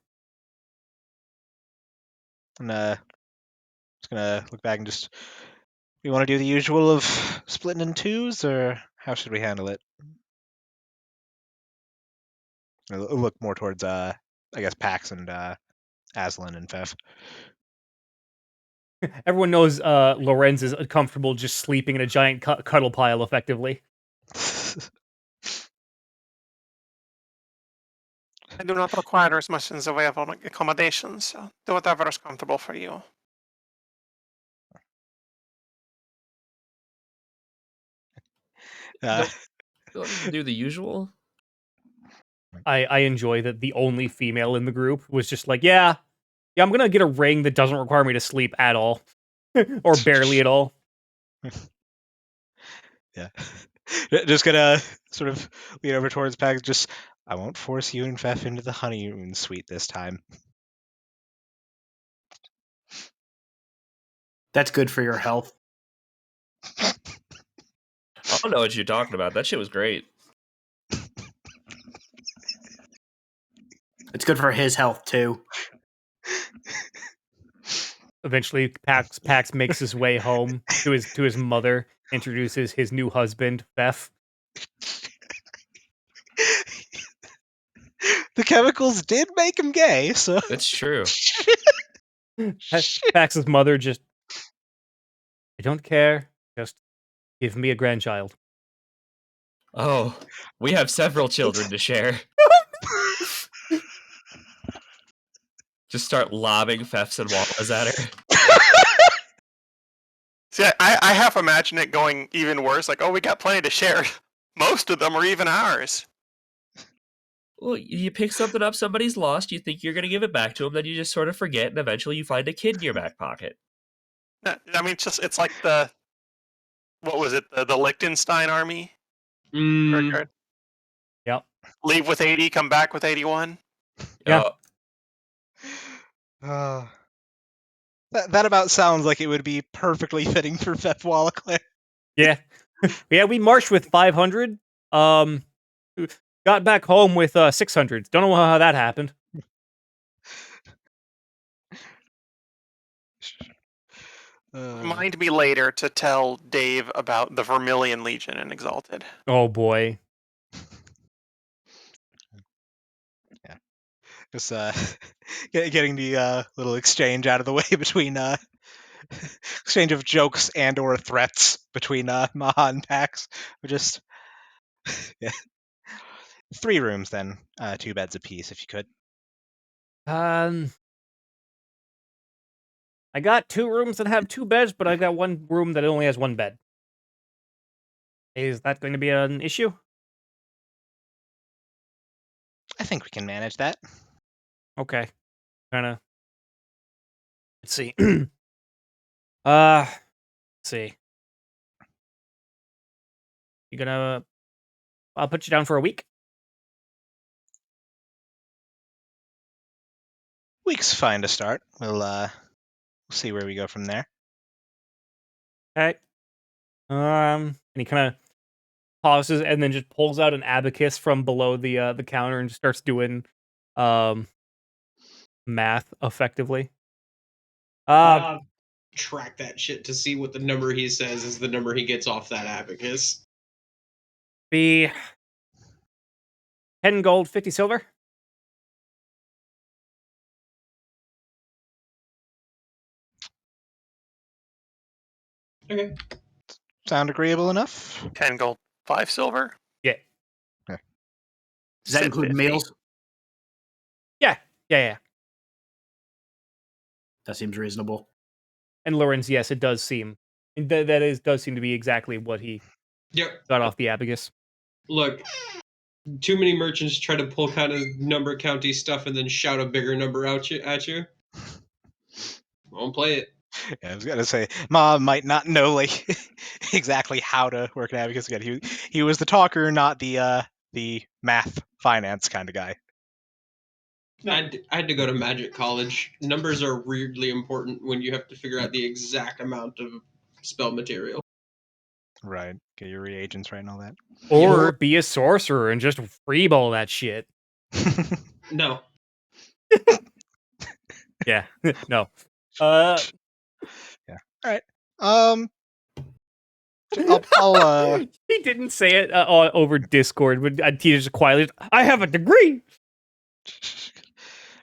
And just gonna look back and just. You want to do the usual of splitting in twos, or how should we handle it? I'll look more towards I guess Pax and Aslan and Fef. Everyone knows Lorenz is comfortable just sleeping in a giant cuddle pile, effectively. I do not require as much in the way of accommodations, so do whatever is comfortable for you. Don't need to do the usual. I enjoy that the only female in the group was just like, yeah, I'm gonna get a ring that doesn't require me to sleep at all. Or barely at all. Yeah. Just gonna sort of lean over towards Pax. Just, I won't force you and Fef into the honeymoon suite this time. That's good for your health. I don't know what you're talking about. That shit was great. It's good for his health too. Eventually, Pax makes his way home to his mother, introduces his new husband, Beth. The chemicals did make him gay, so It's true. Pax's mother just, I don't care, just give me a grandchild. Oh, we have several children to share. Just start lobbing Fefs and Wallas at her. See, I half imagine it going even worse. Like, oh, we got plenty to share. Most of them are even ours. Well, you pick something up somebody's lost, you think you're going to give it back to them, then you just sort of forget, and eventually you find a kid in your back pocket. I mean, it's like what was it? The Liechtenstein army? Mm, Yep. Leave with 80, come back with 81. Yeah. That about sounds like it would be perfectly fitting for Fef Wallaclair. Yeah. Yeah, we marched with 500. Got back home with 600. Don't know how that happened. Remind me later to tell Dave about the Vermilion Legion in Exalted. Oh boy. Yeah. Just getting the little exchange out of the way between exchange of jokes and or threats between Maha and Pax. Just yeah. 3 rooms then, 2 beds apiece if you could. I got 2 rooms that have 2 beds, but I got 1 room that only has 1 bed. Is that going to be an issue? I think we can manage that. Okay. Let's see. Let's see. I'll put you down for a week. Week's fine to start. We'll see where we go from there. Okay. And he kind of pauses and then just pulls out an abacus from below the counter and just starts doing math effectively. track that shit to see what the number he says is the number he gets off that abacus. Be 10 gold, 50 silver. Okay. Sound agreeable enough? 10 gold, 5 silver. Yeah. Does that include 50. meals? Yeah. That seems reasonable. And Lorenz, yes, it does seem does seem to be exactly what he Yep. got off the abacus. Look, too many merchants try to pull kind of number county stuff and then shout a bigger number at you. Won't play it. Yeah, I was gonna say, Mom might not know like exactly how to work an abacus. Again, he was the talker, not the math finance kind of guy. I had to go to magic college. Numbers are weirdly important when you have to figure out the exact amount of spell material. Right. Get your reagents right and all that. Or be a sorcerer and just freeball that shit. No. Yeah. No. Yeah. All right. I'll He didn't say it over Discord, but he just quietly, I have a degree.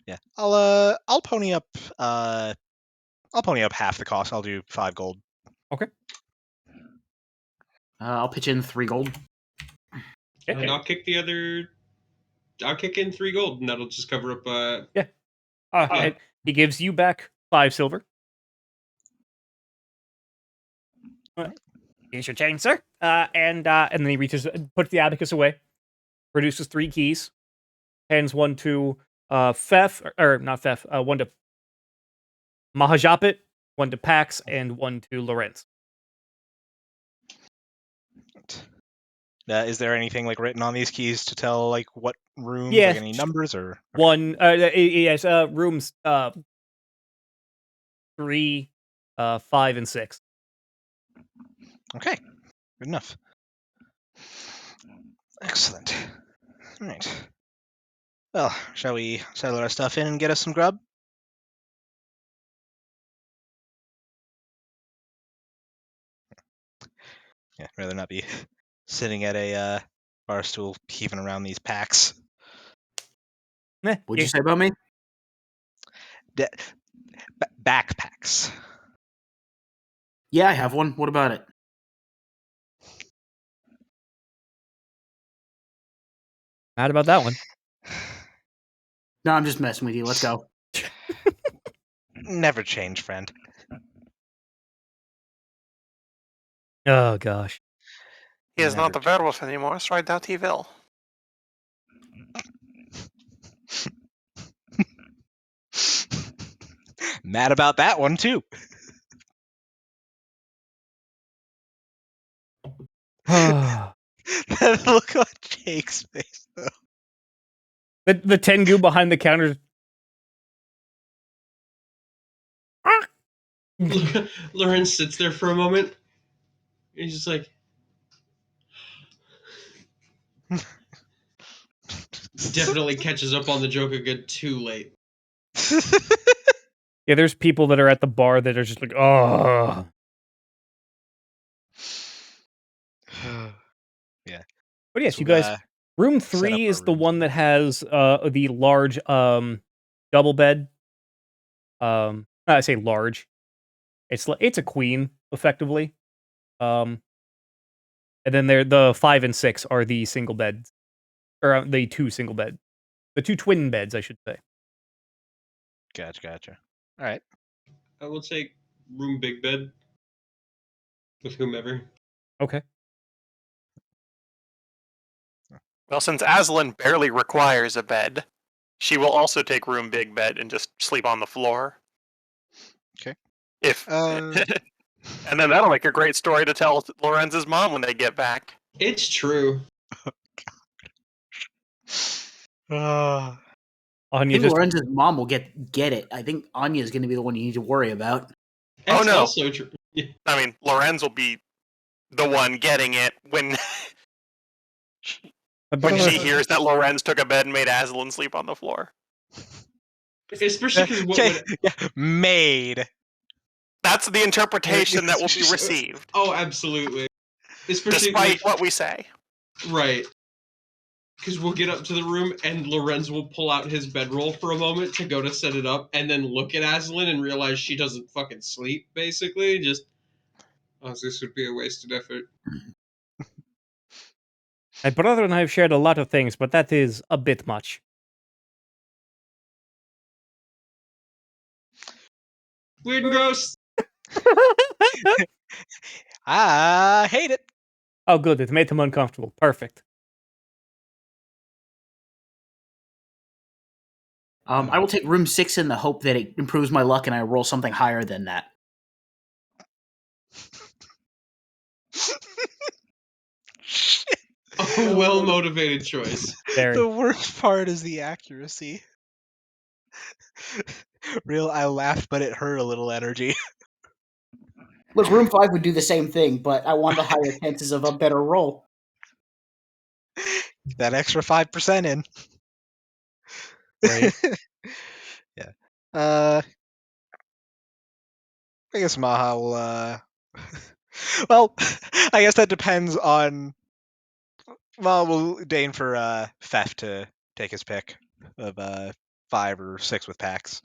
yeah. I'll pony up half the cost. I'll do 5 gold. I'll pitch in 3 gold. And I'll kick in 3 gold, and that'll just cover up. And he gives you back 5 silver. Here's your change, sir. And then he reaches, puts the abacus away, produces 3 keys, hands one to Fef, or not Fef, one to Mahajapit, one to Pax, and one to Lorenz. Is there anything like written on these keys to tell like what rooms, Yeah. like any numbers or okay. One, yes, rooms 3, 5, and 6. Okay, good enough. Excellent. All right. Well, shall we settle our stuff in and get us some grub? Yeah, rather not be sitting at a bar stool heaving around these packs. What'd you say about me? Backpacks. Yeah, I have one. What about it? Mad about that one. No, I'm just messing with you. Let's go. Never change, friend. Oh, gosh. He is not Never the werewolf anymore, so I doubt he will. Mad about that one too. Look on Jake's face though. The Tengu behind the counter. Lorenz sits there for a moment. He's just like, definitely catches up on the joke a good too late. Yeah, there's people that are at the bar that are just like, oh. Yeah. But yes, So, you guys, room set up 3 our is the rooms. one that has the large double bed. I say large. It's a queen effectively. And then the 5 and 6 are the single beds, or the 2 single bed, the 2 twin beds, I should say. Gotcha. All right. I will take room big bed with whomever. Okay. Well, since Aslan barely requires a bed, she will also take room big bed and just sleep on the floor. Okay. If and then that'll make a great story to tell Lorenz's mom when they get back. It's true. Anya I think just Lorenz's mom will get it. I think Anya's going to be the one you need to worry about. Oh, It's no. also true. Yeah. I mean, Lorenz will be the one getting it when she hears that Lorenz took a bed and made Aslan sleep on the floor. Especially because what Okay, would... yeah, made. That's the interpretation that will be received, Oh, absolutely. Especially despite what we say. Right. Because we'll get up to the room and Lorenz will pull out his bedroll for a moment to go to set it up and then look at Aslan and realize she doesn't fucking sleep, basically. Just, As this would be a wasted effort. My brother and I have shared a lot of things, but that is a bit much. Weird and gross. I hate it. Oh, good. It made them uncomfortable. Perfect. I will take room 6 in the hope that it improves my luck and I roll something higher than that. Shit. A well-motivated choice. Very. The worst part is the accuracy. Real, I laughed, but it hurt a little energy. Look, room 5 would do the same thing, but I want the higher chances of a better roll. That extra 5% in. Right. Yeah. I guess Maha will. Well, I guess that depends on. Maha will deign for Fef to take his pick of 5 or 6 with Pax.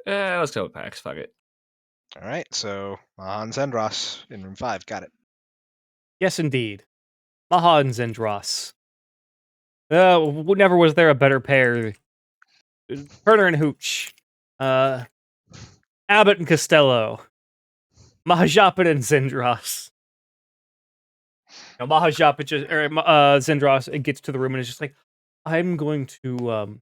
Let's go with Pax. Fuck it. All right, so Maha and Zendros in room 5. Got it. Yes, indeed. Maha and Zendros. Never was there a better pair. Turner and Hooch. Abbott and Costello. Mahajapit and Zendros. Mahajapit just, or Zendros gets to the room and is just like, I'm going to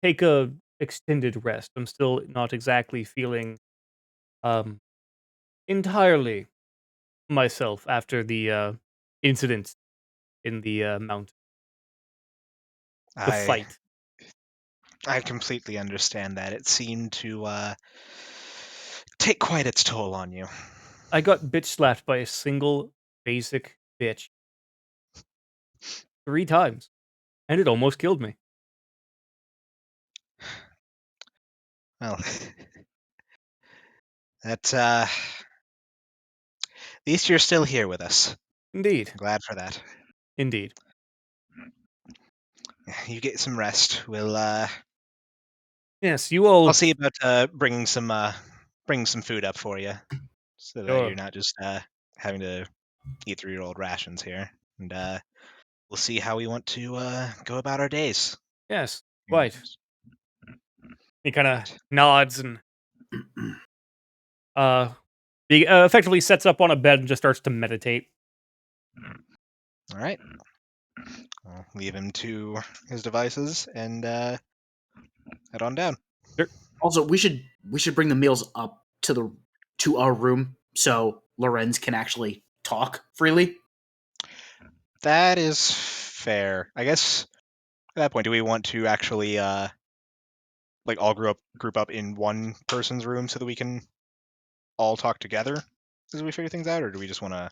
take a extended rest. I'm still not exactly feeling entirely myself after the incident in the mountain. The fight. I completely understand that. It seemed to take quite its toll on you. I got bitch slapped by a single basic bitch 3 times, and it almost killed me. Well, that at least you're still here with us. Indeed. I'm glad for that. Indeed. You get some rest. We'll Yes, you all. I'll see about bringing some food up for you, so that Sure. you're not just having to eat through your old rations here. And we'll see how we want to go about our days. Yes, quite. He kind of nods and he effectively sets up on a bed and just starts to meditate. All right. I'll leave him to his devices and head on down. Also, we should bring the meals up to our room so Lorenz can actually talk freely. That is fair. I guess at that point, do we want to actually like all group up in one person's room so that we can all talk together as we figure things out, or do we just want to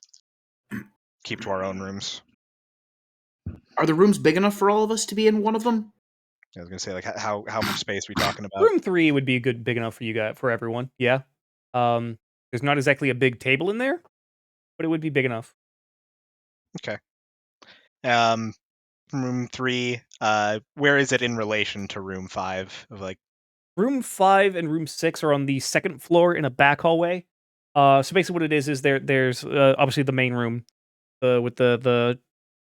keep to our own rooms? Are the rooms big enough for all of us to be in one of them? I was gonna say, like, how much space are we talking about? Room 3 would be big enough for you guys, for everyone. Yeah. There's not exactly a big table in there, but it would be big enough. Okay. Room 3, where is it in relation to room 5? Of like, Room 5 and room 6 are on the second floor in a back hallway. So basically what it is there's obviously the main room with the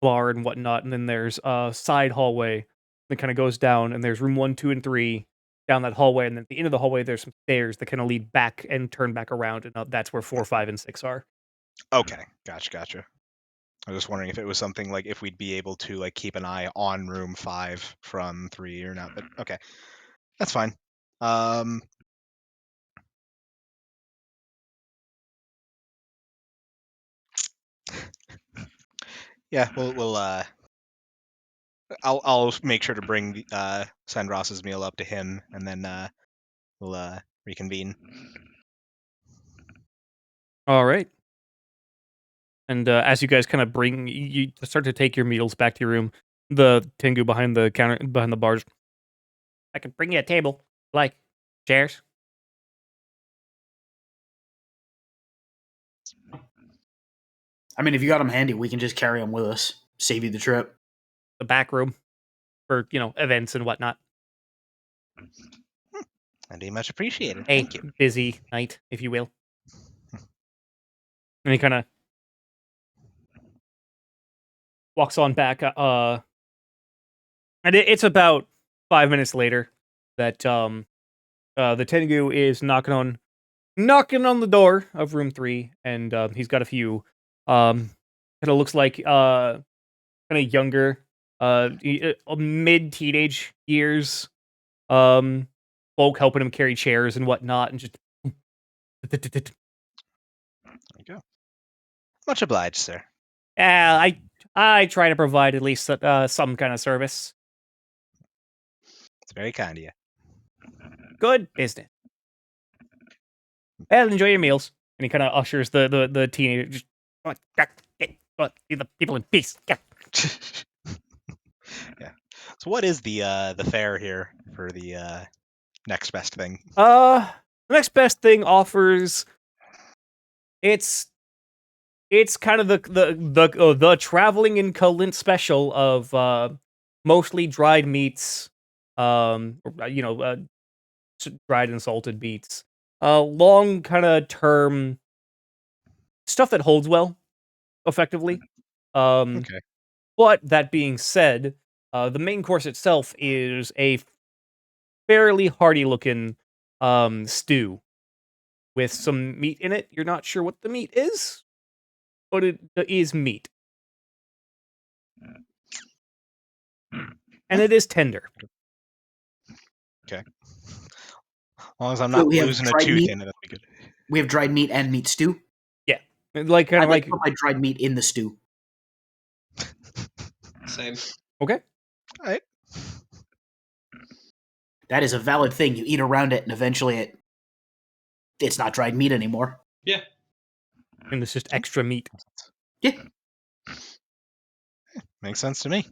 bar and whatnot, and then there's a side hallway that kind of goes down, and there's room 1, 2, and 3 down that hallway, and then at the end of the hallway there's some stairs that kind of lead back and turn back around, and that's where 4, 5, and 6 are. okay, gotcha. I was just wondering if it was something like if we'd be able to like keep an eye on room 5 from 3 or not, but okay, that's fine. Yeah, we'll I'll make sure to bring Sandros's meal up to him, and then we'll reconvene. All right. And as you guys kind of you start to take your meals back to your room, the Tengu behind the counter, behind the bars, I can bring you a table, like chairs. I mean, if you got them handy, we can just carry them with us. Save you the trip. The back room for events and whatnot. That'd be much appreciated. A Thank you. busy night, if you will. And he kind of walks on back. And it's about 5 minutes later that the Tengu is knocking on the door of room 3, and he's got a few kind of looks like kind of younger mid teenage years folk helping him carry chairs and whatnot, and just There you go. Much obliged, sir. I try to provide at least some kind of service. It's very kind of you. Good business. Well, enjoy your meals. And he kind of ushers the teenager. Just, leave the people in peace. Yeah. So what is the fare here for the next best thing? The next best thing offers. It's kind of the traveling in Kalint special of mostly dried meats, dried and salted meats. Long kind of term stuff that holds well, effectively. Okay. But that being said, the main course itself is a fairly hearty looking stew with some meat in it. You're not sure what the meat is, but it is meat. And it is tender. Okay. As long as I'm So not we have losing a dried tooth meat? in it, that'll be good. We have dried meat and meat stew. Like kind I'd of like like to put my dried meat in the stew. Same. okay. All right. That is a valid thing. You eat around it, and eventually it's not dried meat anymore. Yeah. And it's just extra meat. Yeah. Makes sense to me.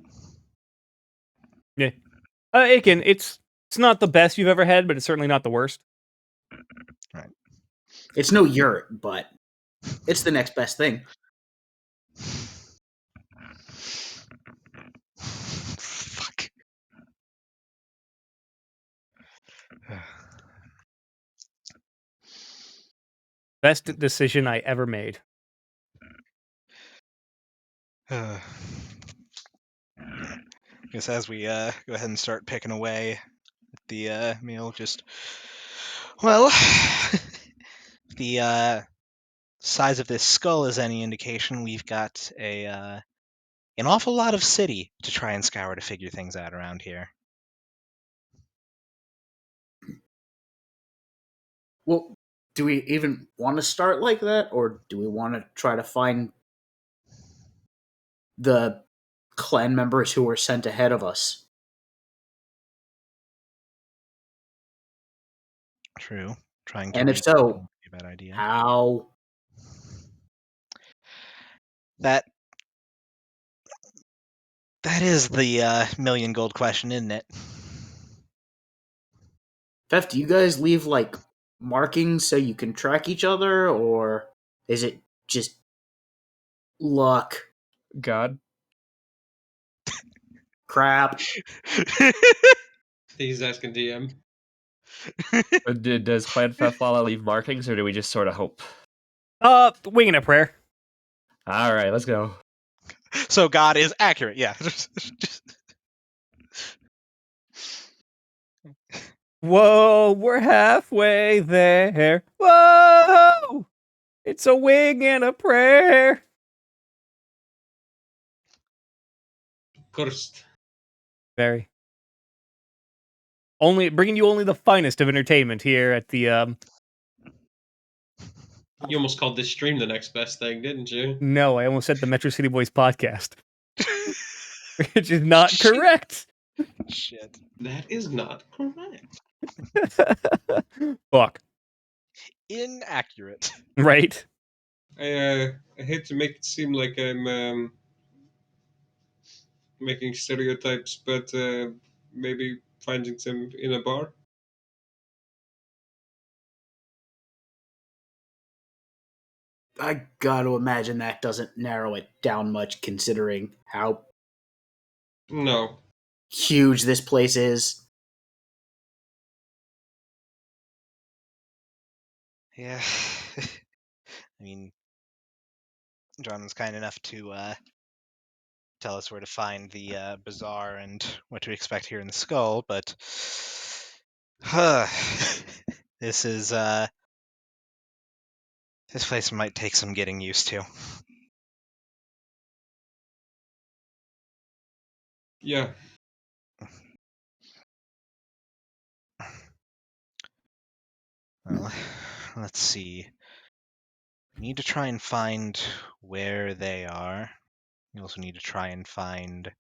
Again, it's not the best you've ever had, but it's certainly not the worst. It's no yurt, but it's the next best thing. Fuck. Best decision I ever made. Guess as we go ahead and start picking away at the meal, just the size of this skull is any indication, we've got an awful lot of city to try and scour to figure things out around here. Well, do we even want to start like that, or do we want to try to find the clan members who were sent ahead of us? True. Trying And to if so, wouldn't be a bad idea. how? That is the million gold question, isn't it? Fef, do you guys leave like markings so you can track each other, or is it just luck? God. Crap. He's asking DM. Does Clan Feflala leave markings, or do we just sort of hope? Winging a prayer. All right, let's go. So God is accurate, yeah. Whoa, we're halfway there. Whoa! It's a wing and a prayer. Cursed. Very. Bringing you only the finest of entertainment here at the You almost called this stream the next best thing, didn't you? No, I almost said the Metro City Boys podcast. Which is not correct. Shit. That is not correct. Fuck. Inaccurate. Right? I hate to make it seem like I'm making stereotypes, but maybe finding them in a bar. I gotta imagine that doesn't narrow it down much, considering how No. huge this place is. Yeah. I mean, John was kind enough to tell us where to find the bazaar and what to expect here in the skull, but this is this place might take some getting used to. Yeah. Well, let's see. We need to try and find where they are. We also need to try and find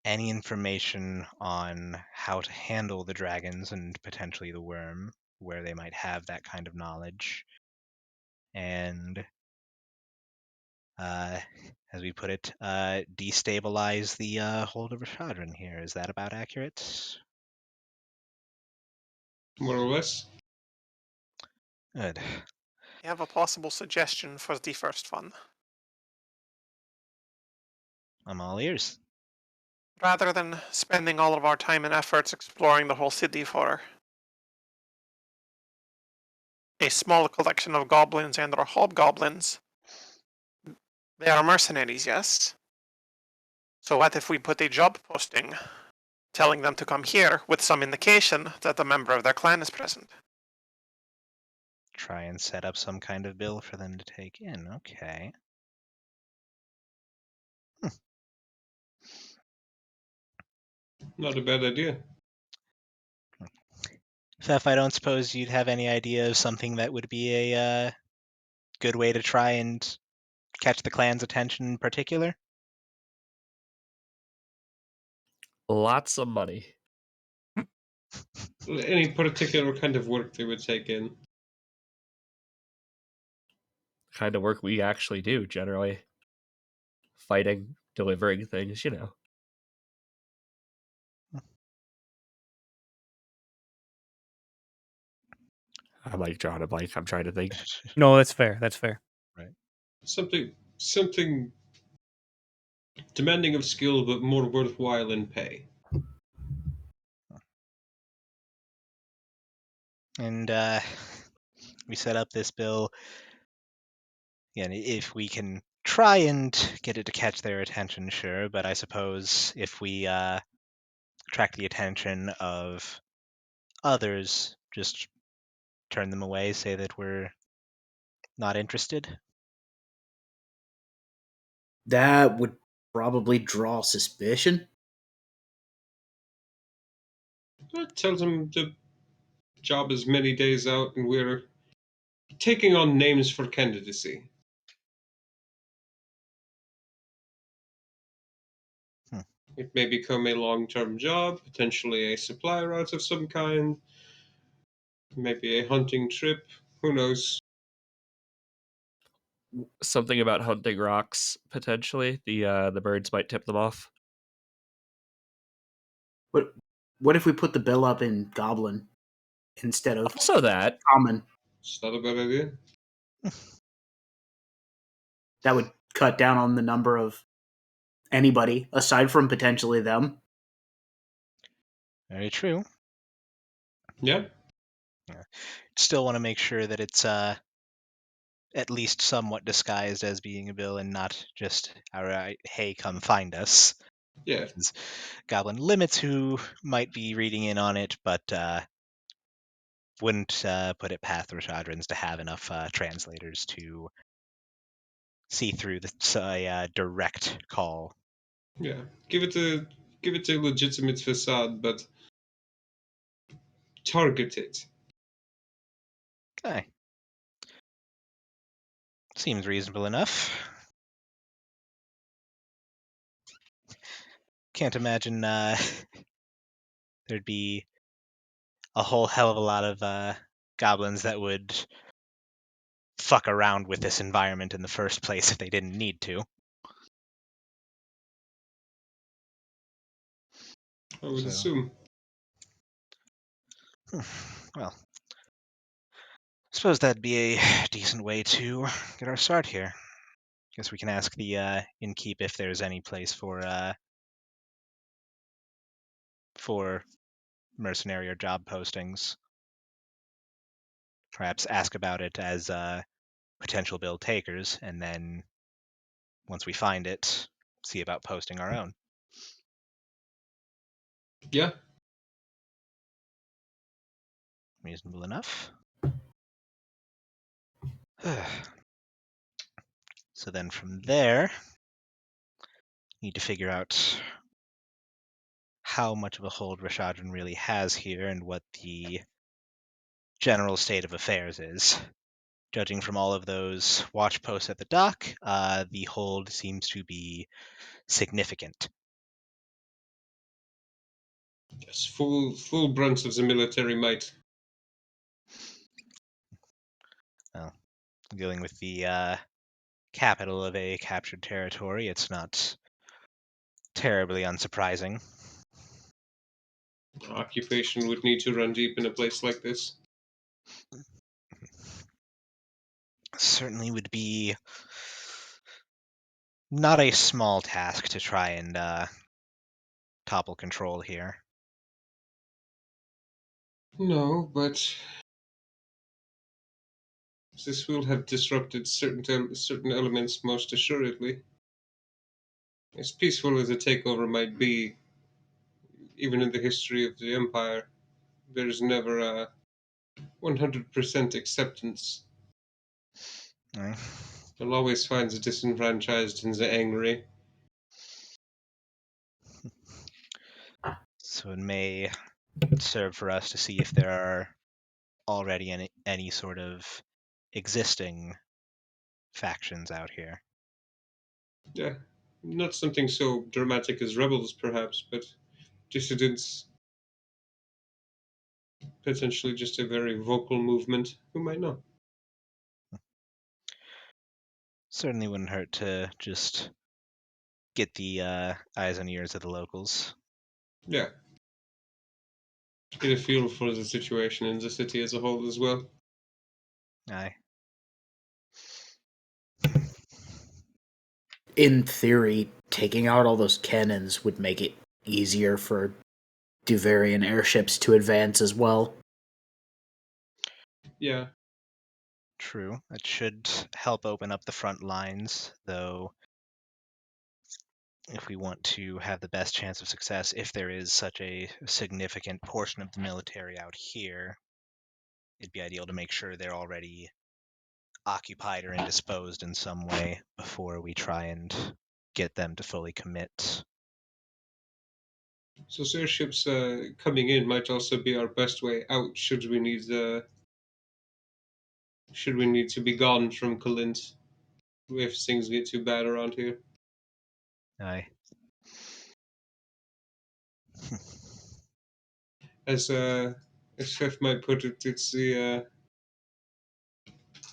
any information on how to handle the dragons and potentially the worm, where they might have that kind of knowledge. And as we put it, destabilize the hold of Rashadran here. Is that about accurate? More or less. Good. I have a possible suggestion for the first one. I'm all ears. Rather than spending all of our time and efforts exploring the whole city for a small collection of goblins and or hobgoblins, they are mercenaries, yes? So what if we put a job posting telling them to come here with some indication that a member of their clan is present? Try and set up some kind of bill for them to take in. Okay. Not a bad idea. Fef, I don't suppose you'd have any idea of something that would be a good way to try and catch the clan's attention in particular? Lots of money. Any particular kind of work they would take in. Kind of work we actually do generally. Fighting, delivering things, you know. I'm like drawing a blank. I'm trying to think. No, that's fair. That's fair. Something demanding of skill but more worthwhile in pay. And we set up this bill. Again, if we can try and get it to catch their attention, sure. But I suppose if we attract the attention of others, just turn them away, say that we're not interested. That would probably draw suspicion. Tell them the job is many days out and we're taking on names for candidacy. Hmm. It may become a long-term job, potentially a supply route of some kind, maybe a hunting trip. Who knows? Something about hunting rocks potentially. The birds might tip them off. What if we put the bill up in Goblin instead of Also that. Common? It's not a bad idea. That would cut down on the number of anybody aside from potentially them. Very true. Yeah. Still want to make sure that it's at least somewhat disguised as being a bill and not just outright, hey, come find us. Yeah. Goblin limits who might be reading in on it, but wouldn't put it past the Rashadrins to have enough translators to see through the direct call. Yeah. Give it a legitimate facade, but target it. Okay. Seems reasonable enough. Can't imagine there'd be a whole hell of a lot of goblins that would fuck around with this environment in the first place if they didn't need to. I would So- assume. Well, I suppose that'd be a decent way to get our start here. Guess we can ask the innkeep if there's any place for mercenary or job postings. perhaps ask about it as potential bill takers, and then once we find it, see about posting our own. Yeah. Reasonable enough. So then from there, need to figure out how much of a hold Rashadran really has here and what the general state of affairs is. Judging from all of those watch posts at the dock, the hold seems to be significant. Yes, full brunt of the military might. Well, dealing with the capital of a captured territory, it's not terribly unsurprising. Occupation would need to run deep in a place like this. Certainly would be not a small task to try and topple control here. No, but this will have disrupted certain elements most assuredly. As peaceful as a takeover might be, even in the history of the Empire, there's never a 100% acceptance. Mm. You'll always find the disenfranchised and the angry. So it may serve for us to see if there are already any sort of existing factions out here. Yeah, not something so dramatic as rebels, perhaps, but dissidents. Potentially just a very vocal movement. Who might know? Certainly wouldn't hurt to just get the eyes and ears of the locals. Yeah. Get a feel for the situation in the city as a whole as well. Aye. In theory, taking out all those cannons would make it easier for Duvarian airships to advance as well. Yeah. True. It should help open up the front lines, though if we want to have the best chance of success, if there is such a significant portion of the military out here, it'd be ideal to make sure they're already occupied or indisposed in some way before we try and get them to fully commit. So airships coming in might also be our best way out should we need to be gone from Kalint if things get too bad around here. Aye. As Chef might put it, it's the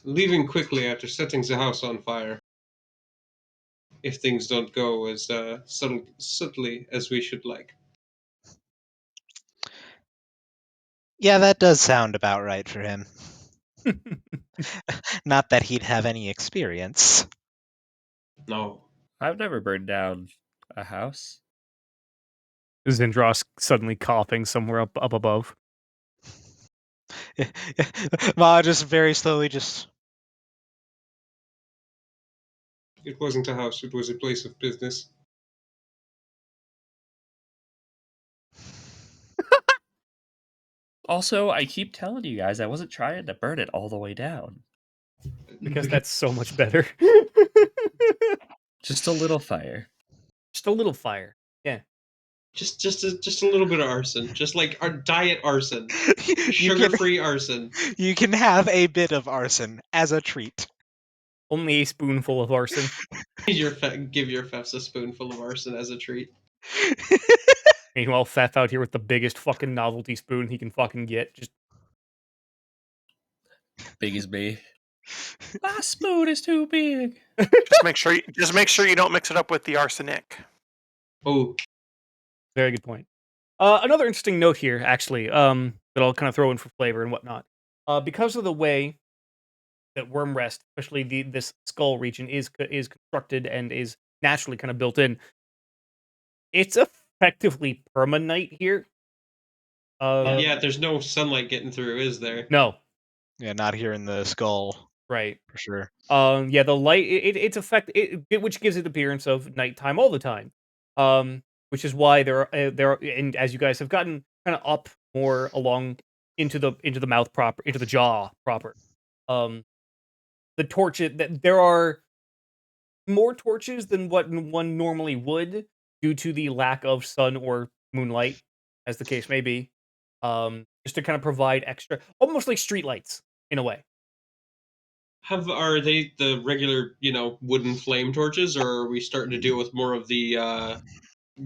leaving quickly after setting the house on fire. If things don't go as subtly as we should like. Yeah, that does sound about right for him. Not that he'd have any experience. No. I've never burned down a house. Zindros suddenly coughing somewhere up above. Ma just very slowly just... It wasn't a house, it was a place of business. Also, I keep telling you guys I wasn't trying to burn it all the way down. Because that's so much better. Just a little fire. Just a little fire. Yeah. Just a little bit of arson. Just like our diet arson. you, Sugar-free arson. you can have a bit of arson as a treat. Only a spoonful of arson. Give your Fefs a spoonful of arson as a treat. Meanwhile, Fef out here with the biggest fucking novelty spoon he can fucking get. Just Big as me. My spoon is too big. Just make sure you don't mix it up with the arsenic. Oh, very good point. Another interesting note here, actually, that I'll kind of throw in for flavor and whatnot. Because of the way that Wyrmrest, especially this skull region, is constructed and is naturally kind of built in, it's effectively permanite here. yeah, there's no sunlight getting through, is there? No. Yeah, not here in the skull Right. for sure. Yeah, the light which gives it the appearance of nighttime all the time. Which is why and as you guys have gotten kind of up more along into the mouth proper, into the jaw proper. The torches that there are more torches than what one normally would due to the lack of sun or moonlight, as the case may be. Just to kind of provide extra, almost like street lights in a way. Are they the regular, wooden flame torches, or are we starting to deal with more of the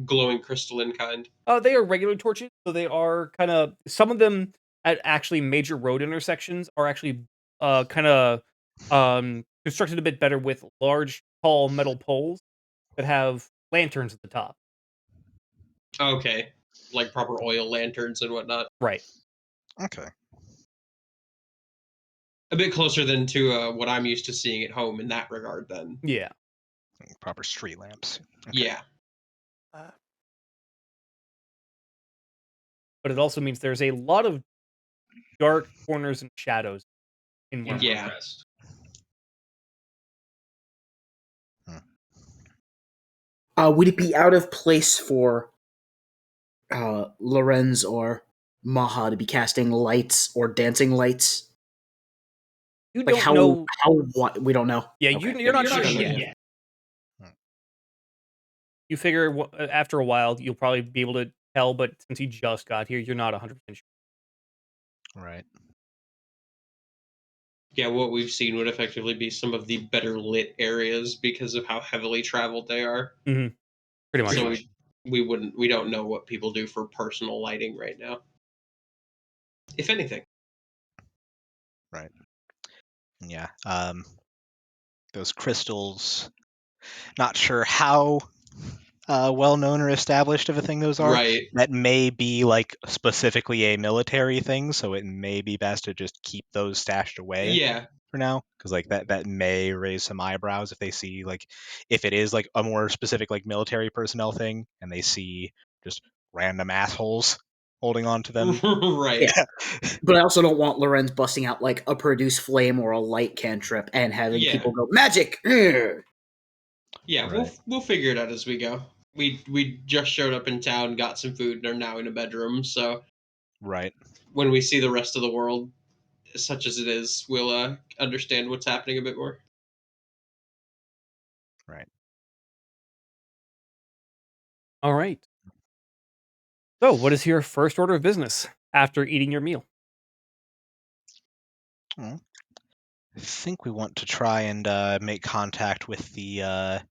glowing crystalline kind? They are regular torches, so they are kind of, some of them at actually major road intersections are actually kind of constructed a bit better with large, tall metal poles that have lanterns at the top. Okay, like proper oil lanterns and whatnot. Right. Okay. A bit closer than to what I'm used to seeing at home in that regard. Then, Yeah. Proper street lamps. Okay. yeah. But it also means there's a lot of dark corners and shadows in Wyrmrest. Yeah. Would it be out of place for Lorenz or Maha to be casting lights or dancing lights? You Like don't know. what we don't know. Yeah, Okay. you're not You're sure not sure yet. yet. You figure after a while you'll probably be able to tell, but since you just got here, you're not 100% sure. Right. Yeah, what we've seen would effectively be some of the better lit areas because of how heavily traveled they are. Mm-hmm. Pretty much. So we don't know what people do for personal lighting right now, if anything. Right. Yeah. Those crystals. Not sure how well known or established of a thing those are. Right. That may be like specifically a military thing, so it may be best to just keep those stashed away Yeah. for now, because like that may raise some eyebrows if they see, like, if it is like a more specific like military personnel thing and they see just random assholes holding on to them. Right. Yeah. But I also don't want Lorenz busting out like a produce flame or a light cantrip and having Yeah. people go magic. Ugh." Yeah, Right. we'll figure it out as we go. We just showed up in town, got some food, and are now in a bedroom. So Right. when we see the rest of the world, such as it is, we'll understand what's happening a bit more. Right. All right. So, what is your first order of business after eating your meal? I think we want to try and make contact with the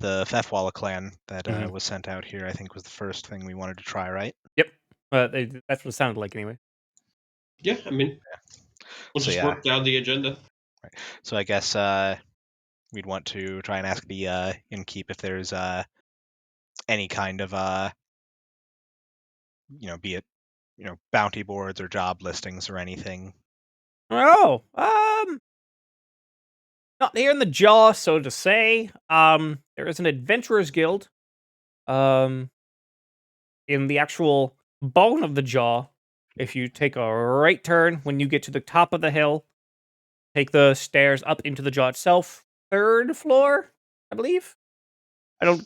Fefwalla clan that Mhm. was sent out here. I think was the first thing we wanted to try, right? Yep. That's what it sounded like anyway. Yeah, I mean, we'll So, just yeah. work down the agenda. So I guess we'd want to try and ask the innkeep if there's any kind of be it bounty boards or job listings or anything. Oh, not here in the jaw, so to say. There is an adventurers guild. In the actual bone of the jaw, if you take a right turn when you get to the top of the hill, take the stairs up into the jaw itself. 3rd floor, I believe. I don't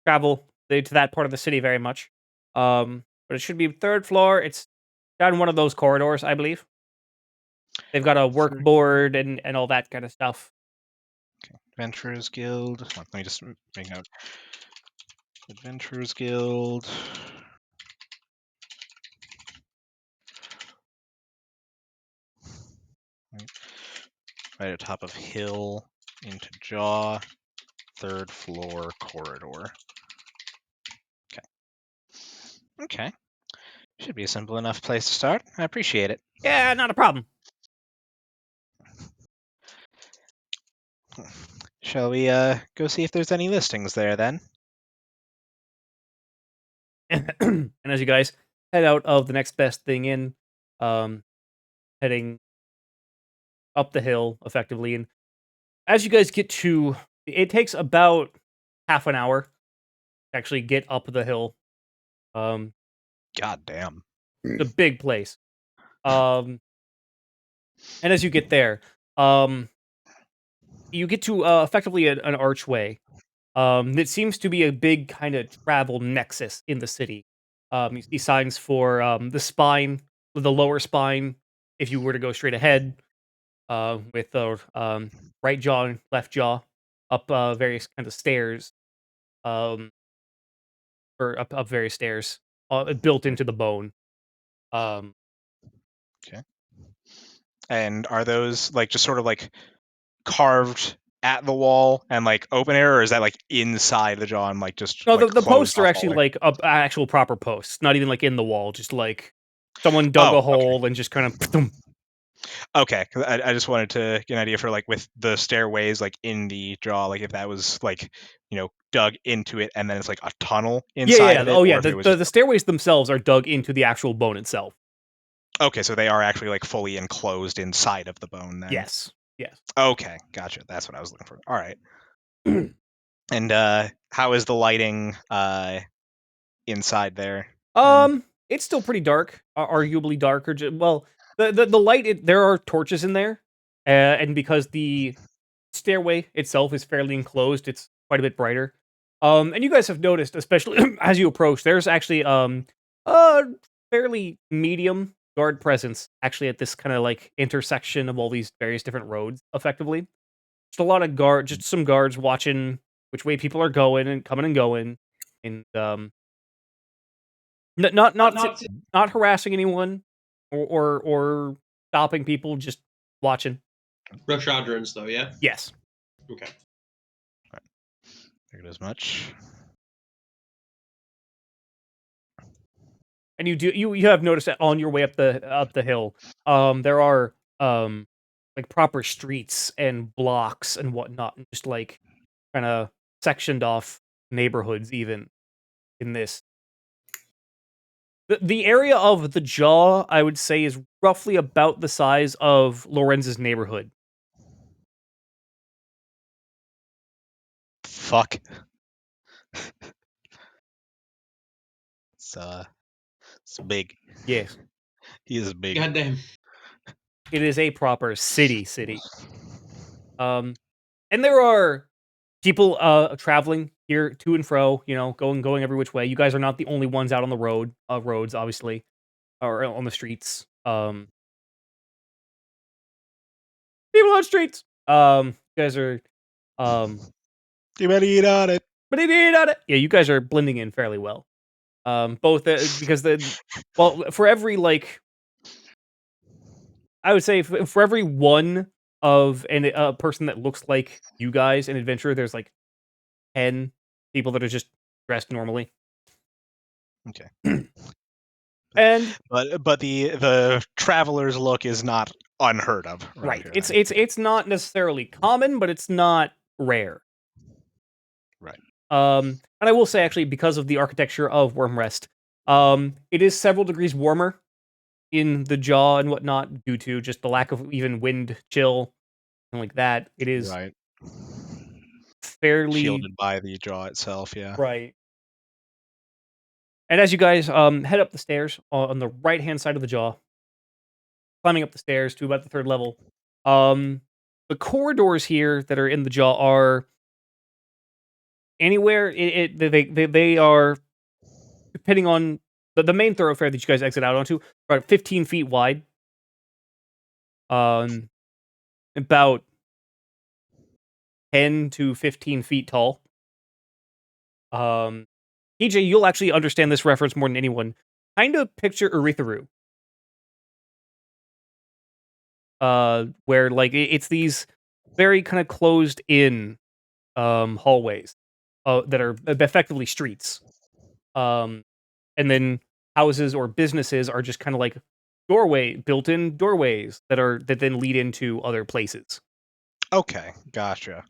travel to that part of the city very much. But it should be 3rd floor. It's down one of those corridors, I believe. They've got a work board and all that kind of stuff. Okay. Adventurers Guild. Let me just make note. Adventurers Guild. Right at top of hill into jaw, 3rd floor corridor. Okay. Should be a simple enough place to start. I appreciate it. Yeah, not a problem. Shall we go see if there's any listings there then? And as you guys head out of the next best thing in, heading up the hill effectively, and as you guys get to, it takes about half an hour to actually get up the hill. God damn. It's a big place. And as you get there, you get to effectively an archway. That seems to be a big kind of travel nexus in the city. You see signs for the spine, the lower spine, if you were to go straight ahead, with the right jaw and left jaw, up various kinds of stairs, um, or up various stairs, built into the bone. Um, And are those like just sort of like carved at the wall and like open air, or is that like inside the jaw and like just no, like the closed posts are off all actually the way? like actual proper posts, not even like in the wall, just like someone dug Oh, a okay. hole and just kind of. Okay, 'cause I just wanted to get an idea for like with the stairways like in the jaw, like if that was like dug into it and then it's like a tunnel inside of it, Oh or yeah, if it was the stairways themselves are dug into the actual bone itself. okay, so they are actually like fully enclosed inside of the bone then. Yes. Okay, gotcha. That's what I was looking for. All right. And how is the lighting inside there? It's still pretty dark, arguably darker. Well, the light. There are torches in there, and because the stairway itself is fairly enclosed, it's quite a bit brighter. And you guys have noticed, especially as you approach, there's actually a fairly medium guard presence actually at this kind of like intersection of all these various different roads. Effectively, just a lot of just some guards watching which way people are going and coming and going, and not harassing anyone or stopping people, just watching. Roshadrons, though, yeah? Yes. Okay. Figured as much. And you have noticed that on your way up the hill, there are like proper streets and blocks and whatnot, and just like kind of sectioned off neighborhoods even in this. The area of the jaw, I would say, is roughly about the size of Lorenz's neighborhood. Fuck. It's big. Yes, He is big. Goddamn. it is a proper city. And there are people traveling here to and fro, going every which way. You guys are not the only ones out on the roads, obviously, or on the streets. People on streets. You guys are You better eat on it. yeah, you guys are blending in fairly well. Both because for every like, I would say for every one of a person that looks like you guys in adventure, there's like 10 people that are just dressed normally. Okay. And But the traveler's look is not unheard of. right, Here, it's not necessarily common, but it's not rare. Right. And I will say actually, because of the architecture of Wyrmrest, it is several degrees warmer in the jaw and whatnot due to just the lack of even wind chill and like that. It is right. fairly Shielded by the jaw itself. Yeah. right. And as you guys head up the stairs on the right hand side of the jaw, climbing up the stairs to about the third level, the corridors here that are in the jaw are anywhere. They are, depending on the main thoroughfare that you guys exit out onto, about 15 feet wide. About 10 to 15 feet tall. EJ, you'll actually understand this reference more than anyone. Kind of picture Uritharu. Where like it's these very kind of closed in hallways that are effectively streets. And then houses or businesses are just kind of like built-in doorways that then lead into other places. Okay. Gotcha.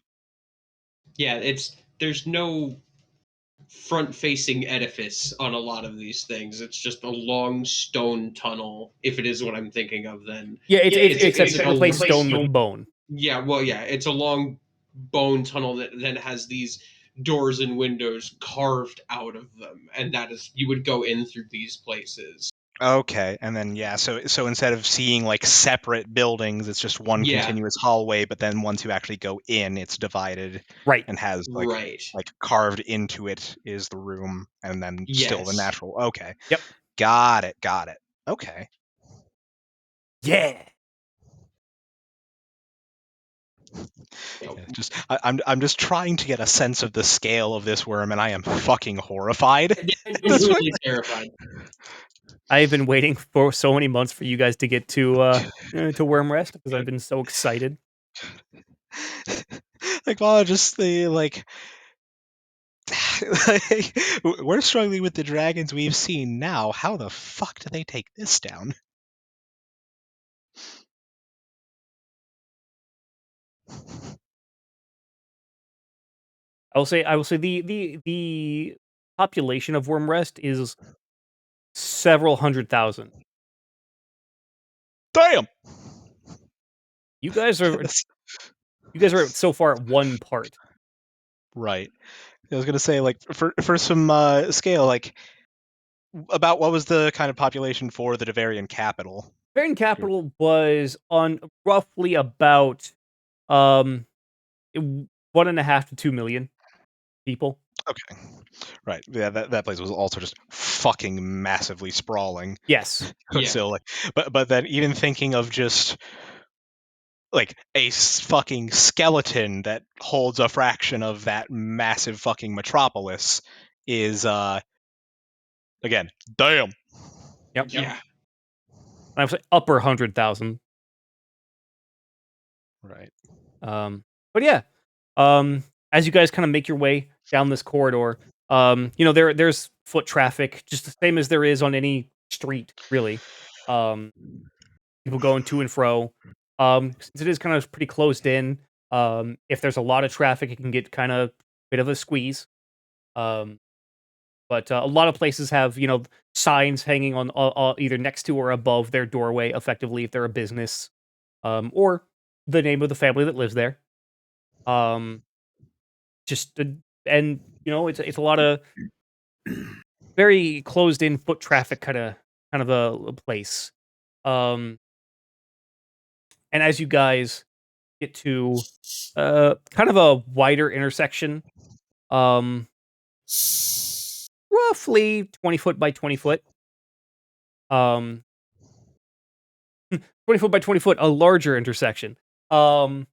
Yeah, there's no front-facing edifice on a lot of these things. It's just a long stone tunnel. If it is what I'm thinking of, then Yeah, it's except like replace stone with bone. yeah, well, yeah, it's a long bone tunnel that then has these doors and windows carved out of them, and that is you would go in through these places. Okay, and then so instead of seeing like separate buildings, it's just one Yeah. continuous hallway. But then once you actually go in, it's divided Right. and has Right. like carved into it is the room, and then still the Yes. natural. Okay. Yep. Got it. Okay. Yeah. Yep. I'm just trying to get a sense of the scale of this worm, and I am fucking horrified. Genuinely terrified. I've been waiting for so many months for you guys to get to Wyrmrest because I've been so excited. Like, well, just the like, we're struggling with the dragons we've seen now. How the fuck do they take this down? I will say the population of Wyrmrest is several 100,000. Damn. You guys are so far at one part. Right. I was gonna say, like, for some scale, like, about what was the kind of population for the Devarian capital? Bavarian capital was on roughly about um 1.5 to 2 million people. Okay. Right. Yeah, that place was also just fucking massively sprawling. Yes. Yeah. So like, but then even thinking of just like a fucking skeleton that holds a fraction of that massive fucking metropolis is again, damn. Yep. Yeah. I would say upper 100,000. Right. But yeah, as you guys kind of make your way down this corridor, there's foot traffic, just the same as there is on any street, really. People going to and fro. Since it is kind of pretty closed in, if there's a lot of traffic, it can get kind of bit of a squeeze. Um, but a lot of places have signs hanging on either next to or above their doorway, effectively if they're a business, or the name of the family that lives there. Just and it's a lot of very closed in foot traffic kind of a place. Um, and as you guys get to kind of a wider intersection, um, roughly 20 foot by 20 foot, um, 20 foot by 20 foot, a larger intersection. On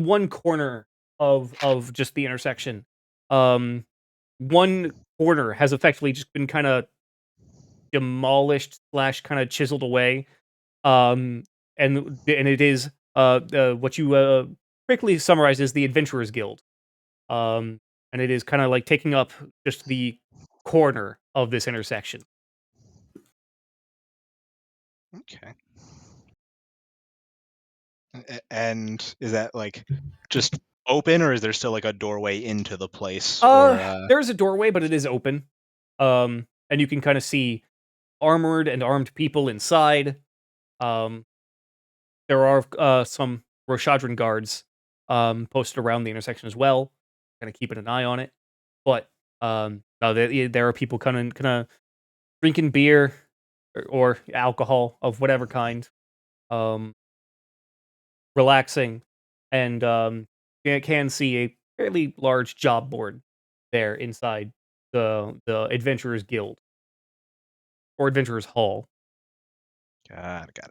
one corner of just the intersection, one corner has effectively just been kind of demolished slash kind of chiseled away. And it is what you quickly summarize as the Adventurers Guild. And it is kind of like taking up just the corner of this intersection. Okay. And is that like just open, or is there still like a doorway into the place? Or There's a doorway, but it is open. And you can kind of see armored and armed people inside. Um, there are some Roshadran guards posted around the intersection as well, kind of keeping an eye on it. But no, there are people kind of drinking beer or alcohol of whatever kind, um, relaxing, and you can see a fairly large job board there inside the Adventurers Guild or Adventurers Hall. got it.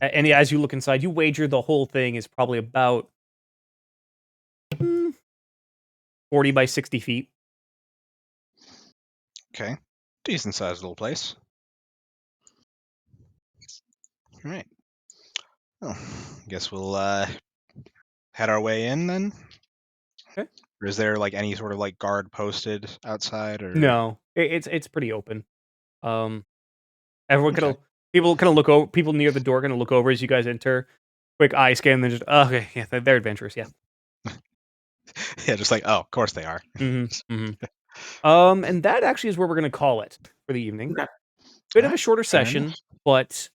And yeah, as you look inside, you wager the whole thing is probably about 40 by 60 feet. Okay. Decent sized little place. All right. Well, guess we'll head our way in then. Okay. Or is there like any sort of like guard posted outside, or No, it's pretty open. Everyone Okay. people kind of look over. People near the door kind of look over as you guys enter. Quick eye scan, and then just okay, yeah, they're adventurous, yeah. yeah, just like, oh, of course they are. And that actually is where we're gonna call it for the evening. Okay. Bit of a Alright, shorter fair session, enough. but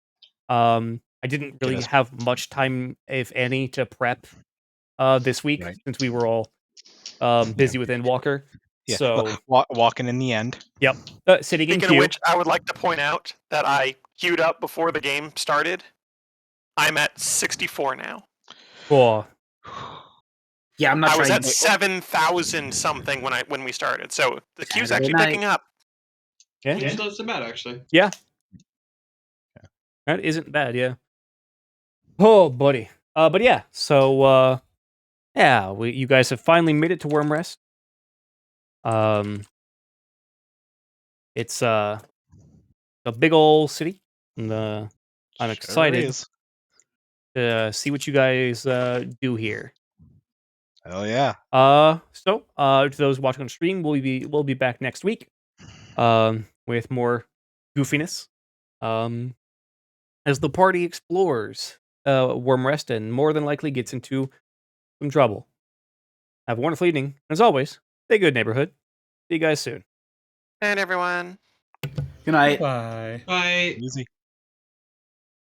I didn't Get really us- have much time, if any, to prep this week Right. since we were all busy with Endwalker. Yeah. So Walking in the end. sitting in Speaking queue. of which, I would like to point out that I queued up before the game started. I'm at 64 now. Oh, Yeah, I'm not I was trying at to 7,000 something when we started, so the queue's Saturday actually night. picking up. yeah, It's not so bad, actually. that isn't bad. Yeah. Oh, buddy. But yeah. So, yeah, you guys have finally made it to Wyrmrest. It's a big old city, and I'm excited to see what you guys do here. Hell yeah. To those watching on stream, we'll be back next week, with more goofiness, as the party explores Wyrmrest and more than likely gets into some trouble. Have a wonderful evening. As always, stay good, neighborhood. See you guys soon. And everyone. Good night. Bye. Bye. Easy.